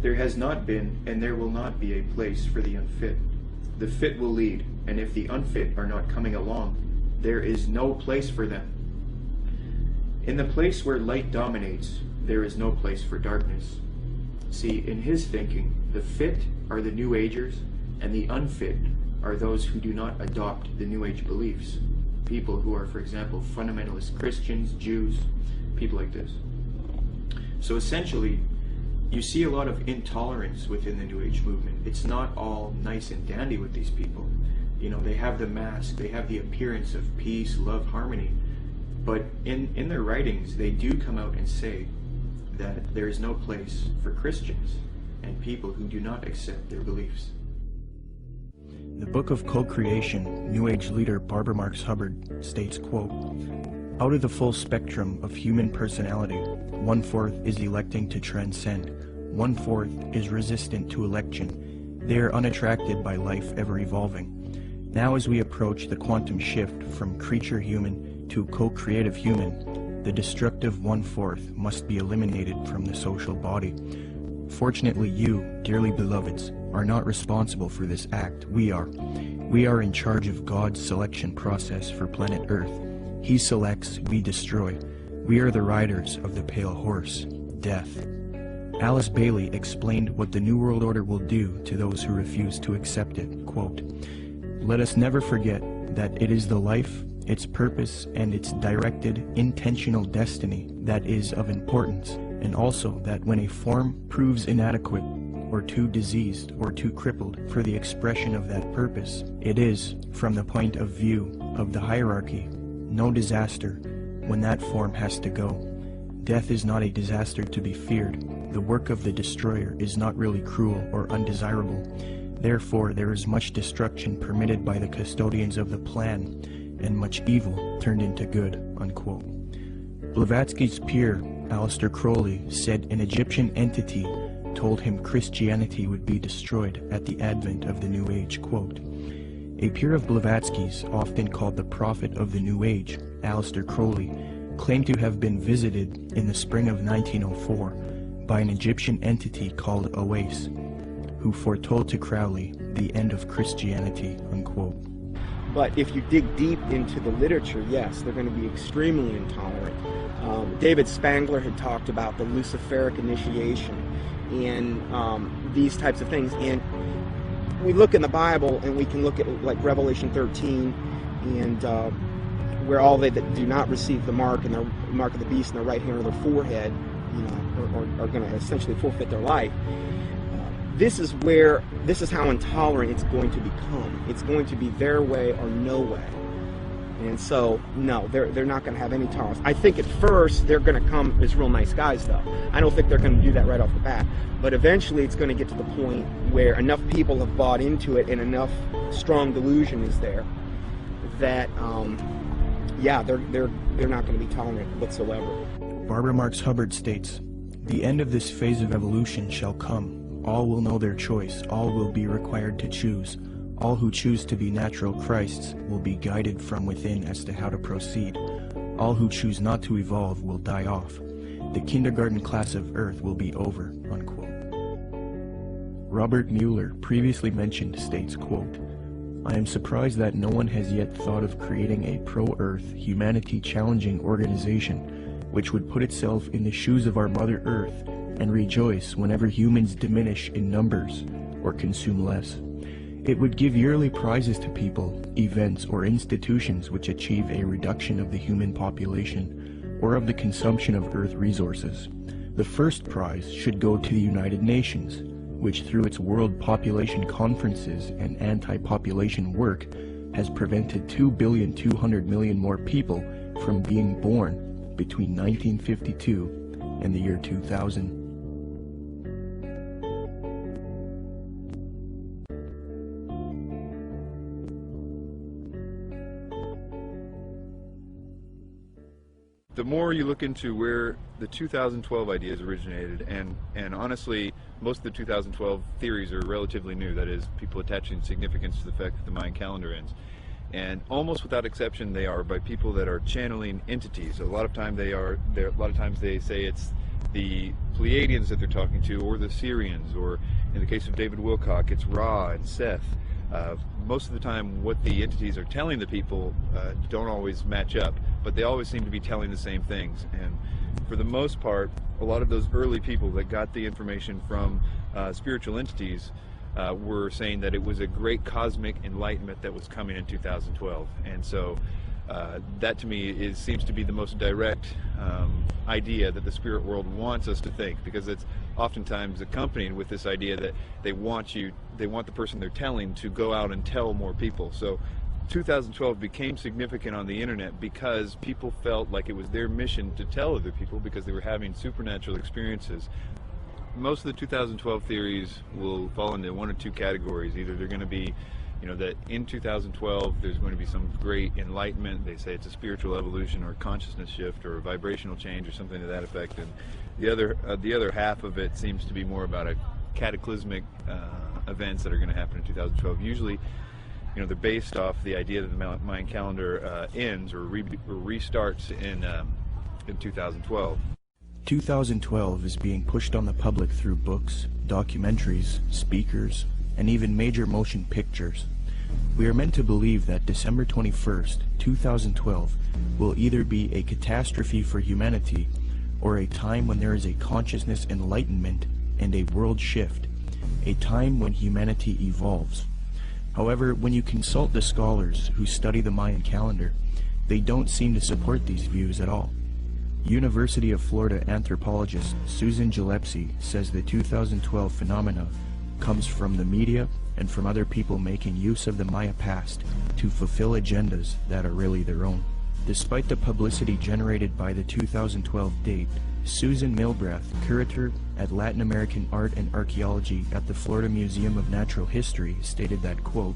A: "There has not been and there will not be a place for the unfit. The fit will lead, and if the unfit are not coming along, there is no place for them. In the place where light dominates, there is no place for darkness." See, in his thinking, the fit are the New Agers, and the unfit are those who do not adopt the New Age beliefs. People who are, for example, fundamentalist Christians, Jews, people like this. So essentially, you see a lot of intolerance within the New Age movement. It's not all nice and dandy with these people. You know, they have the mask, they have the appearance of peace, love, harmony, but in their writings, they do come out and say that there is no place for Christians and people who do not accept their beliefs.
C: The Book of Co-Creation, New Age leader Barbara Marx Hubbard states, quote, "Out of the full spectrum of human personality, 1/4 is electing to transcend, 1/4 is resistant to election. They are unattracted by life ever evolving. Now as we approach the quantum shift from creature human to co-creative human, the destructive 1/4 must be eliminated from the social body. Fortunately you, dearly beloveds, are not responsible for this act. We are. We are in charge of God's selection process for planet Earth. He selects, we destroy. We are the riders of the pale horse, death." Alice Bailey explained what the New World Order will do to those who refuse to accept it. Quote, "Let us never forget that it is the life, its purpose, and its directed, intentional destiny that is of importance, and also that when a form proves inadequate, or too diseased, or too crippled for the expression of that purpose, it is, from the point of view of the hierarchy, no disaster when that form has to go. Death is not a disaster to be feared. The work of the destroyer is not really cruel or undesirable. Therefore, there is much destruction permitted by the custodians of the plan, and much evil turned into good." Unquote. Blavatsky's peer, Aleister Crowley, said an Egyptian entity told him Christianity would be destroyed at the advent of the New Age. Quote, "A peer of Blavatsky's, often called the prophet of the New Age, Aleister Crowley, claimed to have been visited in the spring of 1904 by an Egyptian entity called Awais, who foretold to Crowley the end of Christianity." Unquote.
B: But if you dig deep into the literature, yes, they're going to be extremely intolerant. David Spangler had talked about the Luciferic initiation and these types of things. And we look in the Bible and we can look at like Revelation 13 and where all they that do not receive the mark and the mark of the beast in their right hand or their forehead, you know, are going to essentially forfeit their life. This is how intolerant it's going to become. It's going to be their way or no way. And so, no, they're not going to have any tolerance. I think at first they're going to come as real nice guys, though. I don't think they're going to do that right off the bat. But eventually it's going to get to the point where enough people have bought into it and enough strong delusion is there that, yeah, they're not going to be tolerant whatsoever.
C: Barbara Marx Hubbard states, "The end of this phase of evolution shall come. All will know their choice. All will be required to choose. All who choose to be natural Christs will be guided from within as to how to proceed. All who choose not to evolve will die off. The kindergarten class of Earth will be over." Unquote. Robert Mueller, previously mentioned, states, quote, I am surprised that no one has yet thought of creating a pro-Earth, humanity-challenging organization which would put itself in the shoes of our Mother Earth and rejoice whenever humans diminish in numbers or consume less. It would give yearly prizes to people, events, or institutions which achieve a reduction of the human population or of the consumption of Earth resources. The first prize should go to the United Nations, which through its World Population Conferences and anti-population work has prevented 2,200,000,000 more people from being born between 1952 and the year 2000.
G: The more you look into where the 2012 ideas originated, and honestly, most of the 2012 theories are relatively new, that is, people attaching significance to the fact that the Mayan calendar ends. And almost without exception, they are by people that are channeling entities. A lot of times they say it's the Pleiadians that they're talking to, or the Syrians, or in the case of David Wilcock, it's Ra and Seth. Most of the time, what the entities are telling the people don't always match up, but they always seem to be telling the same things. And for the most part, a lot of those early people that got the information from spiritual entities were saying that it was a great cosmic enlightenment that was coming in 2012. And so that to me seems to be the most direct idea that the spirit world wants us to think, because it's oftentimes accompanied with this idea that they want the person they're telling to go out and tell more people. So 2012 became significant on the internet because people felt like it was their mission to tell other people because they were having supernatural experiences. Most of the 2012 theories will fall into one or two categories. Either they're going to be, that in 2012 there's going to be some great enlightenment. They say it's a spiritual evolution or a consciousness shift or a vibrational change or something to that effect. And the other half of it seems to be more about a cataclysmic events that are going to happen in 2012. Usually, they're based off the idea that the Mayan calendar ends or restarts in 2012.
C: 2012 is being pushed on the public through books, documentaries, speakers, and even major motion pictures. We are meant to believe that December 21st, 2012 will either be a catastrophe for humanity or a time when there is a consciousness enlightenment and a world shift, a time when humanity evolves. However, when you consult the scholars who study the Mayan calendar, they don't seem to support these views at all. University of Florida anthropologist Susan Gillespie says the 2012 phenomena comes from the media and from other people making use of the Maya past to fulfill agendas that are really their own. Despite the publicity generated by the 2012 date, Susan Milbrath, curator at Latin American Art and Archaeology at the Florida Museum of Natural History, stated that, quote,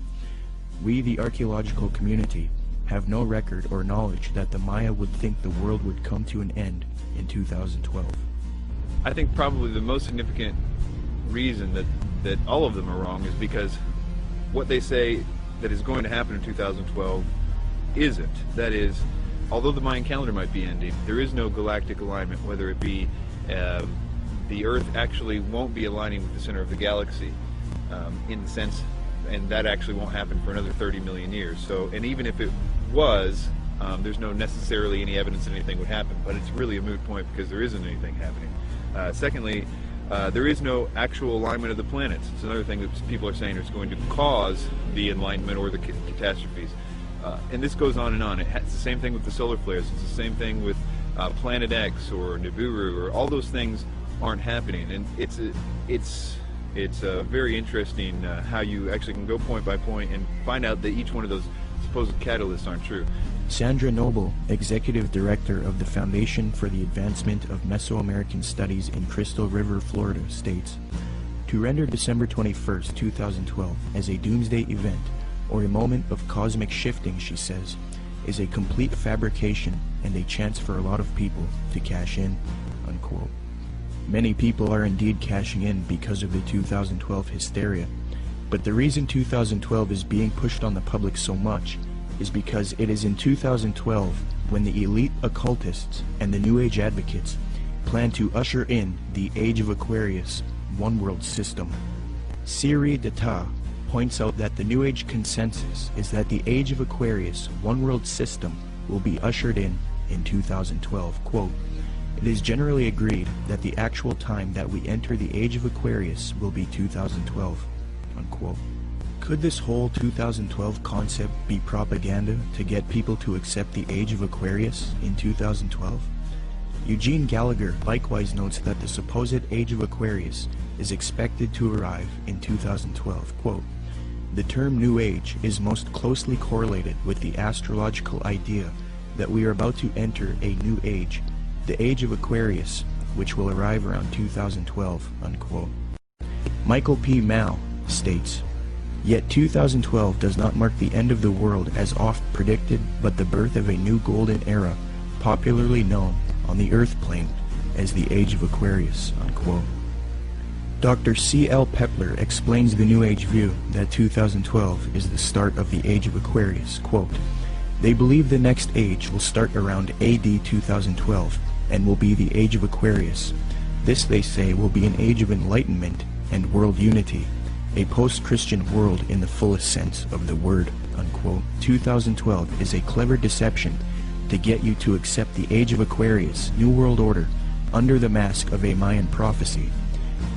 C: "We, the archaeological community, have no record or knowledge that the Maya would think the world would come to an end in 2012.
G: I think probably the most significant reason that all of them are wrong is because what they say that is going to happen in 2012 isn't. That is, although the Mayan calendar might be ending, there is no galactic alignment, whether it be the Earth actually won't be aligning with the center of the galaxy in the sense, and that actually won't happen for another 30 million years. So, and even if it was, there's no necessarily any evidence that anything would happen, but it's really a moot point because there isn't anything happening. Secondly, there is no actual alignment of the planets. It's another thing that people are saying is going to cause the enlightenment or the catastrophes. And this goes on and on. It's the same thing with the solar flares. It's the same thing with Planet X or Nibiru, or all those things aren't happening. And it's very interesting how you actually can go point by point and find out that each one of those supposed catalysts aren't true.
C: Sandra Noble, Executive Director of the Foundation for the Advancement of Mesoamerican Studies in Crystal River, Florida, states, "To render December 21st, 2012 as a doomsday event or a moment of cosmic shifting," she says, "is a complete fabrication and a chance for a lot of people to cash in," unquote. Many people are indeed cashing in because of the 2012 hysteria, but the reason 2012 is being pushed on the public so much is because it is in 2012 when the elite occultists and the New Age advocates plan to usher in the Age of Aquarius one world system. Siri Data, points out that the New Age consensus is that the Age of Aquarius one-world system will be ushered in 2012. Quote, "It is generally agreed that the actual time that we enter the Age of Aquarius will be 2012. Unquote. Could this whole 2012 concept be propaganda to get people to accept the Age of Aquarius in 2012? Eugene Gallagher likewise notes that the supposed Age of Aquarius is expected to arrive in 2012. Quote, "The term New Age is most closely correlated with the astrological idea that we are about to enter a new age, the Age of Aquarius, which will arrive around 2012. Unquote. Michael P. Mao states, "Yet 2012 does not mark the end of the world as oft predicted, but the birth of a new golden era, popularly known on the Earth plane as the Age of Aquarius." Unquote. Dr. C. L. Pepler explains the New Age view that 2012 is the start of the Age of Aquarius. Quote, "They believe the next age will start around AD 2012 and will be the Age of Aquarius. This, they say, will be an age of enlightenment and world unity, a post-Christian world in the fullest sense of the word." Unquote. 2012 is a clever deception to get you to accept the Age of Aquarius, New World Order, under the mask of a Mayan prophecy.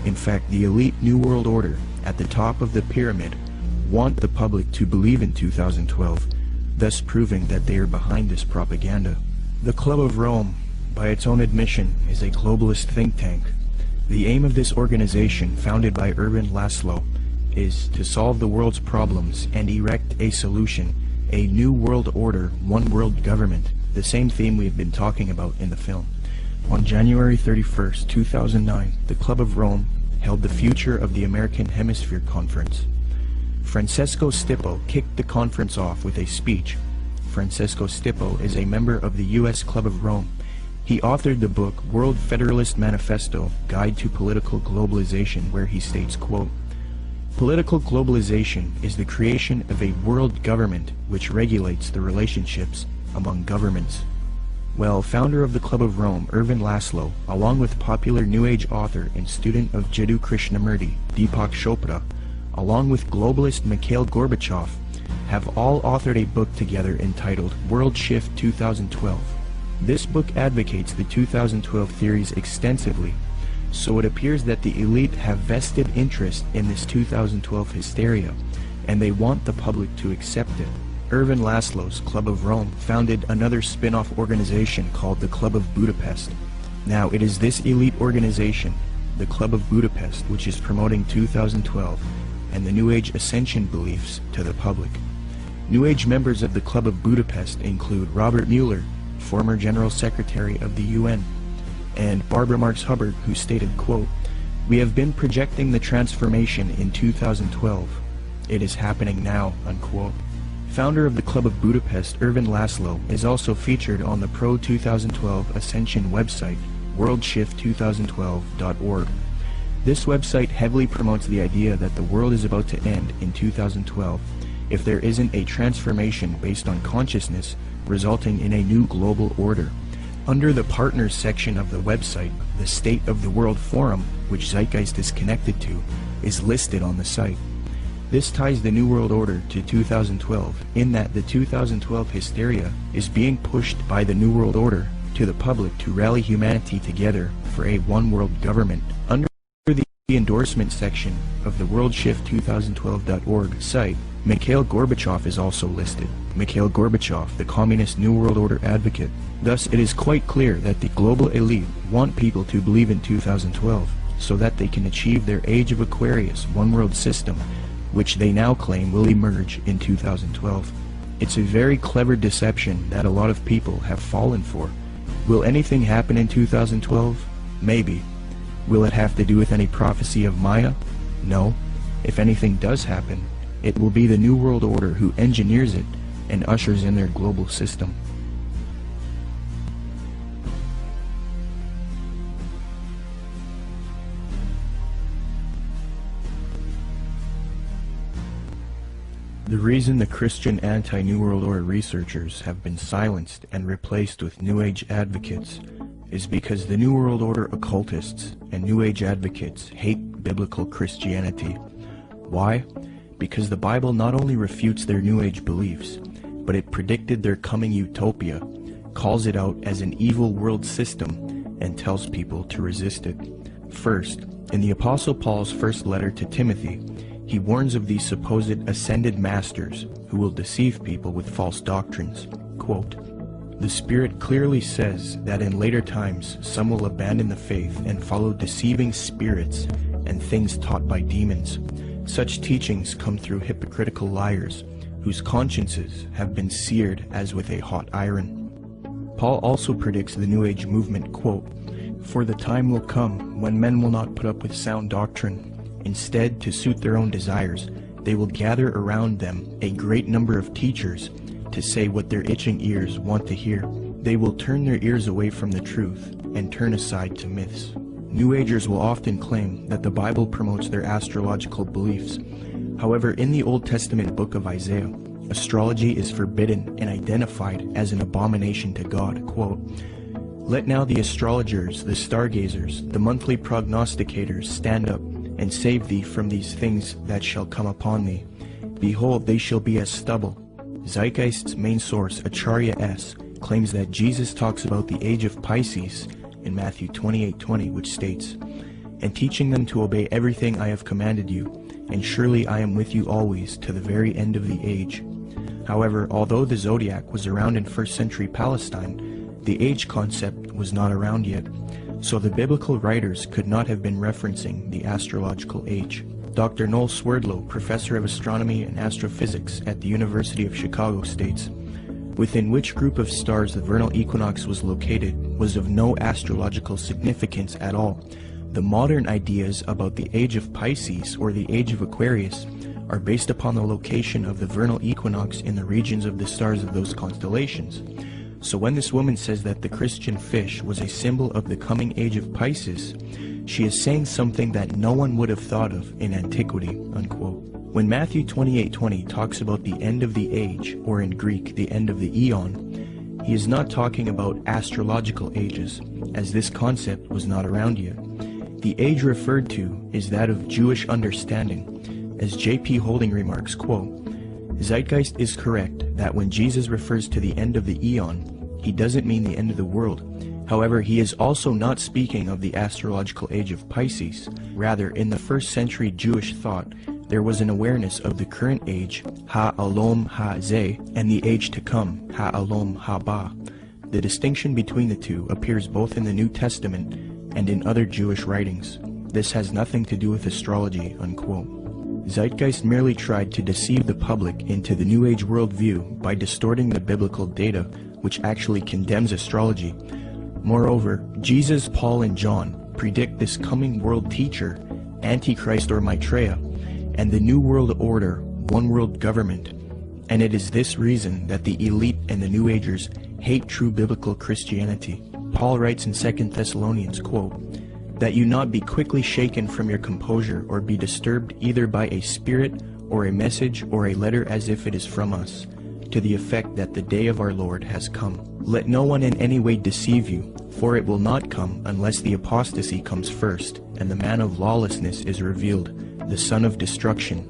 C: In fact, the elite New World Order at the top of the pyramid want the public to believe in 2012, thus proving that they are behind this propaganda. The Club of Rome, by its own admission, is a globalist think tank. The aim of this organization, founded by Erwin Laszlo, is to solve the world's problems and erect a solution, a new world order, one world government, the same theme we have been talking about in the film. On January 31st, 2009, the Club of Rome held the Future of the American Hemisphere Conference. Francesco Stippo kicked the conference off with a speech. Francesco Stippo is a member of the U.S. Club of Rome. He authored the book World Federalist Manifesto, Guide to Political Globalization, where he states, quote, "Political globalization is the creation of a world government which regulates the relationships among governments." Well, founder of the Club of Rome, Erwin Laszlo, along with popular New Age author and student of Jiddu Krishnamurti, Deepak Chopra, along with globalist Mikhail Gorbachev, have all authored a book together entitled World Shift 2012. This book advocates the 2012 theories extensively, so it appears that the elite have vested interest in this 2012 hysteria, and they want the public to accept it. Erwin Laszlo's Club of Rome founded another spin-off organization called the Club of Budapest. Now, it is this elite organization, the Club of Budapest, which is promoting 2012 and the New Age ascension beliefs to the public. New Age members of the Club of Budapest include Robert Mueller, former General Secretary of the UN, and Barbara Marx Hubbard, who stated, quote, "We have been projecting the transformation in 2012. It is happening now." Unquote. Founder of the Club of Budapest, Erwin Laszlo, is also featured on the Pro-2012 Ascension website, worldshift2012.org. This website heavily promotes the idea that the world is about to end in 2012 if there isn't a transformation based on consciousness resulting in a new global order. Under the Partners section of the website, the State of the World Forum, which Zeitgeist is connected to, is listed on the site. This ties the New World Order to 2012, in that the 2012 hysteria is being pushed by the New World Order to the public to rally humanity together for a one-world government. Under the endorsement section of the worldshift2012.org site, Mikhail Gorbachev is also listed. Mikhail Gorbachev, the Communist New World Order advocate. Thus, it is quite clear that the global elite want people to believe in 2012 so that they can achieve their Age of Aquarius one-world system, which they now claim will emerge in 2012. It's a very clever deception that a lot of people have fallen for. Will anything happen in 2012? Maybe. Will it have to do with any prophecy of Maya? No. If anything does happen, it will be the New World Order who engineers it and ushers in their global system. The reason the Christian anti-New World Order researchers have been silenced and replaced with New Age advocates is because the New World Order occultists and New Age advocates hate biblical Christianity. Why? because the Bible not only refutes their New Age beliefs, but it predicted their coming utopia, calls it out as an evil world system, and tells people to resist it. First, in the Apostle Paul's first letter to Timothy, he warns of these supposed ascended masters who will deceive people with false doctrines. Quote, "The Spirit clearly says that in later times some will abandon the faith and follow deceiving spirits and things taught by demons. Such teachings come through hypocritical liars, whose consciences have been seared as with a hot iron." Paul also predicts the New Age movement, quote, "For the time will come when men will not put up with sound doctrine. Instead, to suit their own desires, they will gather around them a great number of teachers to say what their itching ears want to hear. They will turn their ears away from the truth and turn aside to myths." New Agers will often claim that the Bible promotes their astrological beliefs. However, in the Old Testament book of Isaiah, astrology is forbidden and identified as an abomination to God. Quote, "Let now the astrologers, the stargazers, the monthly prognosticators stand up and save thee from these things that shall come upon thee. Behold, they shall be as stubble." Zeitgeist's main source, Acharya S., claims that Jesus talks about the age of Pisces in Matthew 28:20, which states, "And teaching them to obey everything I have commanded you, and surely I am with you always to the very end of the age." However, although the zodiac was around in 1st century Palestine, the age concept was not around yet, so the biblical writers could not have been referencing the astrological age. Dr. Noel Swerdlow, professor of astronomy and astrophysics at the University of Chicago, states, "Within which group of stars the vernal equinox was located was of no astrological significance at all. The modern ideas about the age of Pisces or the age of Aquarius are based upon the location of the vernal equinox in the regions of the stars of those constellations. So when this woman says that the Christian fish was a symbol of the coming age of Pisces, she is saying something that no one would have thought of in antiquity." Unquote. When Matthew 28:20 talks about the end of the age, or in Greek, the end of the eon, he is not talking about astrological ages, as this concept was not around yet. The age referred to is that of Jewish understanding. As J.P. Holding remarks, quote, "Zeitgeist is correct that when Jesus refers to the end of the eon, he doesn't mean the end of the world. However, he is also not speaking of the astrological age of Pisces. Rather, in the 1st century Jewish thought, there was an awareness of the current age, Ha-Alom Ha-Zeh, and the age to come, Ha-Alom Ha-Ba. The distinction between the two appears both in the New Testament and in other Jewish writings. This has nothing to do with astrology." Unquote. Zeitgeist merely tried to deceive the public into the New Age worldview by distorting the biblical data, which actually condemns astrology. Moreover, Jesus, Paul, and John predict this coming world teacher, Antichrist or Maitreya, and the New World Order, one world government. And it is this reason that the elite and the New Agers hate true biblical Christianity. Paul writes in 2 Thessalonians, quote, "That you not be quickly shaken from your composure or be disturbed either by a spirit or a message or a letter as if it is from us, to the effect that the day of our Lord has come. Let no one in any way deceive you, for it will not come unless the apostasy comes first, and the man of lawlessness is revealed, the son of destruction,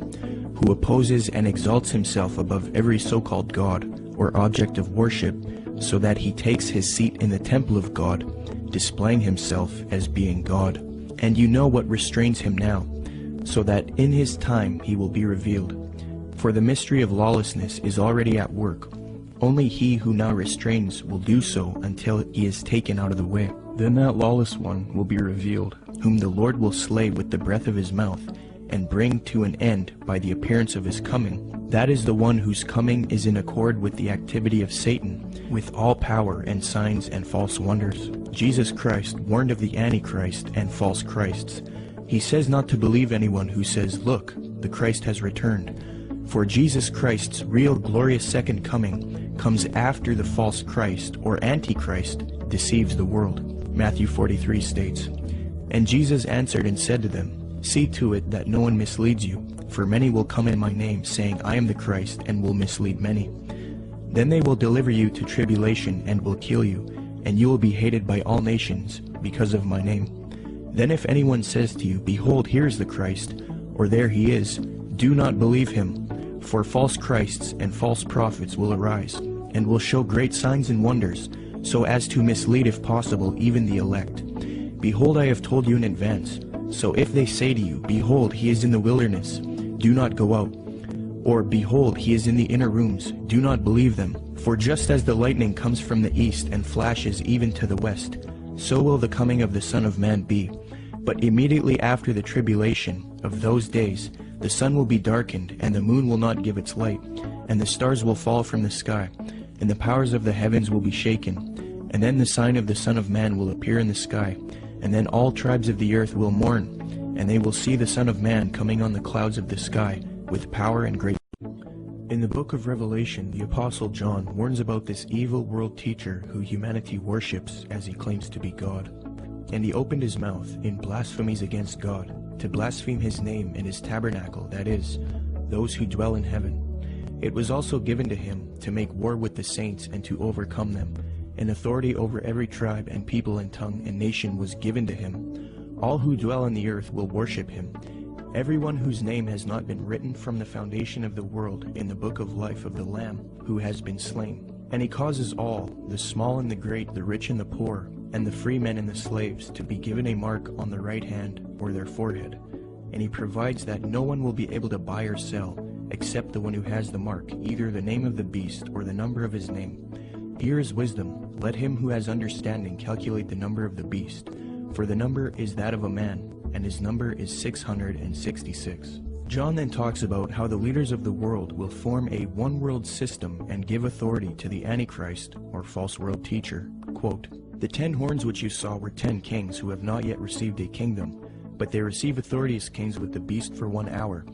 C: who opposes and exalts himself above every so-called God or object of worship, so that he takes his seat in the temple of God, displaying himself as being God. And you know what restrains him now, so that in his time he will be revealed. For the mystery of lawlessness is already at work. Only he who now restrains will do so until he is taken out of the way. Then that lawless one will be revealed, whom the Lord will slay with the breath of his mouth, and bring to an end by the appearance of his coming. That is the one whose coming is in accord with the activity of Satan, with all power and signs and false wonders. Jesus Christ warned of the Antichrist and false Christs. He says not to believe anyone who says, "Look, the Christ has returned." For Jesus Christ's real glorious second coming comes after the false Christ or Antichrist deceives the world. Matthew 43 states, "And Jesus answered and said to them, See to it that no one misleads you, for many will come in my name, saying, I am the Christ, and will mislead many. Then they will deliver you to tribulation and will kill you, and you will be hated by all nations because of my name. Then if anyone says to you, Behold, here is the Christ, or there he is, Do not believe him, for false Christs and false prophets will arise, and will show great signs and wonders, so as to mislead if possible even the elect. Behold, I have told you in advance. So if they say to you, Behold, he is in the wilderness, do not go out. Or, Behold, he is in the inner rooms, do not believe them. For just as the lightning comes from the east and flashes even to the west, so will the coming of the Son of Man be. But immediately after the tribulation of those days, the sun will be darkened, and the moon will not give its light, and the stars will fall from the sky, and the powers of the heavens will be shaken. And then the sign of the Son of Man will appear in the sky, and then all tribes of the earth will mourn, and they will see the Son of Man coming on the clouds of the sky, with power and great. In the book of Revelation, the Apostle John warns about this evil world teacher who humanity worships as he claims to be God. And he opened his mouth in blasphemies against God, to blaspheme his name and his tabernacle, that is, those who dwell in heaven. It was also given to him to make war with the saints and to overcome them. And authority over every tribe and people and tongue and nation was given to him. All who dwell on the earth will worship him. Everyone whose name has not been written from the foundation of the world in the book of life of the Lamb who has been slain. And he causes all, the small and the great, the rich and the poor, and the free men and the slaves, to be given a mark on the right hand or their forehead. And he provides that no one will be able to buy or sell, except the one who has the mark, either the name of the beast or the number of his name. Here is wisdom. Let him who has understanding calculate the number of the beast, for the number is that of a man, and his number is 666. John then talks about how the leaders of the world will form a one-world system and give authority to the Antichrist, or false world teacher. Quote, "The 10 horns which you saw were 10 kings who have not yet received a kingdom, but they receive authority as kings with the beast for 1 hour.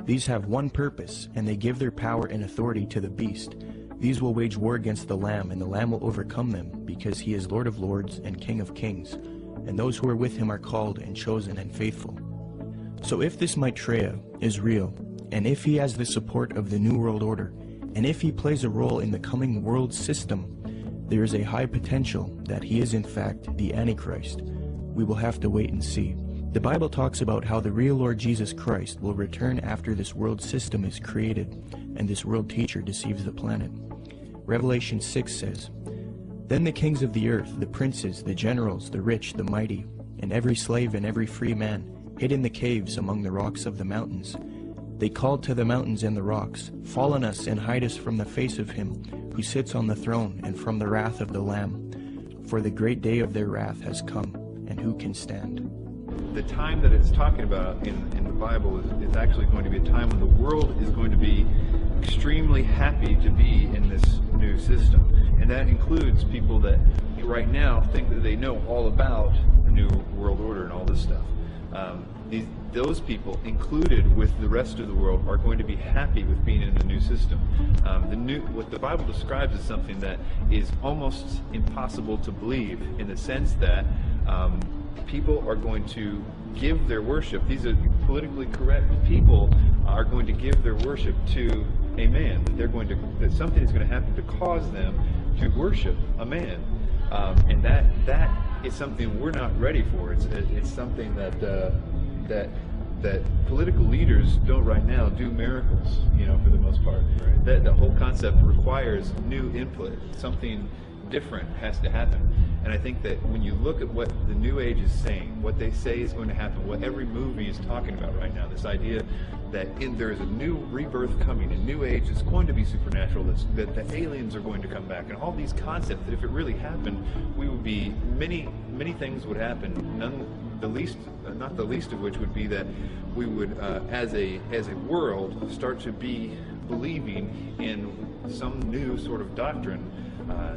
C: These have one purpose, and they give their power and authority to the beast. These will wage war against the Lamb, and the Lamb will overcome them, because he is Lord of lords and King of kings, and those who are with him are called and chosen and faithful." So if this Maitreya is real, and if he has the support of the New World Order, and if he plays a role in the coming world system, there is a high potential that he is in fact the Antichrist. We will have to wait and see. The Bible talks about how the real Lord Jesus Christ will return after this world system is created, and this world teacher deceives the planet. Revelation 6 says, "Then the kings of the earth, the princes, the generals, the rich, the mighty, and every slave and every free man, hid in the caves among the rocks of the mountains. They called to the mountains and the rocks, Fall on us and hide us from the face of him who sits on the throne and from the wrath of the Lamb. For the great day of their wrath has come, and who can stand?"
G: The time that it's talking about in the Bible is actually going to be a time when the world is going to be extremely happy to be in this new system. And that includes people that right now think that they know all about the New World Order and all this stuff. Those people, included with the rest of the world, are going to be happy with being in the new system. What the Bible describes as something that is almost impossible to believe, in the sense that people are going to give their worship. These are politically correct people are going to give their worship to a man. That something is going to happen to cause them to worship a man, and that is something we're not ready for. It's something that political leaders don't right now do miracles, for the most part. That the whole concept requires new input. Something different has to happen. And I think that when you look at what the New Age is saying, what they say is going to happen, what every movie is talking about right now, this idea that there is a new rebirth coming, a new age is going to be supernatural, that the aliens are going to come back, and all these concepts, that if it really happened, we would be, many things would happen, not the least of which would be that we would, as a world, start to be believing in some new sort of doctrine,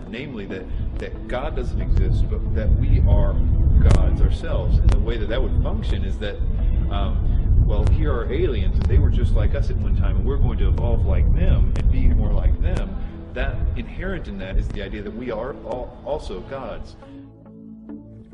G: namely that God doesn't exist, but that we are gods ourselves. And the way that would function is that, here are aliens, and they were just like us at one time, and we're going to evolve like them and be more like them. That inherent in that is the idea that we are also gods.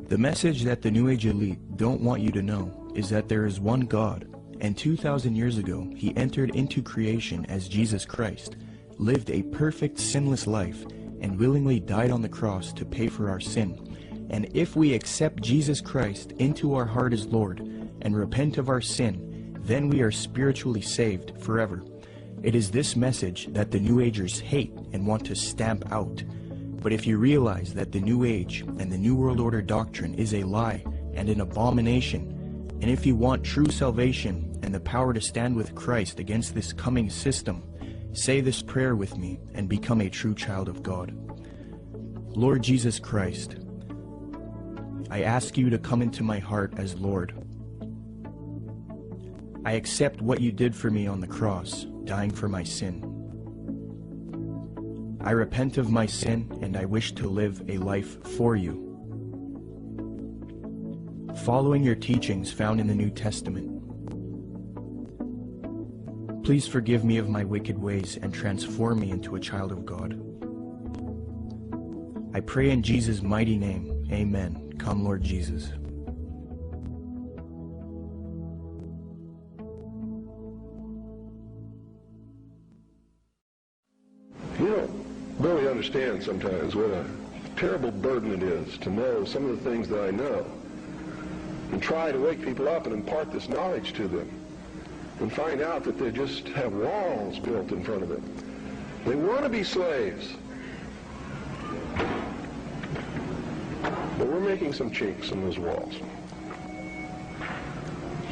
C: The message that the New Age elite don't want you to know is that there is one God, and 2,000 years ago he entered into creation as Jesus Christ, lived a perfect sinless life, and willingly died on the cross to pay for our sin. And if we accept Jesus Christ into our heart as Lord and repent of our sin, then we are spiritually saved forever. It is this message that the New Agers hate and want to stamp out. But if you realize that the New Age and the New World Order doctrine is a lie and an abomination, and if you want true salvation and the power to stand with Christ against this coming system, say this prayer with me and become a true child of God. Lord Jesus Christ, I ask you to come into my heart as Lord. I accept what you did for me on the cross, dying for my sin. I repent of my sin and I wish to live a life for you, following your teachings found in the New Testament. Please forgive me of my wicked ways and transform me into a child of God. I pray in Jesus' mighty name, amen. Come, Lord Jesus.
N: You don't really understand sometimes what a terrible burden it is to know some of the things that I know and try to wake people up and impart this knowledge to them and find out that they just have walls built in front of them. They want to be slaves. But we're making some chinks in those walls.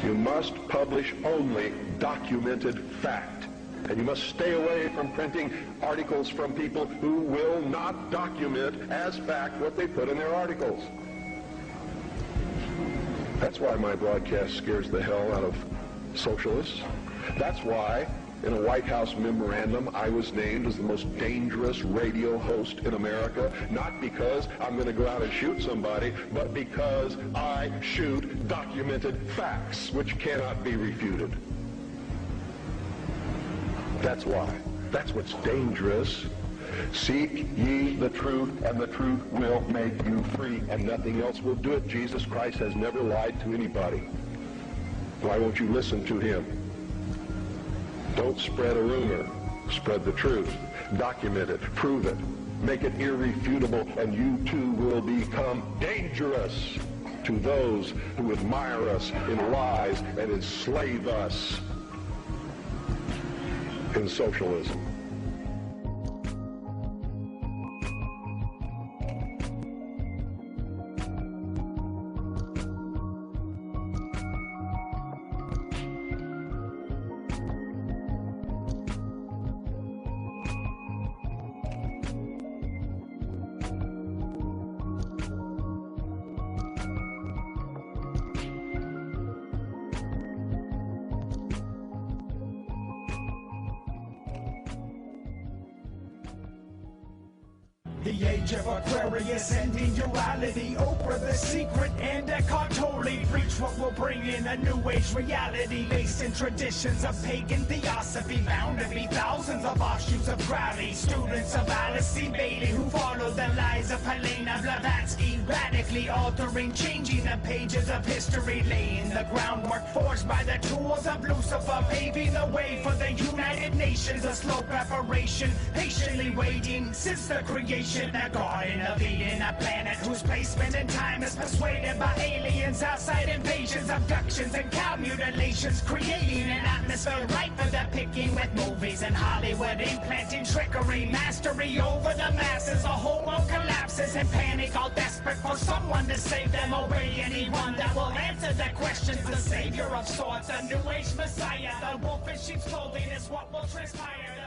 N: You must publish only documented fact. And you must stay away from printing articles from people who will not document as fact what they put in their articles. That's why my broadcast scares the hell out of socialists. That's why in a White House memorandum I was named as the most dangerous radio host in America, not because I'm going to go out and shoot somebody, but because I shoot documented facts which cannot be refuted. That's why. That's what's dangerous. Seek ye the truth, and the truth will make you free, and nothing else will do it. Jesus Christ has never lied to anybody. Why won't you listen to him? Don't spread a rumor. Spread the truth. Document it. Prove it. Make it irrefutable, and you too will become dangerous to those who admire us in lies and enslave us in socialism.
T: The age of Aquarius ending duality, Oprah the secret and Eckhart Tolle preach what will bring in a new age reality based in traditions of pagan theosophy, bound to be thousands of offshoots of Crowley, students of Alice C. Bailey who follow the lies of Helena Blavatsky, radically altering, changing the pages of history, laying the groundwork forged by the tools of Lucifer, paving the way for the United Nations, a slow preparation, patiently waiting since the creation. A garden of Eden, a planet whose placement in time is persuaded by aliens, outside invasions, abductions, and cow mutilations, creating an atmosphere ripe for the picking with movies and Hollywood implanting trickery, mastery over the masses. A whole world collapses in panic, all desperate for someone to save them. Obey anyone that will answer their questions. The savior of sorts, a new age messiah. The wolf in sheep's clothing is what will transpire.